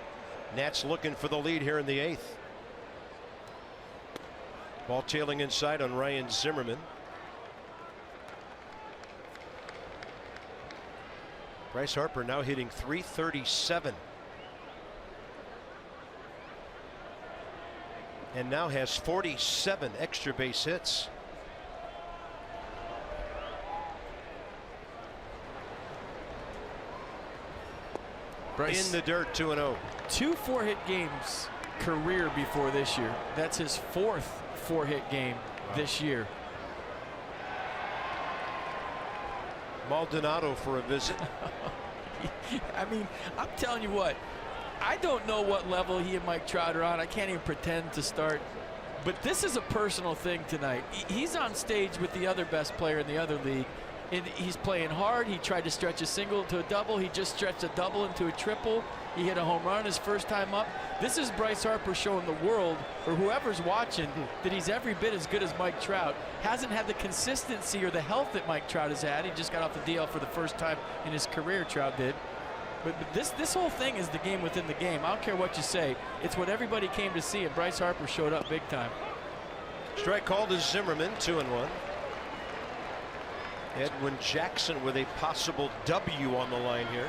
Nats looking for the lead here in the 8th. Ball tailing inside on Ryan Zimmerman. Bryce Harper now hitting .337. And now has 47 extra base hits. Bryce, in the dirt, 2-0. 2 4-hit games career before this year. That's his 4th 4-hit game this year. Maldonado for a visit. I mean, I'm telling you what, I don't know what level he and Mike Trout are on. I can't even pretend to start. But this is a personal thing tonight. He's on stage with the other best player in the other league. And he's playing hard. He tried to stretch a single into a double. He just stretched a double into a triple. He hit a home run his first time up. This is Bryce Harper showing the world, or whoever's watching, that he's every bit as good as Mike Trout. Hasn't had the consistency or the health that Mike Trout has had. He just got off the DL for the first time in his career, Trout did. But this whole thing is the game within the game. I don't care what you say. It's what everybody came to see, and Bryce Harper showed up big time. Strike called to Zimmerman, 2-1. Edwin Jackson with a possible W on the line here.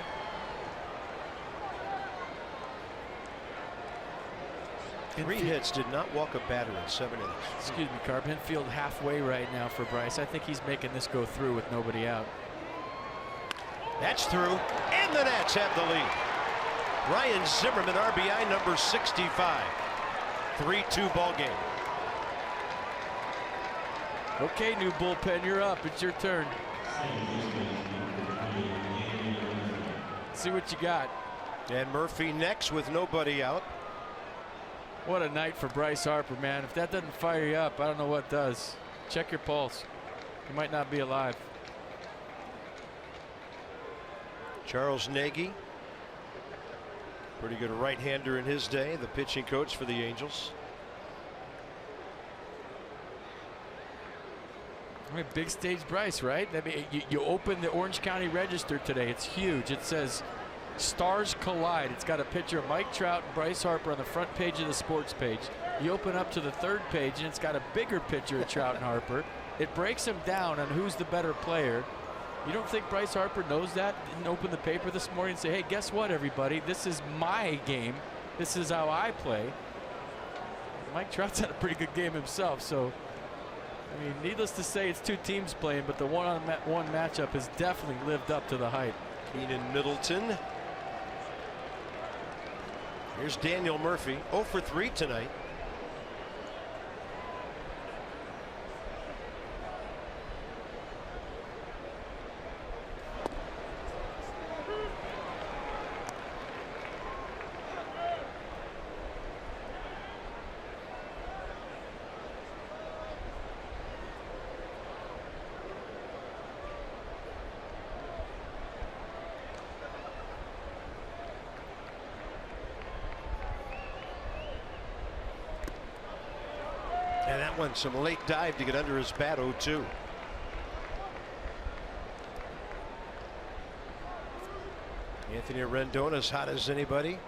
Three hits, did not walk a batter in 7 innings. Excuse me, Carb. Infield halfway right now for Bryce. I think he's making this go through with nobody out. That's through, and the Nats have the lead. Ryan Zimmerman, RBI number 65. 3-2 ball game. Okay, new bullpen, you're up. It's your turn. See what you got. And Murphy next with nobody out. What a night for Bryce Harper, man. If that doesn't fire you up, I don't know what does. Check your pulse. You might not be alive. Charles Nagy, pretty good right-hander in his day, the pitching coach for the Angels. I mean, big stage Bryce, right? I mean, you open the Orange County Register today. It's huge. It says Stars Collide. It's got a picture of Mike Trout and Bryce Harper on the front page of the sports page. You open up to the third page, and it's got a bigger picture of Trout and Harper. It breaks them down on who's the better player. You don't think Bryce Harper knows that? Didn't open the paper this morning and say, hey, guess what, everybody? This is my game. This is how I play. Mike Trout's had a pretty good game himself, so I mean, needless to say, it's two teams playing, but the one-on-one matchup has definitely lived up to the hype. Keenan Middleton. Here's Daniel Murphy, 0 for 3 tonight. And that one, some late dive to get under his bat, 0-2. Anthony Rendon as hot as anybody.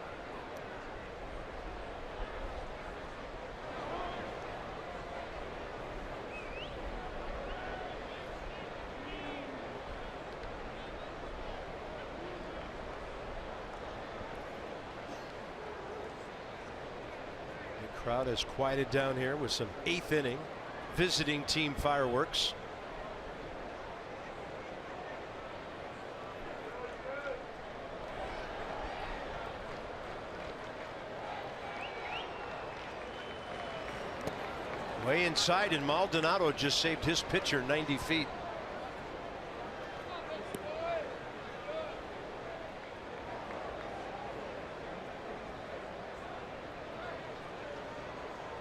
Crowd has quieted down here with some 8th inning visiting team fireworks. Way inside, and Maldonado just saved his pitcher 90 feet.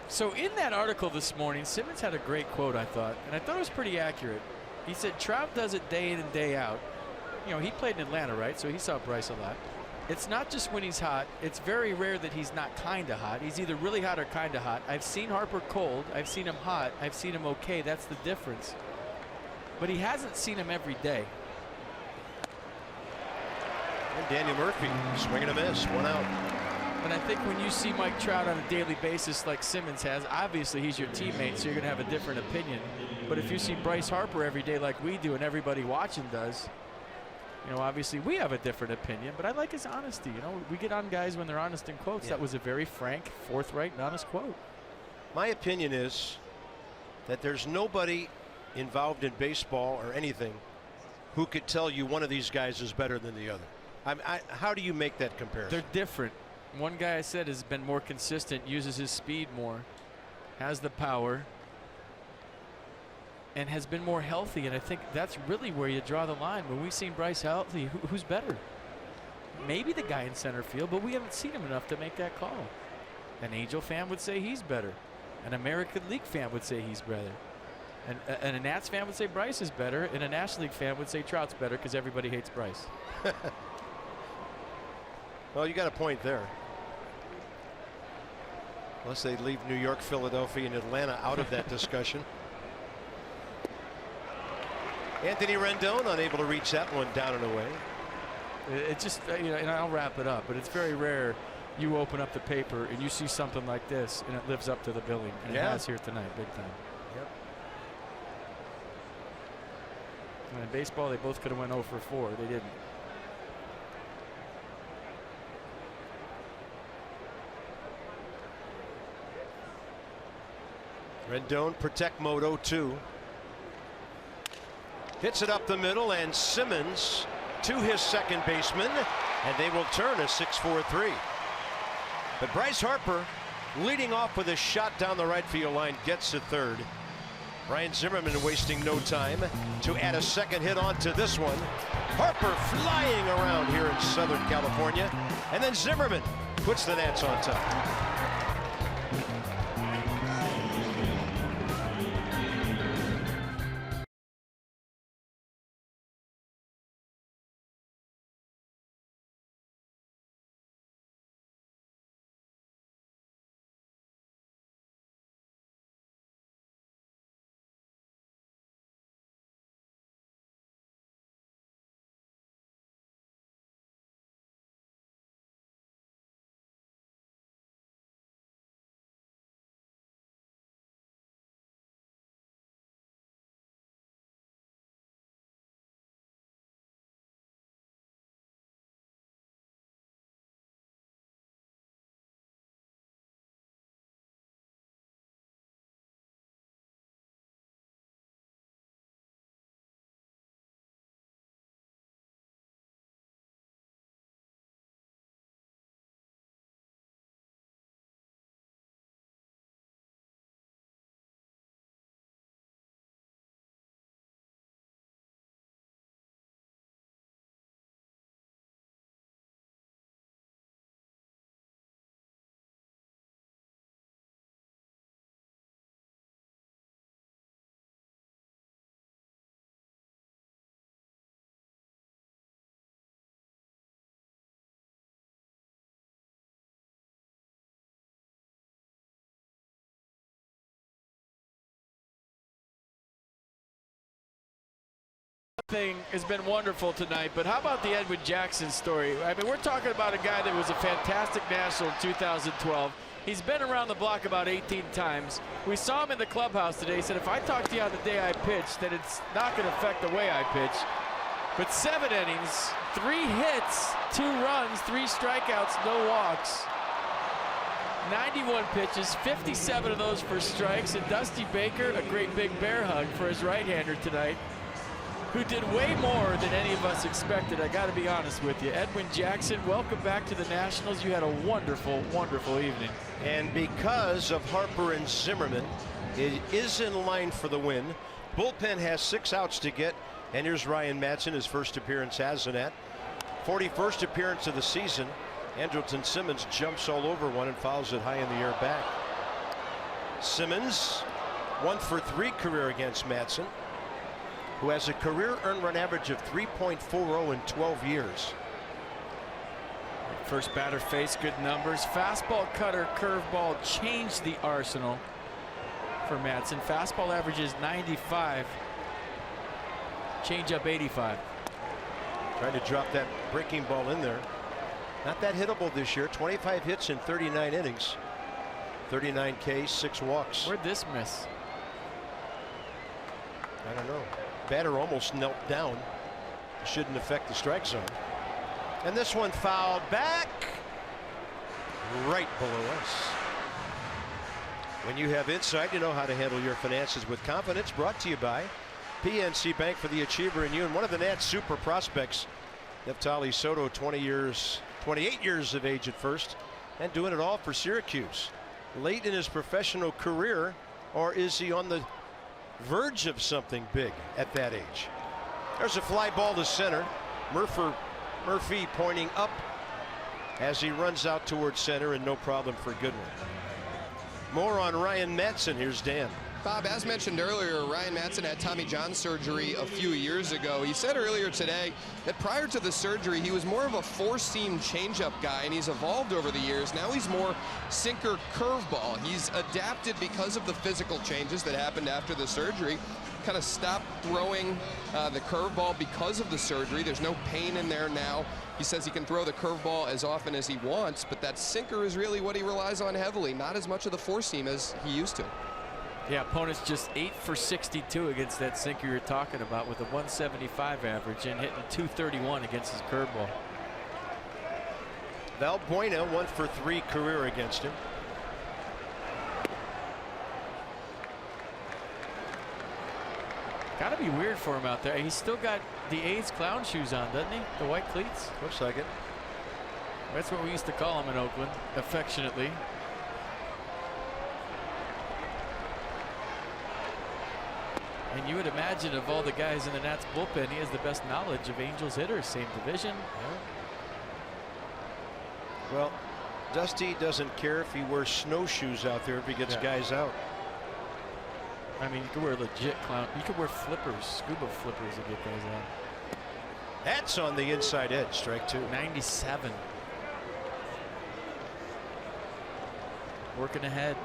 So in that article this morning, Simmons had a great quote, I thought, and I thought it was pretty accurate. He said Trout does it day in and day out. You know, he played in Atlanta, right? So he saw Bryce a lot. It's not just when he's hot. It's very rare that he's not kind of hot. He's either really hot or kind of hot. I've seen Harper cold. I've seen him hot. I've seen him okay. That's the difference. But he hasn't seen him every day. And Daniel Murphy swinging a miss, 1 out. And I think when you see Mike Trout on a daily basis like Simmons has, obviously he's your teammate, so you're going to have a different opinion. But if you see Bryce Harper every day like we do and everybody watching does, you know, obviously we have a different opinion. But I like his honesty. You know, we get on guys when they're honest in quotes. Yeah. That was a very frank, forthright, and honest quote. My opinion is that there's nobody involved in baseball or anything who could tell you one of these guys is better than the other. How do you make that comparison? They're different. One guy I said has been more consistent, uses his speed more, has the power, and has been more healthy. And I think that's really where you draw the line. When we've seen Bryce healthy, who's better? Maybe the guy in center field, but we haven't seen him enough to make that call. An Angel fan would say he's better. An American League fan would say he's better. And a Nats fan would say Bryce is better. And a National League fan would say Trout's better because everybody hates Bryce. Well, you got a point there. Unless they leave New York, Philadelphia, and Atlanta out of that discussion. Anthony Rendon unable to reach that one down and away. It just, you know, and I'll wrap it up, but it's very rare you open up the paper and you see something like this and it lives up to the billing. And it has here tonight, big time. Yep. And in baseball, they both could have went 0 for 4. They didn't. Rendon protect mode 0-2. Hits it up the middle, and Simmons to his second baseman, and they will turn a 6-4-3. But Bryce Harper leading off with a shot down the right field line gets to third. Brian Zimmerman wasting no time to add a second hit onto this one. Harper flying around here in Southern California, and then Zimmerman puts the Nats on top. thing has been wonderful tonight, but how about the Edwin Jackson story? I mean, we're talking about a guy that was a fantastic national in 2012. He's been around the block about 18 times. We saw him in the clubhouse today. He said, if I talk to you on the day I pitch, then it's not going to affect the way I pitch. But 7 innings, 3 hits, 2 runs, 3 strikeouts, no walks. 91 pitches, 57 of those for strikes, and Dusty Baker, a great big bear hug for his right-hander tonight, who did way more than any of us expected. I got to be honest with you. Edwin Jackson, welcome back to the Nationals. You had a wonderful, wonderful evening. And because of Harper and Zimmerman, it is in line for the win. Bullpen has 6 outs to get, and here's Ryan Madson, his first appearance as an at. 41st appearance of the season. Andrelton Simmons jumps all over one and fouls it high in the air back. Simmons 1 for 3 career against Madson, who has a career earned run average of 3.40 in 12 years. First batter face, good numbers. Fastball, cutter, curveball changed the arsenal for Madson. Fastball averages 95. Changeup 85. Trying to drop that breaking ball in there. Not that hittable this year. 25 hits in 39 innings. 39 Ks, 6 walks. Where'd this miss? I don't know. Batter almost knelt down. Shouldn't affect the strike zone. And this one fouled back right below us. When you have insight, you know how to handle your finances with confidence. Brought to you by PNC Bank, for the achiever in you. And one of the Nats' super prospects, Neftali Soto, 28 years of age at first, and doing it all for Syracuse. Late in his professional career, or is he on the verge of something big at that age? There's a fly ball to center. Murphy pointing up as he runs out towards center, and no problem for Goodwin. More on Ryan Madson. Here's Dan. Bob, as mentioned earlier, Ryan Madson had Tommy John surgery a few years ago. He said earlier today that prior to the surgery, he was more of a 4-seam changeup guy, and he's evolved over the years. Now he's more sinker curveball. He's adapted because of the physical changes that happened after the surgery. Kind of stopped throwing the curveball because of the surgery. There's no pain in there now. He says he can throw the curveball as often as he wants, but that sinker is really what he relies on heavily, not as much of the 4-seam as he used to. Yeah, opponents just 8 for 62 against that sinker you're talking about, with a 175 average and hitting 231 against his curveball. Valbuena 1 for 3 career against him. Gotta be weird for him out there. He's still got the A's clown shoes on, doesn't he? The white cleats. Looks like it. That's what we used to call him in Oakland, affectionately. And you would imagine, of all the guys in the Nats bullpen, he has the best knowledge of Angels hitters, same division. Yeah. Well, Dusty doesn't care if he wears snowshoes out there if he gets guys out. I mean, you could wear legit clown. You could wear flippers, scuba flippers, to get guys out. That's on the inside edge. Strike 2. 97. Working ahead.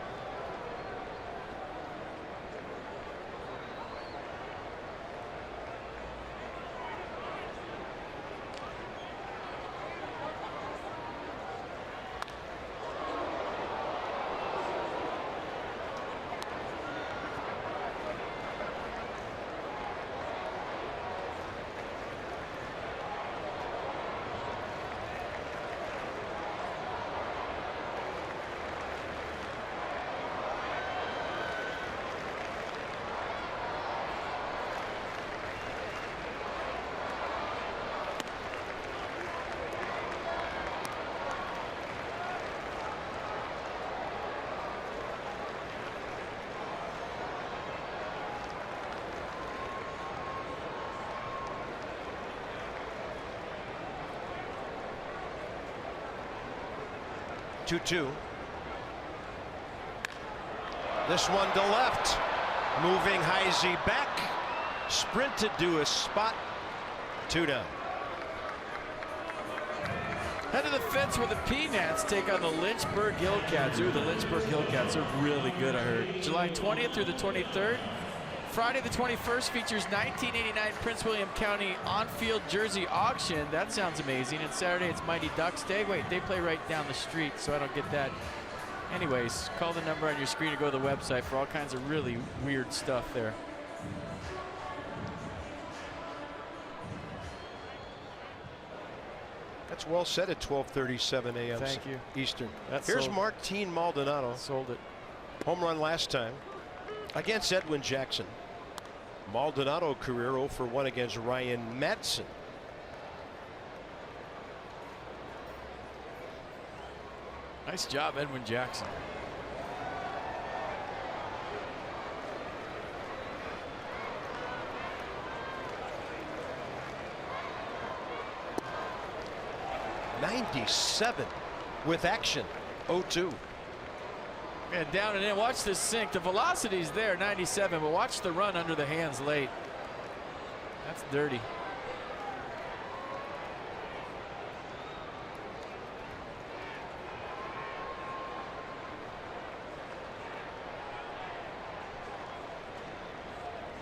Two. This one to left. Moving Heisey back. Sprinted to a spot. 2 down. Head of the fence where the Peanuts take on the Lynchburg Hillcats. Ooh, the Lynchburg Hillcats are really good, I heard. July 20th through the 23rd. Friday the 21st features 1989 Prince William County on-field jersey auction. That sounds amazing. And Saturday it's Mighty Ducks Day. Wait, they play right down the street, so I don't get that. Anyways, call the number on your screen or go to the website for all kinds of really weird stuff there. That's well said at 12:37 a.m. Thank you. Eastern. That's Here's sold. Martin Maldonado. Sold it. Home run last time against Edwin Jackson. Maldonado career 0 for 1 against Ryan Madsen. Nice job, Edwin Jackson. '97 with action. 0-2. And down and in. Watch this sink. The velocity's there, 97, but watch the run under the hands late. That's dirty.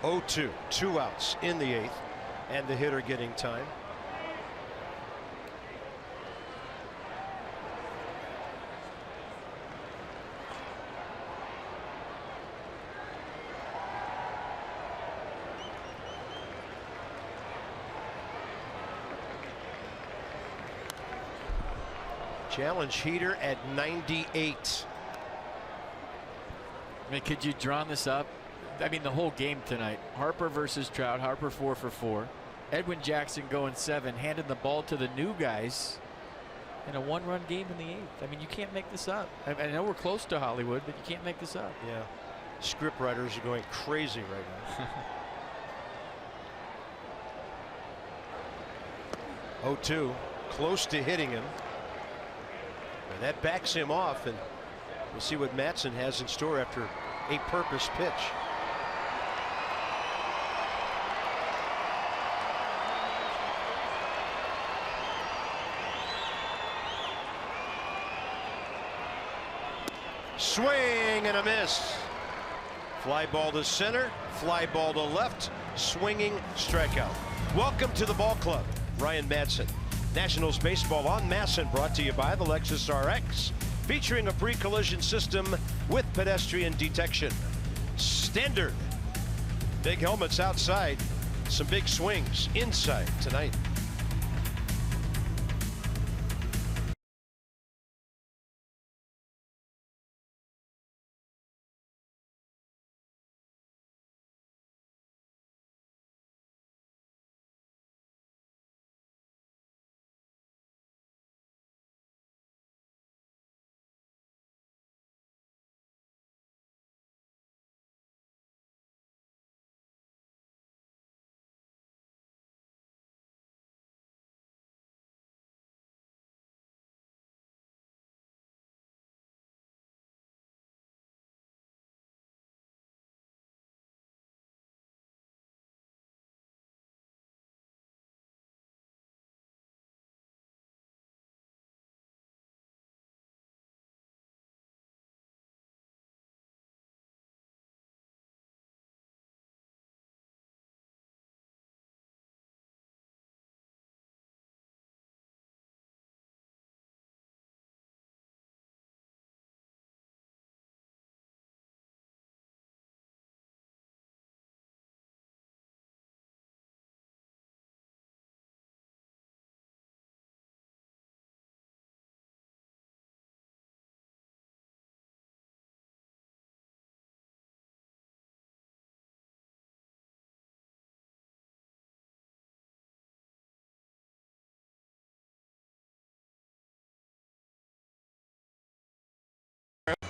(0-2). 2 outs in the 8th, and the hitter getting time. Challenge heater at 98. I mean, could you drawn this up? I mean, the whole game tonight. Harper versus Trout. Harper 4 for 4. Edwin Jackson going 7, handing the ball to the new guys in a 1-run game in the 8th. I mean, you can't make this up. I know we're close to Hollywood, but you can't make this up. Yeah. Script writers are going crazy right now. 0-2. Close to hitting him. And that backs him off, and we'll see what Madsen has in store after a purpose pitch. Swing and a miss. Fly ball to center, fly ball to left, swinging strikeout. Welcome to the ball club, Ryan Madsen. Nationals baseball on Masson, brought to you by the Lexus RX, featuring a pre-collision system with pedestrian detection. Standard. Big helmets outside, some big swings inside tonight.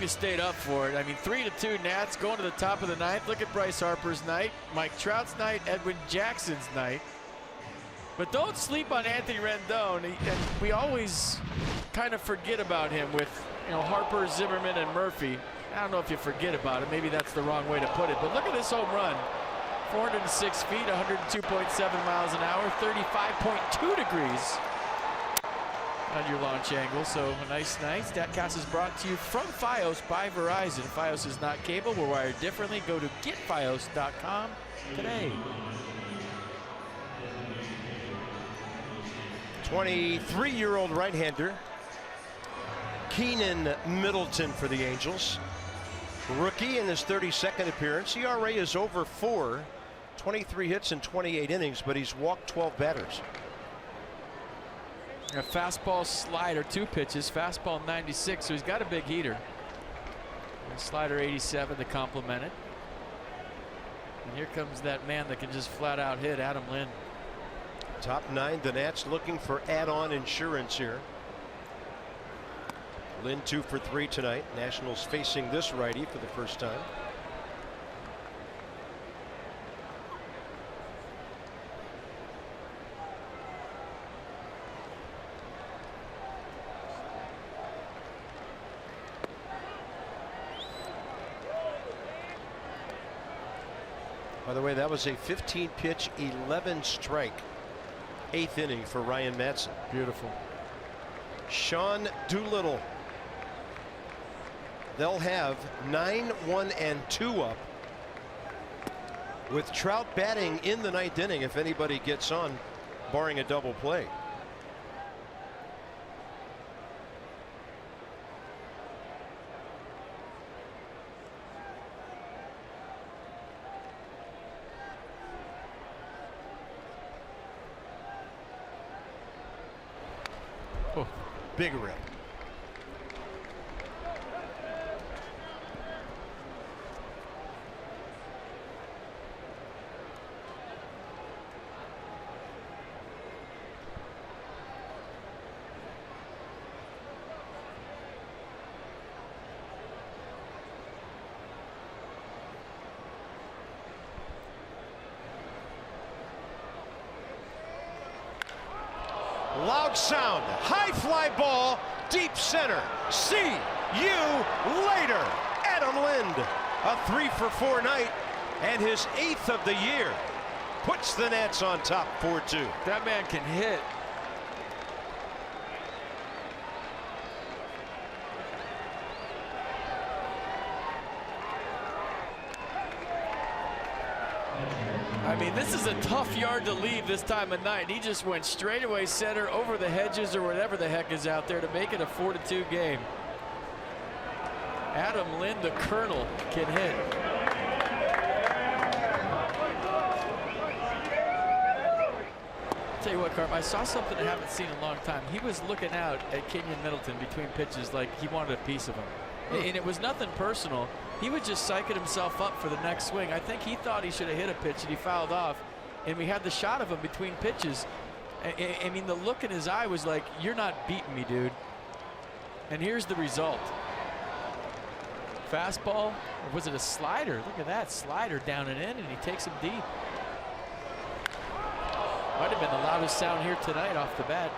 You stayed up for it. I mean, 3-2 Nats going to the top of the 9th. Look at Bryce Harper's night, Mike Trout's night, Edwin Jackson's night. But don't sleep on Anthony Rendon. And we always kind of forget about him with, Harper, Zimmerman, and Murphy. I don't know if you forget about it. Maybe that's the wrong way to put it. But look at this home run. 406 feet, 102.7 miles an hour, 35.2 degrees. on your launch angle. So a nice night. StatCast is brought to you from Fios by Verizon. Fios is not cable. We're wired differently. Go to getfios.com today. 23-year-old right-hander Keenan Middleton for the Angels. Rookie in his 32nd appearance. ERA is over 4. 23 hits in 28 innings, but he's walked 12 batters. A fastball, slider, 2 pitches. Fastball 96, so he's got a big heater. And slider 87 to complement it. And here comes that man that can just flat out hit, Adam Lind. Top 9, the Nats looking for add-on insurance here. Lind 2 for 3 tonight. Nationals facing this righty for the first time. By the way, that was a 15-pitch, 11-strike 8th inning for Ryan Madson. Beautiful. Sean Doolittle. They'll have 9, 1, and 2 up with Trout batting in the 9th inning if anybody gets on, barring a double play. Oh, big rip. Loud sound, high fly ball, deep center. See you later. Adam Lind, a 3 for 4 night and his 8th of the year, puts the Nats on top 4-2. that man can hit. I mean, this is a tough yard to leave this time of night. He just went straight away center over the hedges or whatever the heck is out there to make it a 4-2 game. Adam Lind, the Colonel, can hit. I'll tell you what, Carp, I saw something I haven't seen in a long time. He was looking out at Kenyon Middleton between pitches like he wanted a piece of him. And it was nothing personal. He was just psyching himself up for the next swing. I think he thought he should have hit a pitch and he fouled off. And we had the shot of him between pitches. I mean, the look in his eye was like, you're not beating me, dude. And here's the result. Fastball, or was it a slider? Look at that, slider down and in, and he takes him deep. Might have been the loudest sound here tonight off the bat.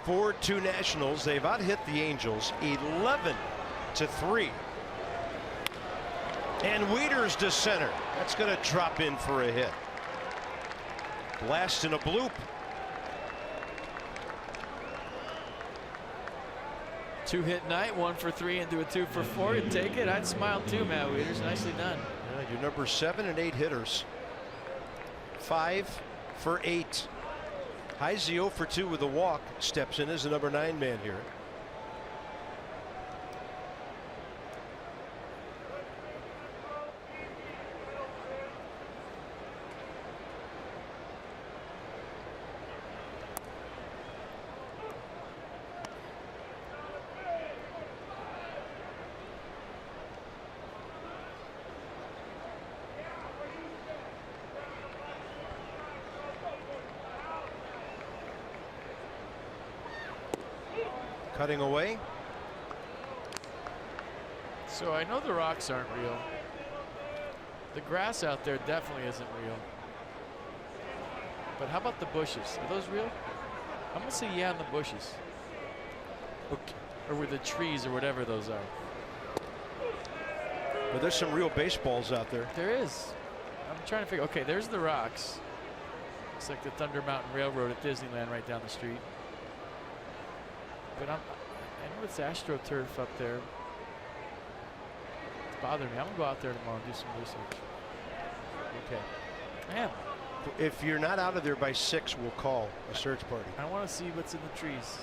4-2 Nationals. They've out-hit the Angels 11-3. And Wieters to center. That's going to drop in for a hit. Blast in a bloop. 2-hit night, 1 for 3 into a 2 for 4. You'd take it. I'd smile too, Matt Wieters. Nicely done. Yeah, your number 7 and 8 hitters. 5 for 8. Heisey 0 for 2 with a walk. Steps in as the number 9 man here. Cutting away. So I know the rocks aren't real. The grass out there definitely isn't real. But how about the bushes? Are those real? I'm gonna say yeah on the bushes. Okay. Or with the trees or whatever those are. But there's some real baseballs out there. There is. I'm trying to figure. Okay, there's the rocks. It's like the Thunder Mountain Railroad at Disneyland right down the street. But I know it's AstroTurf up there. It's bothering me. I'm gonna go out there tomorrow and do some research. Okay. I am. If you're not out of there by 6, we'll call a search party. I want to see what's in the trees.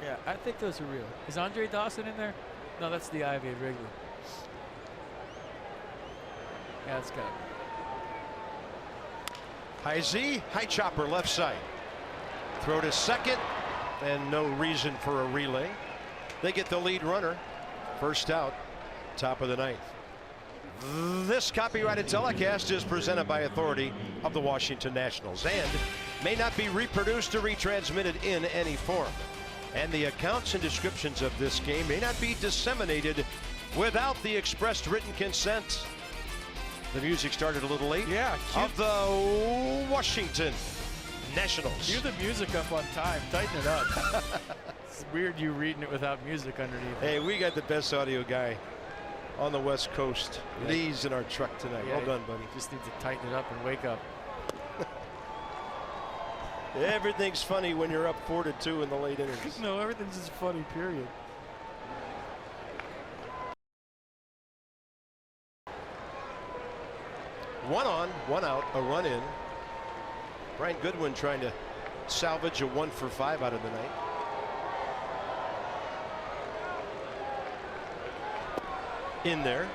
Yeah, I think those are real. Is Andre Dawson in there? No, that's the Ivy at Wrigley. Yeah, it's got it. High Z, high chopper left side. Throw to second, and no reason for a relay. They get the lead runner. First out, top of the ninth. This copyrighted telecast is presented by authority of the Washington Nationals and may not be reproduced or retransmitted in any form. And the accounts and descriptions of this game may not be disseminated without the expressed written consent. The music started a little late. Yeah, of the Washington Nationals. Cue the music up on time. Tighten it up. It's weird you reading it without music underneath. Hey, we got the best audio guy on the West Coast. Yeah. Lee's in our truck tonight. Yeah, well done, buddy. Just need to tighten it up and wake up. Everything's funny when you're up 4-2 in the late innings. No, everything's just funny, period. One on, one out, a run in. Brian Goodwin trying to salvage a 1-for-5 out of the night. In there.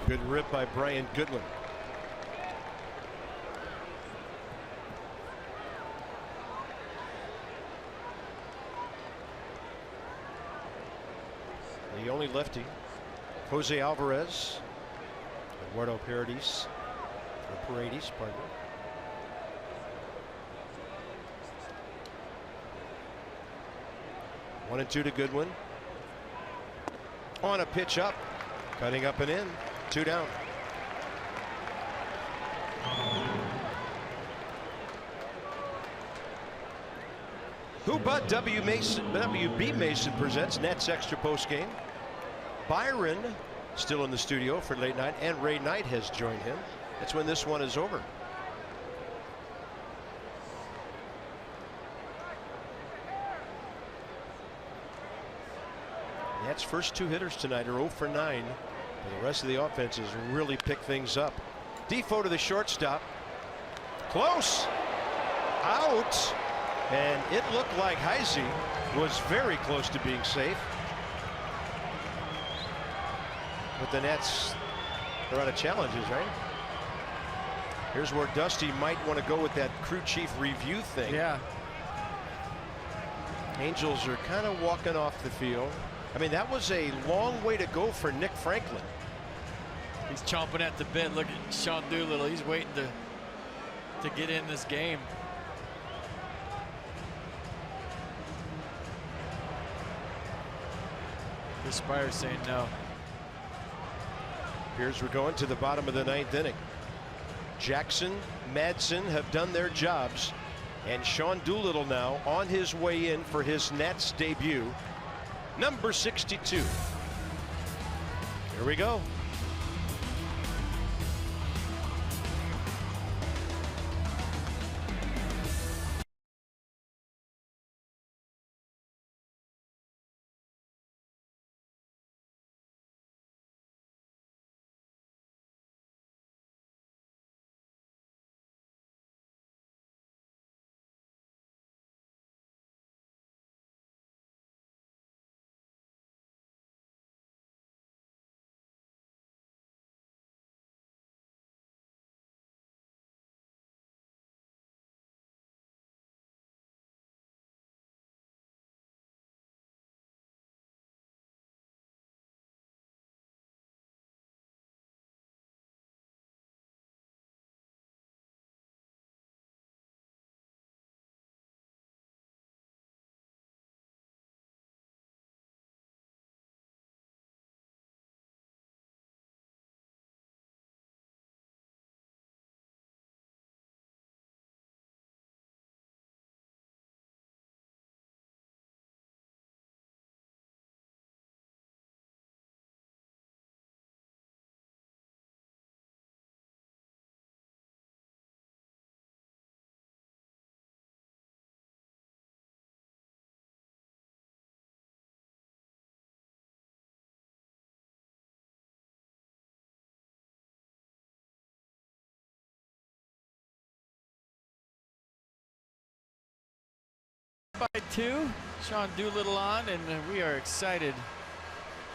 Good rip by Brian Goodwin. The only lefty, Jose Alvarez, Eduardo Paredes, pardon me. One and two to Goodwin. On a pitch up, cutting up and in, 2 down. Who but WB Mason presents Nets Extra Post Game. Byron still in the studio for late night, and Ray Knight has joined him. That's when this one is over. Nets' first 2 hitters tonight are 0 for 9. But the rest of the offense has really picked things up. Defoe to the shortstop. Close. Out. And it looked like Heisey was very close to being safe. But the Nets are out of challenges, right? Here's where Dusty might want to go with that crew chief review thing. Yeah. Angels are kind of walking off the field. I mean, that was a long way to go for Nick Franklin. He's chomping at the bit. Look at Sean Doolittle. He's waiting to get in this game. The Spire's saying no. Here's we're going to the bottom of the 9th inning. Jackson, Madsen have done their jobs, and Sean Doolittle now on his way in for his Nats debut. Number 62. Here we go. by 2. Sean Doolittle on, and we are excited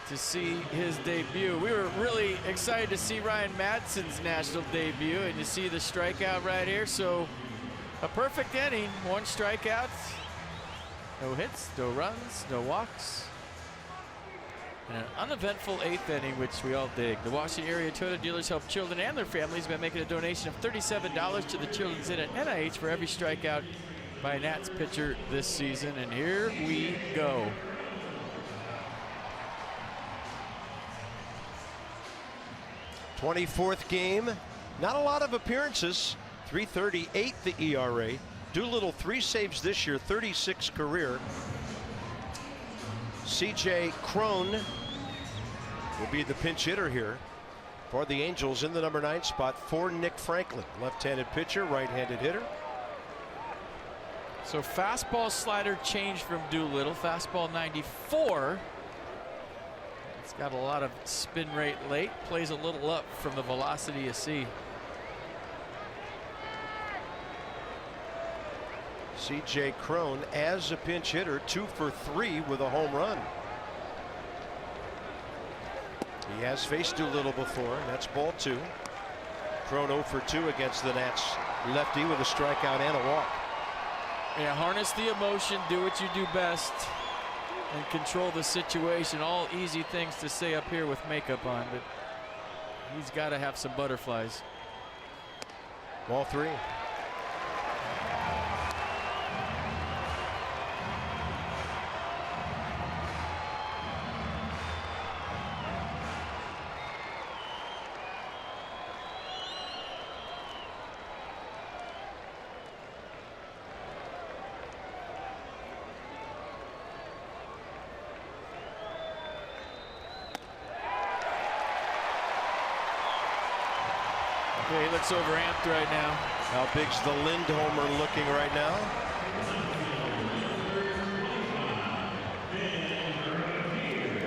to see his debut. We were really excited to see Ryan Madsen's national debut, and you see the strikeout right here. So a perfect inning, 1 strikeout, no hits, no runs, no walks. And an uneventful 8th inning, which we all dig. The Washington area Toyota dealers help children and their families by making a donation of $37 to the Children's Inn at NIH for every strikeout by a Nats pitcher this season. And here we go. '24th game. Not a lot of appearances. 3.38 the ERA. Doolittle 3 saves this year, 36 career. C.J. Cron will be the pinch hitter here for the Angels in the number 9 spot for Nick Franklin. Left-handed pitcher, right-handed hitter. So fastball slider change from Doolittle. Fastball 94. It's got a lot of spin rate late. Plays a little up from the velocity you see. C.J. Cron as a pinch hitter, 2 for 3 with a home run. He has faced Doolittle before, and that's ball 2. Cron 0 for 2 against the Nats lefty with a strikeout and a walk. Yeah, harness the emotion, do what you do best, and control the situation. All easy things to say up here with makeup on, but he's got to have some butterflies. Ball 3. Yeah, he looks overamped right now. How big's the Lindhomer looking right now?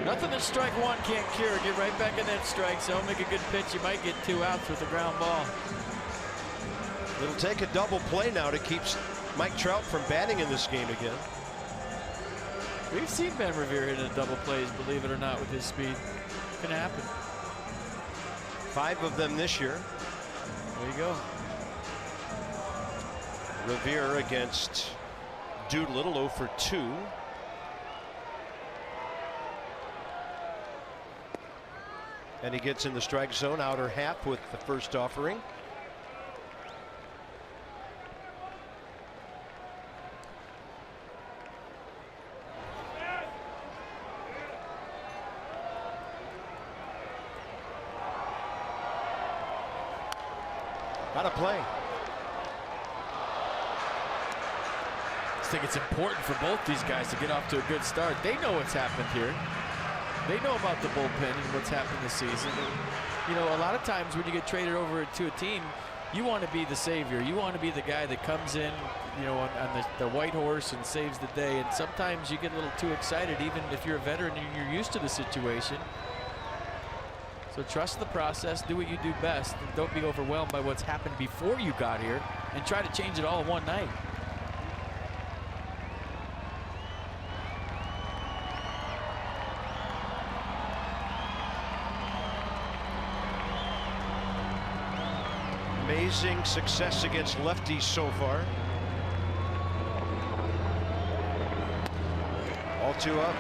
Nothing that strike 1 can't cure. Get right back in that strike zone. Make a good pitch. You might get 2 outs with a ground ball. It'll take a double play now to keep Mike Trout from batting in this game again. We've seen Ben Revere hit in double plays, believe it or not, with his speed. It can happen. 5 of them this year. There you go. Revere against Doolittle, 0 for 2. And he gets in the strike zone, outer half with the first offering. Got to play. I think it's important for both these guys to get off to a good start. They know what's happened here. They know about the bullpen and what's happened this season. And, you know, a lot of times when you get traded over to a team, you want to be the savior. You want to be the guy that comes in, you know, on the white horse and saves the day. And sometimes you get a little too excited, even if you're a veteran and you're used to the situation. So trust the process, do what you do best, and don't be overwhelmed by what's happened before you got here and try to change it all in one night. Amazing success against lefties so far. All 2 up.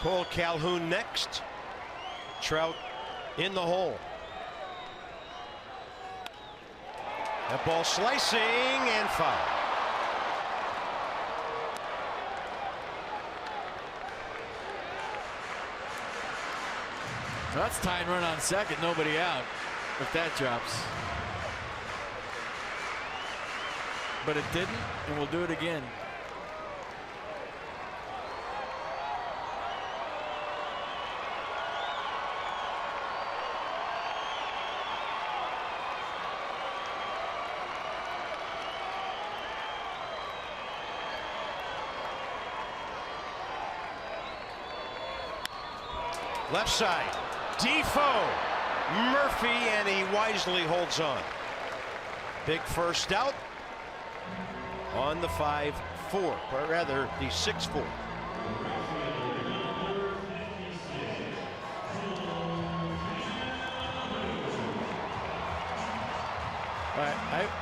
Cole Calhoun next. Trout in the hole. That ball slicing and foul. So that's tying run on second, nobody out if that drops. But it didn't, and we'll do it again. Left side. Defoe. Murphy, and he wisely holds on. Big first out on the 5-4, or rather the 6-4.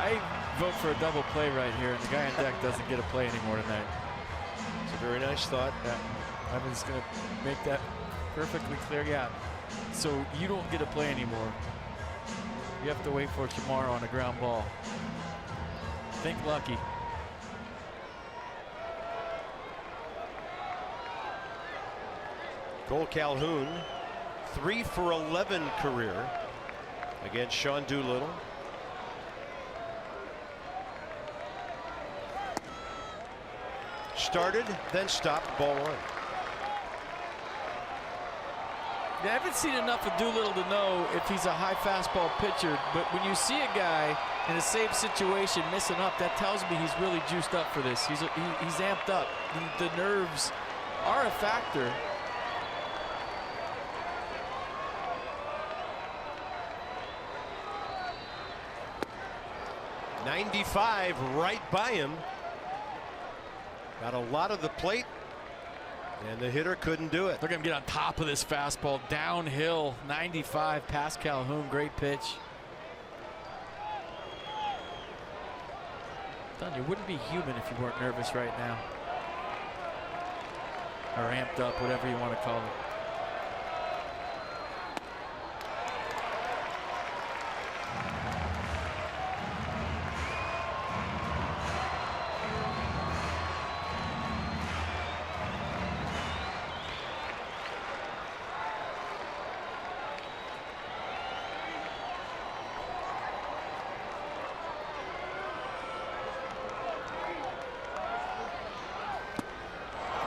I vote for a double play right here, and the guy on deck doesn't get a play anymore tonight. It's a very nice thought. Yeah, I'm just going to make that perfectly clear. Yeah, so you don't get a play anymore. You have to wait for it tomorrow on a ground ball. Think lucky. Cole Calhoun, 3 for 11 career against Sean Doolittle. Started, then stopped, ball 1. I haven't seen enough of Doolittle to know if he's a high fastball pitcher, but when you see a guy in a save situation missing up, that tells me he's really juiced up for this. He's amped up. The nerves are a factor. .95 right by him. Got a lot of the plate, and the hitter couldn't do it. Look at him get on top of this fastball. Downhill, 95 past Calhoun. Great pitch. Don, you wouldn't be human if you weren't nervous right now. Or amped up, whatever you want to call it.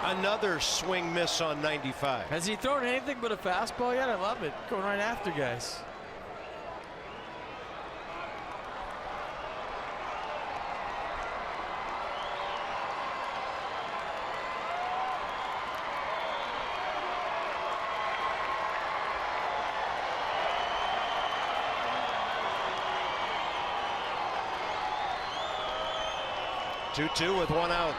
Another swing miss on 95. Has he thrown anything but a fastball yet? I love it. Going right after guys. Two with 1 out.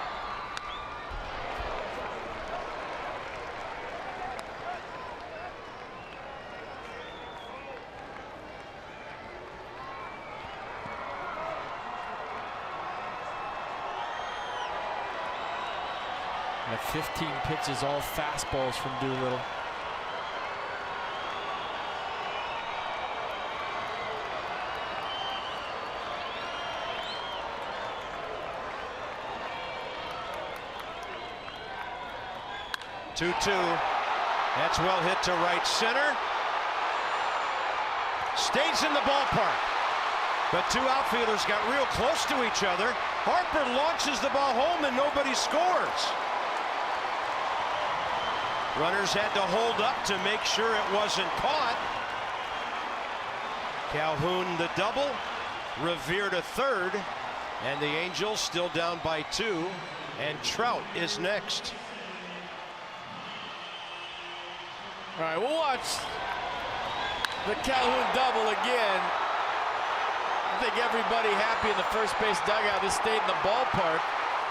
At 15 pitches, all fastballs from Doolittle. Two. That's well hit to right center. Stays in the ballpark. But two outfielders got real close to each other. Harper launches the ball home and nobody scores. Runners had to hold up to make sure it wasn't caught. Calhoun the double. Revere to third. And the Angels still down by 2. And Trout is next. All right, we'll watch the Calhoun double again. I think everybody happy in the first base dugout. This stayed in the ballpark.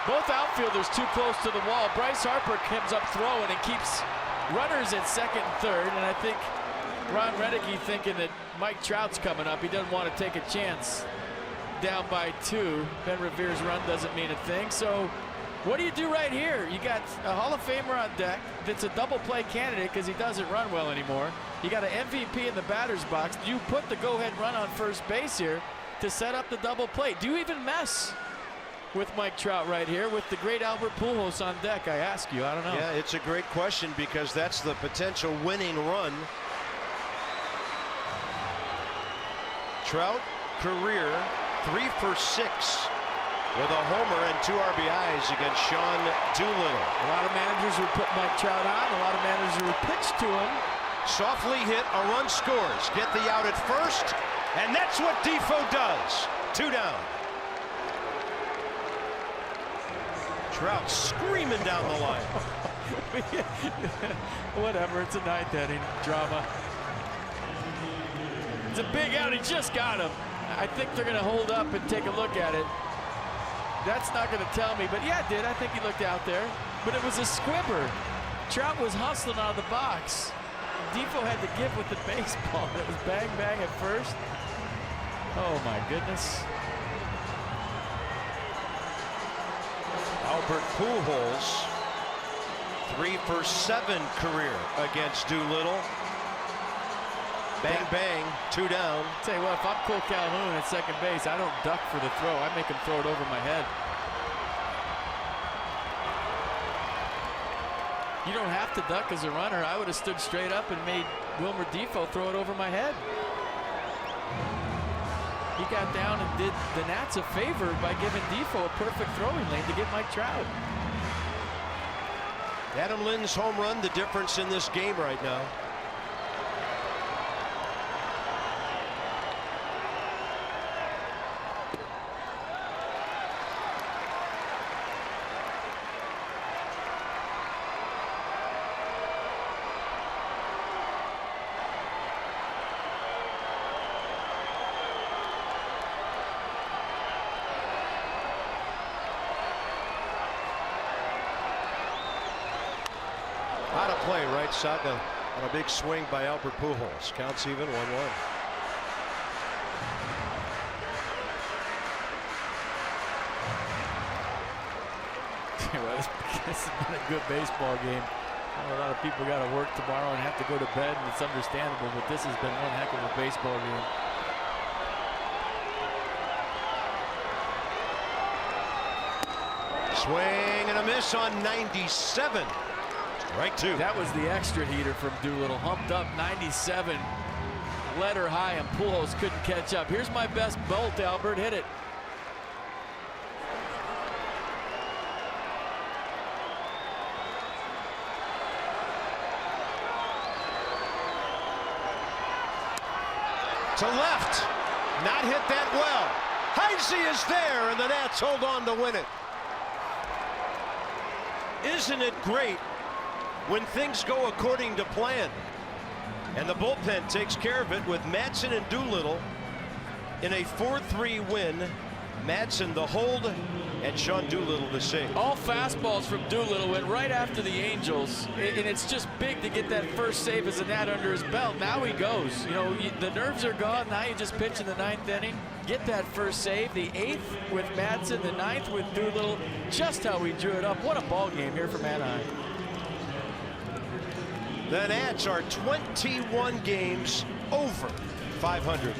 Both outfielders too close to the wall. Bryce Harper comes up throwing and keeps runners at second and third. And I think Ron Redecky thinking that Mike Trout's coming up. He doesn't want to take a chance down by 2. Ben Revere's run doesn't mean a thing. So what do you do right here? You got a Hall of Famer on deck that's a double play candidate because he doesn't run well anymore. You got an MVP in the batter's box. Do you put the go-ahead run on first base here to set up the double play? Do you even mess with Mike Trout right here with the great Albert Pujols on deck? I ask you. I don't know. Yeah, it's a great question because that's the potential winning run. Trout, career 3 for 6. With a homer and 2 RBIs against Sean Doolittle. A lot of managers would put Mike Trout on. A lot of managers would pitch to him. Softly hit, a run scores. Get the out at first, and that's what Defoe does. 2 down. Trout screaming down the line. Whatever, it's a ninth inning drama. It's a big out, he just got him. I think they're gonna hold up and take a look at it. That's not gonna tell me, but yeah, it did. I think he looked out there, but it was a squibber. Trout was hustling out of the box. Defoe had to give with the baseball. It was bang bang at first. Oh my goodness. Albert Pujols, 3 for 7 career against Doolittle. Bang, bang, 2 down. Tell you what, if I'm Cole Calhoun at second base, I don't duck for the throw. I make him throw it over my head. You don't have to duck as a runner. I would have stood straight up and made Wilmer Defoe throw it over my head. He got down and did the Nats a favor by giving Defoe a perfect throwing lane to get Mike Trout. Adam Lynn's home run, the difference in this game right now. Out of play, right side on a big swing by Albert Pujols. Counts even, 1-1. Well, this has been a good baseball game. I know a lot of people got to work tomorrow and have to go to bed, and it's understandable, but this has been one heck of a baseball game. Swing and a miss on 97. Right 2. That was the extra heater from Doolittle. Humped up 97. Led her high, and Pujols couldn't catch up. Here's my best bolt, Albert. Hit it. To left. Not hit that well. Heisey is there, and the Nats hold on to win it. Isn't it great when things go according to plan? And the bullpen takes care of it with Madsen and Doolittle in a 4-3 win. Madsen the hold and Sean Doolittle the save. All fastballs from Doolittle went right after the Angels, and it's just big to get that first save as a Nat under his belt. Now he goes. You know, the nerves are gone. Now you just pitch in the 9th inning, get that first save. The 8th with Madsen, the 9th with Doolittle. Just how we drew it up. What a ball game here from Anaheim. The Nats are 21 games over 500.